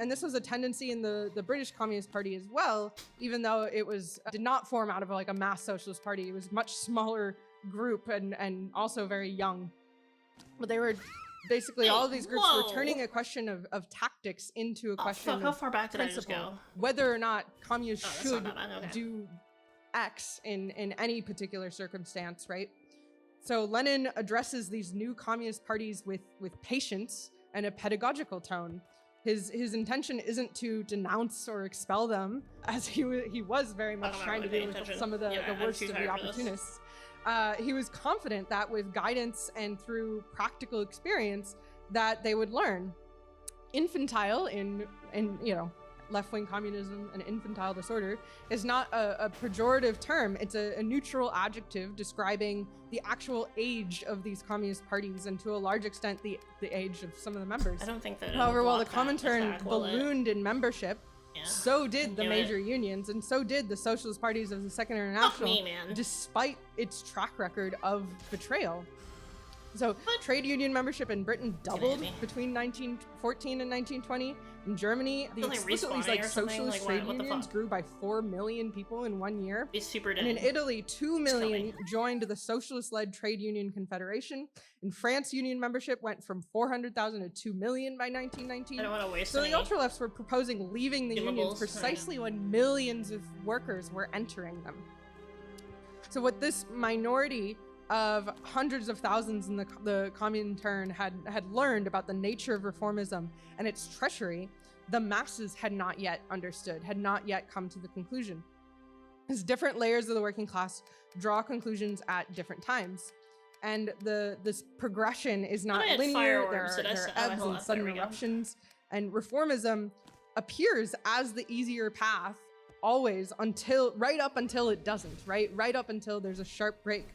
And this was a tendency in the British Communist Party as well, even though it did not form out of like a mass socialist party. It was a much smaller group and also very young. But they were basically, all of these groups were turning a question of tactics into a question fuck, how of far back did I just principle. go? Whether or not communists Oh, that's should not bad, okay. do X in any particular circumstance, right? So Lenin addresses these new communist parties with patience and a pedagogical tone. His intention isn't to denounce or expel them, as he was very much I'm not trying to really do paying with some of the attention. Yeah, I'm worst too of the tired for this. opportunists. He was confident that with guidance and through practical experience that they would learn. Infantile in left-wing communism and infantile disorder is not a pejorative term. It's a neutral adjective describing the actual age of these communist parties and to a large extent the age of some of the members. I don't think that. However, while the block that Comintern attack, will it? ballooned in membership, so did the Do it. major unions, and so did the socialist parties of the Second International, me, man. despite its track record of betrayal. So trade union membership in Britain doubled between 1914 and 1920. In Germany, the Something explicitly respawning or something? socialist Like, trade what the unions fuck? grew by 4 million people in 1 year. Be super And in dead. Italy, 2 million joined the socialist-led trade union confederation. In France, union membership went from 400,000 to 2 million by 1919. I don't want to waste So any the ultralefts were proposing leaving the unions Consumables, precisely when millions of workers were entering them. So what this minority of hundreds of thousands in the Comintern had learned about the nature of reformism and its treachery, the masses had not yet understood, had not yet come to the conclusion. As different layers of the working class draw conclusions at different times. And this progression is not linear. There are ebbs and sudden eruptions. And reformism appears as the easier path always right up until it doesn't, right up until there's a sharp break.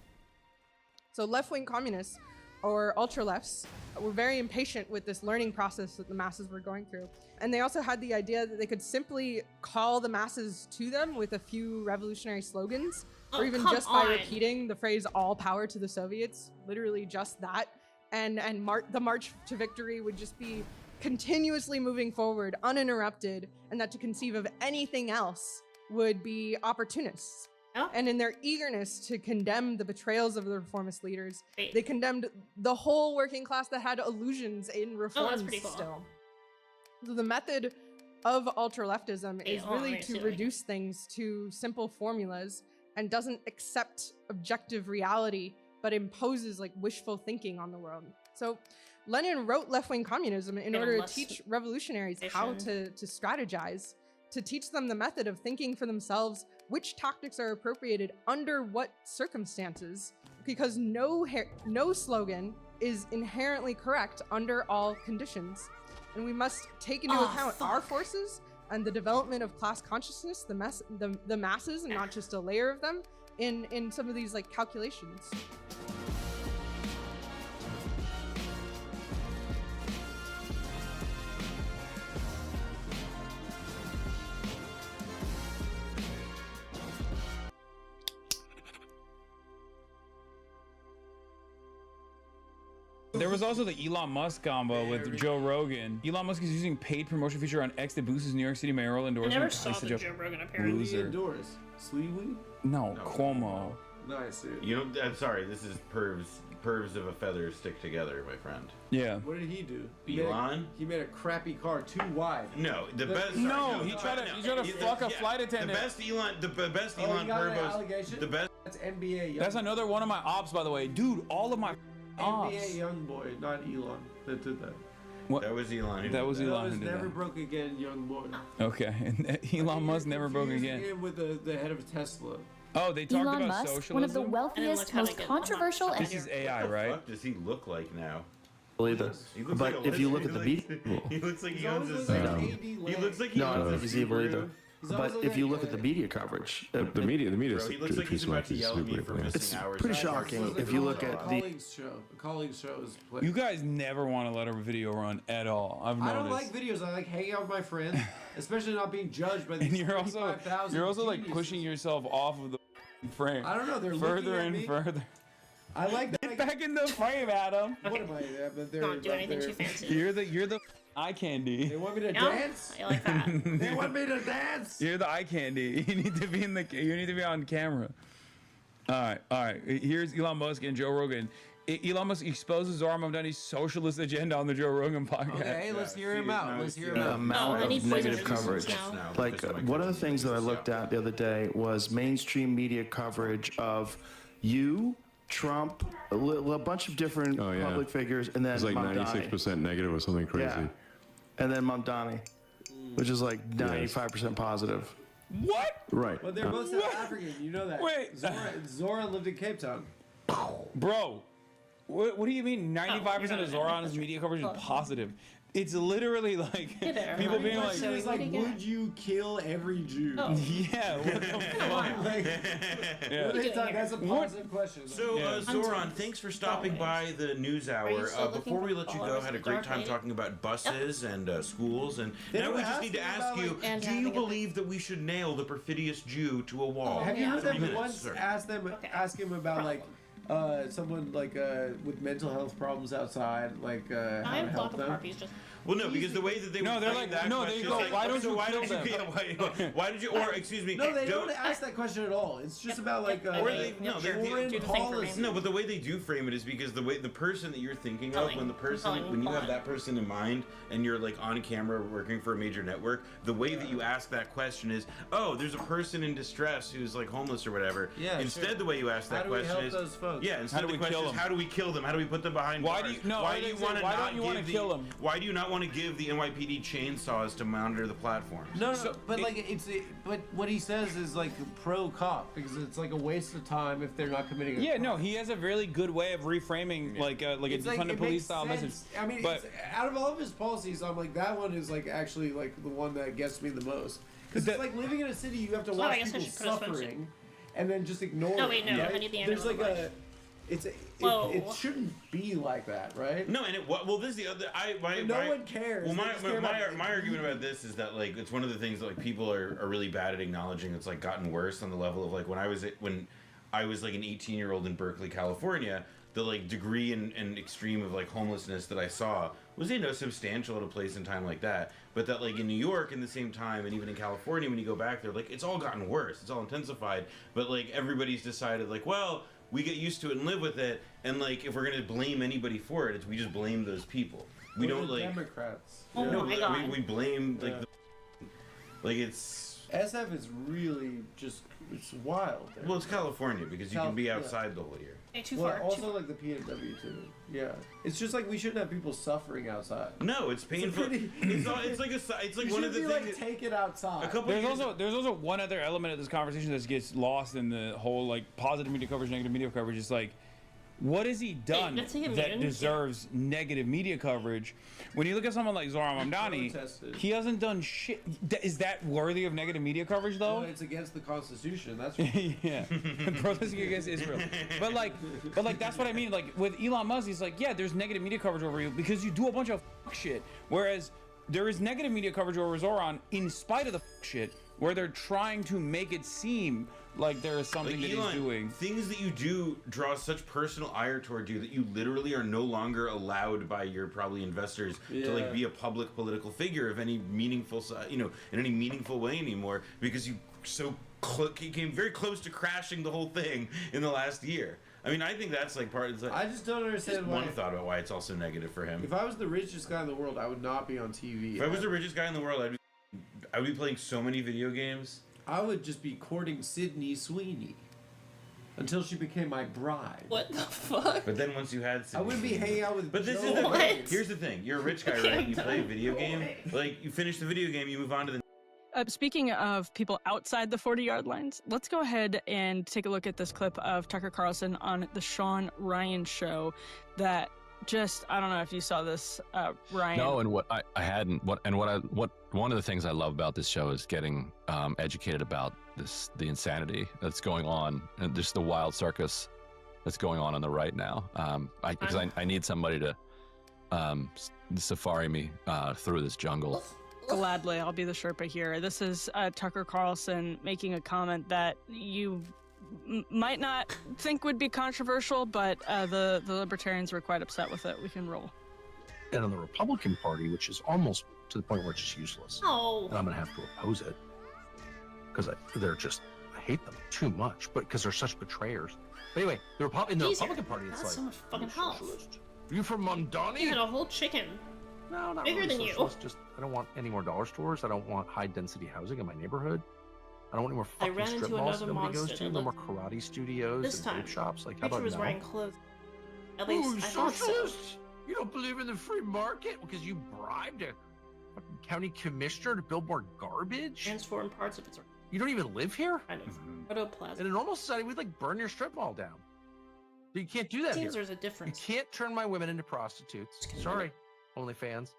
So left-wing communists or ultra-lefts were very impatient with this learning process that the masses were going through. And they also had the idea that they could simply call the masses to them with a few revolutionary slogans, or even just by repeating the phrase "all power to the Soviets," literally just that, and the march to victory would just be continuously moving forward, uninterrupted, and that to conceive of anything else would be opportunists. And in their eagerness to condemn the betrayals of the reformist leaders, they condemned the whole working class that had illusions in reforms still. So the method of ultra-leftism is really to reduce things to simple formulas and doesn't accept objective reality, but imposes like wishful thinking on the world. So Lenin wrote left-wing communism in order to teach revolutionaries how to strategize, to teach them the method of thinking for themselves, which tactics are appropriated under what circumstances, because no slogan is inherently correct under all conditions. And we must take into account our forces and the development of class consciousness, the masses, and not just a layer of them in some of these like calculations. There was also the Elon Musk combo with Joe Rogan. Elon Musk is using paid promotion feature on X that boosts his New York City mayoral endorsement. I never saw the Joe Rogan apparently. Loser. Endorse? Sweetly? No, Cuomo. No, I see it. You know, I'm sorry. This is pervs of a feather stick together, my friend. Yeah. What did he do? Elon? He made a crappy car too wide. No, the best. No, he tried to fuck a flight attendant. The best Elon pervos. The best. That's NBA. That's another one of my ops, by the way, dude. All of my ops. NBA young boy, not Elon, that did that. What? That was Elon. That was Elon who did never that. broke again, young boy. Okay, and Elon Musk never broke again. With the head of Tesla. Oh, they talked Elon about Musk, socialism. one of the wealthiest, most controversial. This is AI, right? What does he look like now? Believe it. But if you look at the media, he looks like he owns his. He looks like he no, I don't owns think his he's evil Subaru. either. But if you look at the media coverage, the media Bro, he looks like he's about to yell at me for missing hours. pretty shocking. If you look at the colleagues show is You guys never want to let a video run at all. I've noticed. I don't like videos. I like hanging out with my friends, especially not being judged by these. And you're also like geniuses. pushing yourself off of the frame. I don't know. They're further looking at and me. further. I like that. Get back in the frame, Adam. What am I? But they're Not do anything too fancy. You're the eye candy. They want me to No, dance. I like that. They want me to dance. You're the eye candy. You need to be You need to be on camera. All right. Here's Elon Musk and Joe Rogan. Elon Musk exposes Zohar Mamdani's socialist agenda on the Joe Rogan podcast. Okay, let's hear him out. Let's hear him the out. amount of negative coverage. Like one of the things that I looked at the other day was mainstream media coverage of you, Trump, a bunch of different public figures, and then it's like Mamdani. 96% negative or something crazy. Yeah. And then Mamdani, which is like 95% positive. What? Right. Well, they're both South African. You know that. Wait. Zora lived in Cape Town. Bro, what do you mean 95% of Zoran's media coverage is positive? It's literally like people being like, it's like, would you kill every Jew? Yeah. What the fuck? That's a positive question. So, Zoran, thanks for stopping by the news hour. Before we let you go, had a great time talking about buses and schools, and now we just need to ask you: do you believe that we should nail the perfidious Jew to a wall? Have you heard 3 them minutes, once sir. ask him about like someone like with mental health problems outside, like how to help them? Well, no, because the way that they No, would they're frame like, that no, question they go, is like, why don't so you why kill don't them? why did you, or excuse me, No, they don't ask that question at all. It's just about like foreign policy. No, but the way they do frame it is because the person that you're thinking of, when you have that person in mind and you're like on camera working for a major network, the way that you ask that question is, oh, there's a person in distress who's like homeless or whatever. Yeah. Instead, the way you ask that question is, votes. Yeah, instead the question is, how do we kill them? How do we put them behind Why bars? do you, no, why do you want to why don't you want to kill them? Why do you not want to give the NYPD chainsaws to monitor the platforms? No, but but what he says is like pro cop because it's like a waste of time if they're not committing. Yeah, no, he has a really good way of reframing like a defunded police style message. I mean, but out of all of his policies, I'm like that one is like actually like the one that gets me the most because it's like living in a city you have to watch people suffering and then just ignore. Oh wait, no, right? I need the There's like animal it shouldn't be like that, right? No, and this is the other. No one cares. Well, They my just care about argument about this is that like it's one of the things that like people are really bad at acknowledging. It's like gotten worse on the level of like when I was like an 18-year-old in Berkeley, California. The like degree and extreme of like homelessness that I saw was substantial at a place and time like that. But that like in New York in the same time and even in California when you go back there, like it's all gotten worse. It's all intensified. But like everybody's decided like, well, we get used to it and live with it. And like if we're gonna blame anybody for it, we just blame those people. We don't like Democrats. Oh my God. We blame like it's SF is really just it's wild. Well, it's California because you can be outside the whole year. Too well, far. Also, like the PNW too. Yeah, it's just like we shouldn't have people suffering outside. No, it's painful. It's like one of the things. Like, take it outside. There's also one other element of this conversation that gets lost in the whole like positive media coverage, negative media coverage. Is like, what has he done that deserves negative media coverage? When you look at someone like Zohran Mamdani, he hasn't done shit. Is that worthy of negative media coverage, though? Well, it's against the Constitution. That's yeah, protesting against Israel. But like that's what I mean. Like with Elon Musk, he's like, yeah, there's negative media coverage over you because you do a bunch of shit. Whereas there is negative media coverage over Zohran in spite of the shit, where they're trying to make it seem like there is something that Elon, he's doing. Things that you do draw such personal ire toward you that you literally are no longer allowed by your probably investors to like be a public political figure of any meaningful, in any meaningful way anymore because you came very close to crashing the whole thing in the last year. I mean, I think that's like part of the. I just don't understand why. One thought about why it's also negative for him. If I was the richest guy in the world, I would not be on TV. If I was the richest guy in the world, I would be playing so many video games. I would just be courting Sydney Sweeney until she became my bride. What the fuck? But then once you had Sydney, I wouldn't be hanging out with. But this is the thing. Here's the thing. You're a rich guy, right? You play a video game. Like you finish the video game, you move on to the. Speaking of people outside the 40-yard lines, let's go ahead and take a look at this clip of Tucker Carlson on the Sean Ryan show that just, I don't know if you saw this, Ryan. No, and what I hadn't, one of the things I love about this show is getting educated about the insanity that's going on and just the wild circus that's going on the right now. Because I need somebody to safari me through this jungle. Gladly, I'll be the Sherpa here. This is Tucker Carlson making a comment that you might not think would be controversial, but the libertarians were quite upset with it. We can roll. And on the Republican Party, which is almost to the point where it's just useless. Oh. And I'm going to have to oppose it because I hate them too much, but because they're such betrayers. But anyway, in the Republican Party, it's That's like, so much fucking health. Are you from Mamdani? You had a whole chicken. No, not bigger really than you. Just I don't want any more dollar stores. I don't want high density housing in my neighborhood. I don't want any more I fucking ran strip into malls that another nobody goes monster to. that No more looked- karate studios This and time, vape shops. Like, how Picture about was no? wearing clothes. At least Ooh, I thought so. socialist! You don't believe in the free market because you bribed a fucking county commissioner to build more garbage? Transform parts of its. You don't even live here? Kind of. Protoplasm. In a normal society, we'd like burn your strip mall down. But you can't do that Seems here. there's a difference. You can't turn my women into prostitutes. Sorry, OnlyFans.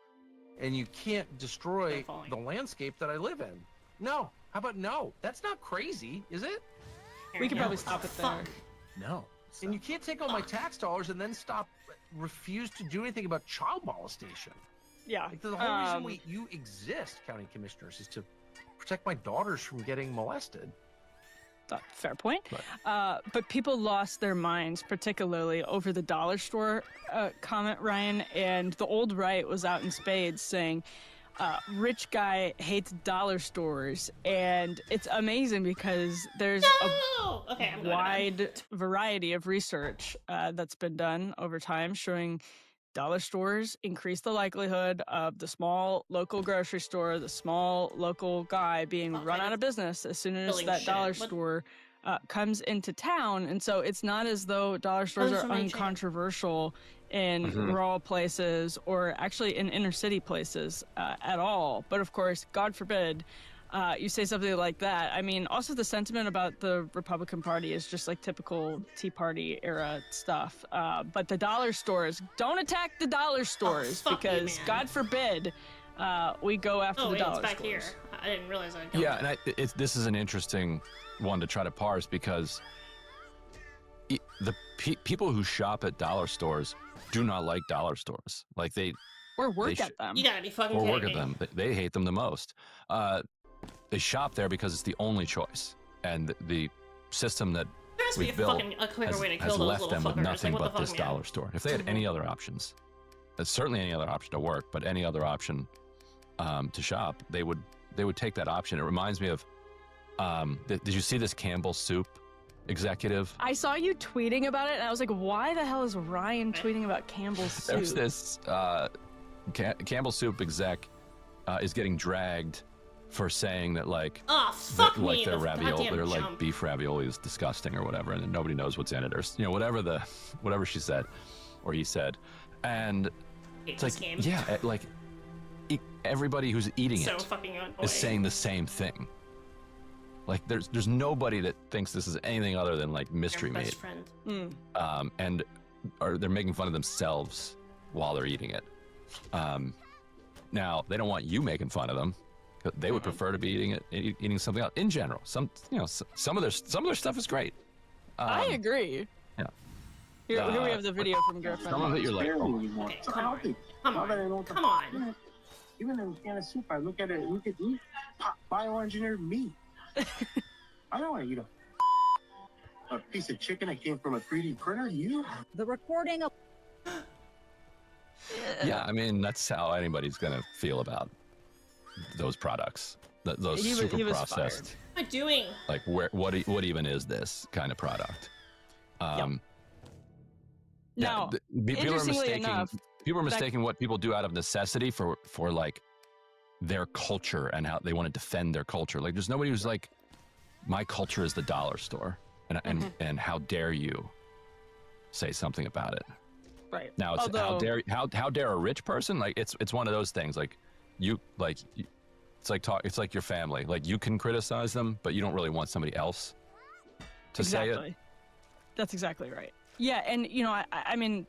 And you can't destroy the landscape that I live in. No. How about no? That's not crazy, is it? We could probably stop it there. No. And you can't take all my tax dollars and then refuse to do anything about child molestation. Yeah. Like, the whole reason you exist, county commissioners, is to protect my daughters from getting molested. Fair point. But people lost their minds, particularly over the dollar store comment, Ryan. And the old right was out in spades saying, rich guy hates dollar stores. And it's amazing because there's a wide variety of research that's been done over time showing dollar stores increase the likelihood of the small local grocery store, the small local guy being run out of business as soon as that dollar store comes into town, and so it's not as though dollar stores are uncontroversial in rural places or actually in inner city places at all. But of course, God forbid, you say something like that. I mean, also the sentiment about the Republican Party is just like typical Tea Party era stuff. But the dollar stores, don't attack the dollar stores because God forbid we go after the dollar it's back stores. here. I didn't realize I'd go. Yeah, and this is an interesting one to try to parse because the people who shop at dollar stores do not like dollar stores. Like or work at them. You gotta be fucking or kidding work at me. them. They hate them the most. They shop there because it's the only choice, and the system that There has to be we've built a quicker way to kill has those left little them with fuckers. nothing Like, what but the this fuck, man? dollar store. If they had any other options, certainly any other option to work, but any other option to shop, they would take that option. It reminds me of, did you see this Campbell's Soup executive? I saw you tweeting about it, and I was like, why the hell is Ryan tweeting about Campbell's Soup? There's this Campbell's Soup exec is getting dragged for saying that like fuck me, like their the ravioli, goddamn their like jump. beef ravioli is disgusting or whatever, and nobody knows what's in it, or whatever she said or he said, and it's like everybody who's eating So it fucking annoying. is saying the same thing. Like there's nobody that thinks this is anything other than like mystery Your meat. best friend. And they're making fun of themselves while they're eating it. Now they don't want you making fun of them. They would prefer to be eating something else. In general, some of their stuff is great. I agree. Yeah. Here we have the video from Griffin. Some of it you're like, Okay, come on. Come on. Even in a can of soup, I look at meat, bioengineered meat. I don't want to eat a piece of chicken that came from a 3D printer. The recording of. yeah, I mean that's how anybody's gonna feel about those products. Those super processed. What am I doing? Like what even is this kind of product? Now, people are enough, mistaking what people do out of necessity for like their culture and how they want to defend their culture. Like there's nobody who's like, my culture is the dollar store, and how dare you say something about it? Right. Now it's how dare a rich person? Like it's one of those things. Like it's like your family. Like you can criticize them, but you don't really want somebody else to say it. That's exactly right. Yeah, and I mean,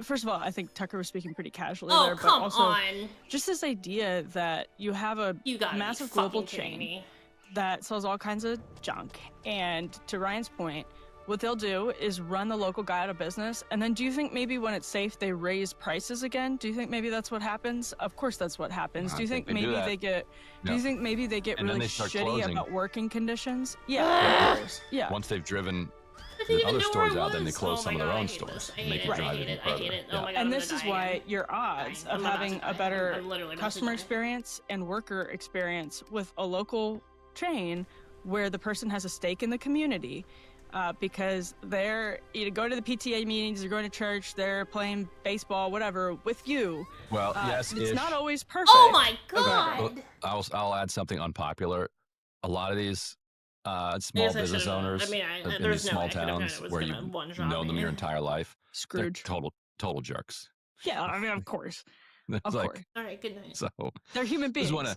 first of all, I think Tucker was speaking pretty casually Oh, there, but come also on. just this idea that you have a massive global chain that sells all kinds of junk, and to Ryan's point, what they'll do is run the local guy out of business, and then do you think maybe when it's safe they raise prices again? Do you think maybe that's what happens? Of course that's what happens. Do you think maybe they get do you think maybe they get And then really they start shitty closing. about working conditions? Yeah, of course. Yeah. Once they've driven didn't the even other know stores where it out, then they was. close Oh some my of their God, I own hate stores. this. I and make hate it it. drive I hate even it. I further. hate it. Oh Yeah. my God. And I'm this gonna is die. why your odds of I'm about having to a die. better I'm literally about customer to die. experience and worker experience with a local chain where the person has a stake in the community, because they're going to the PTA meetings, they're going to church, they're playing baseball, whatever, with you. Well, yes, it's ish. not always perfect. Oh my God. Well, I'll add something unpopular. A lot of these small Yes, I business should've- owners I mean, in there's these no small way I could've known towns it was where you gonna one-shot know them me. your entire life, Scrooge. they're total jerks. Yeah, I mean, of course. It's Of like, course. All right, good night. So They're human just beings. want to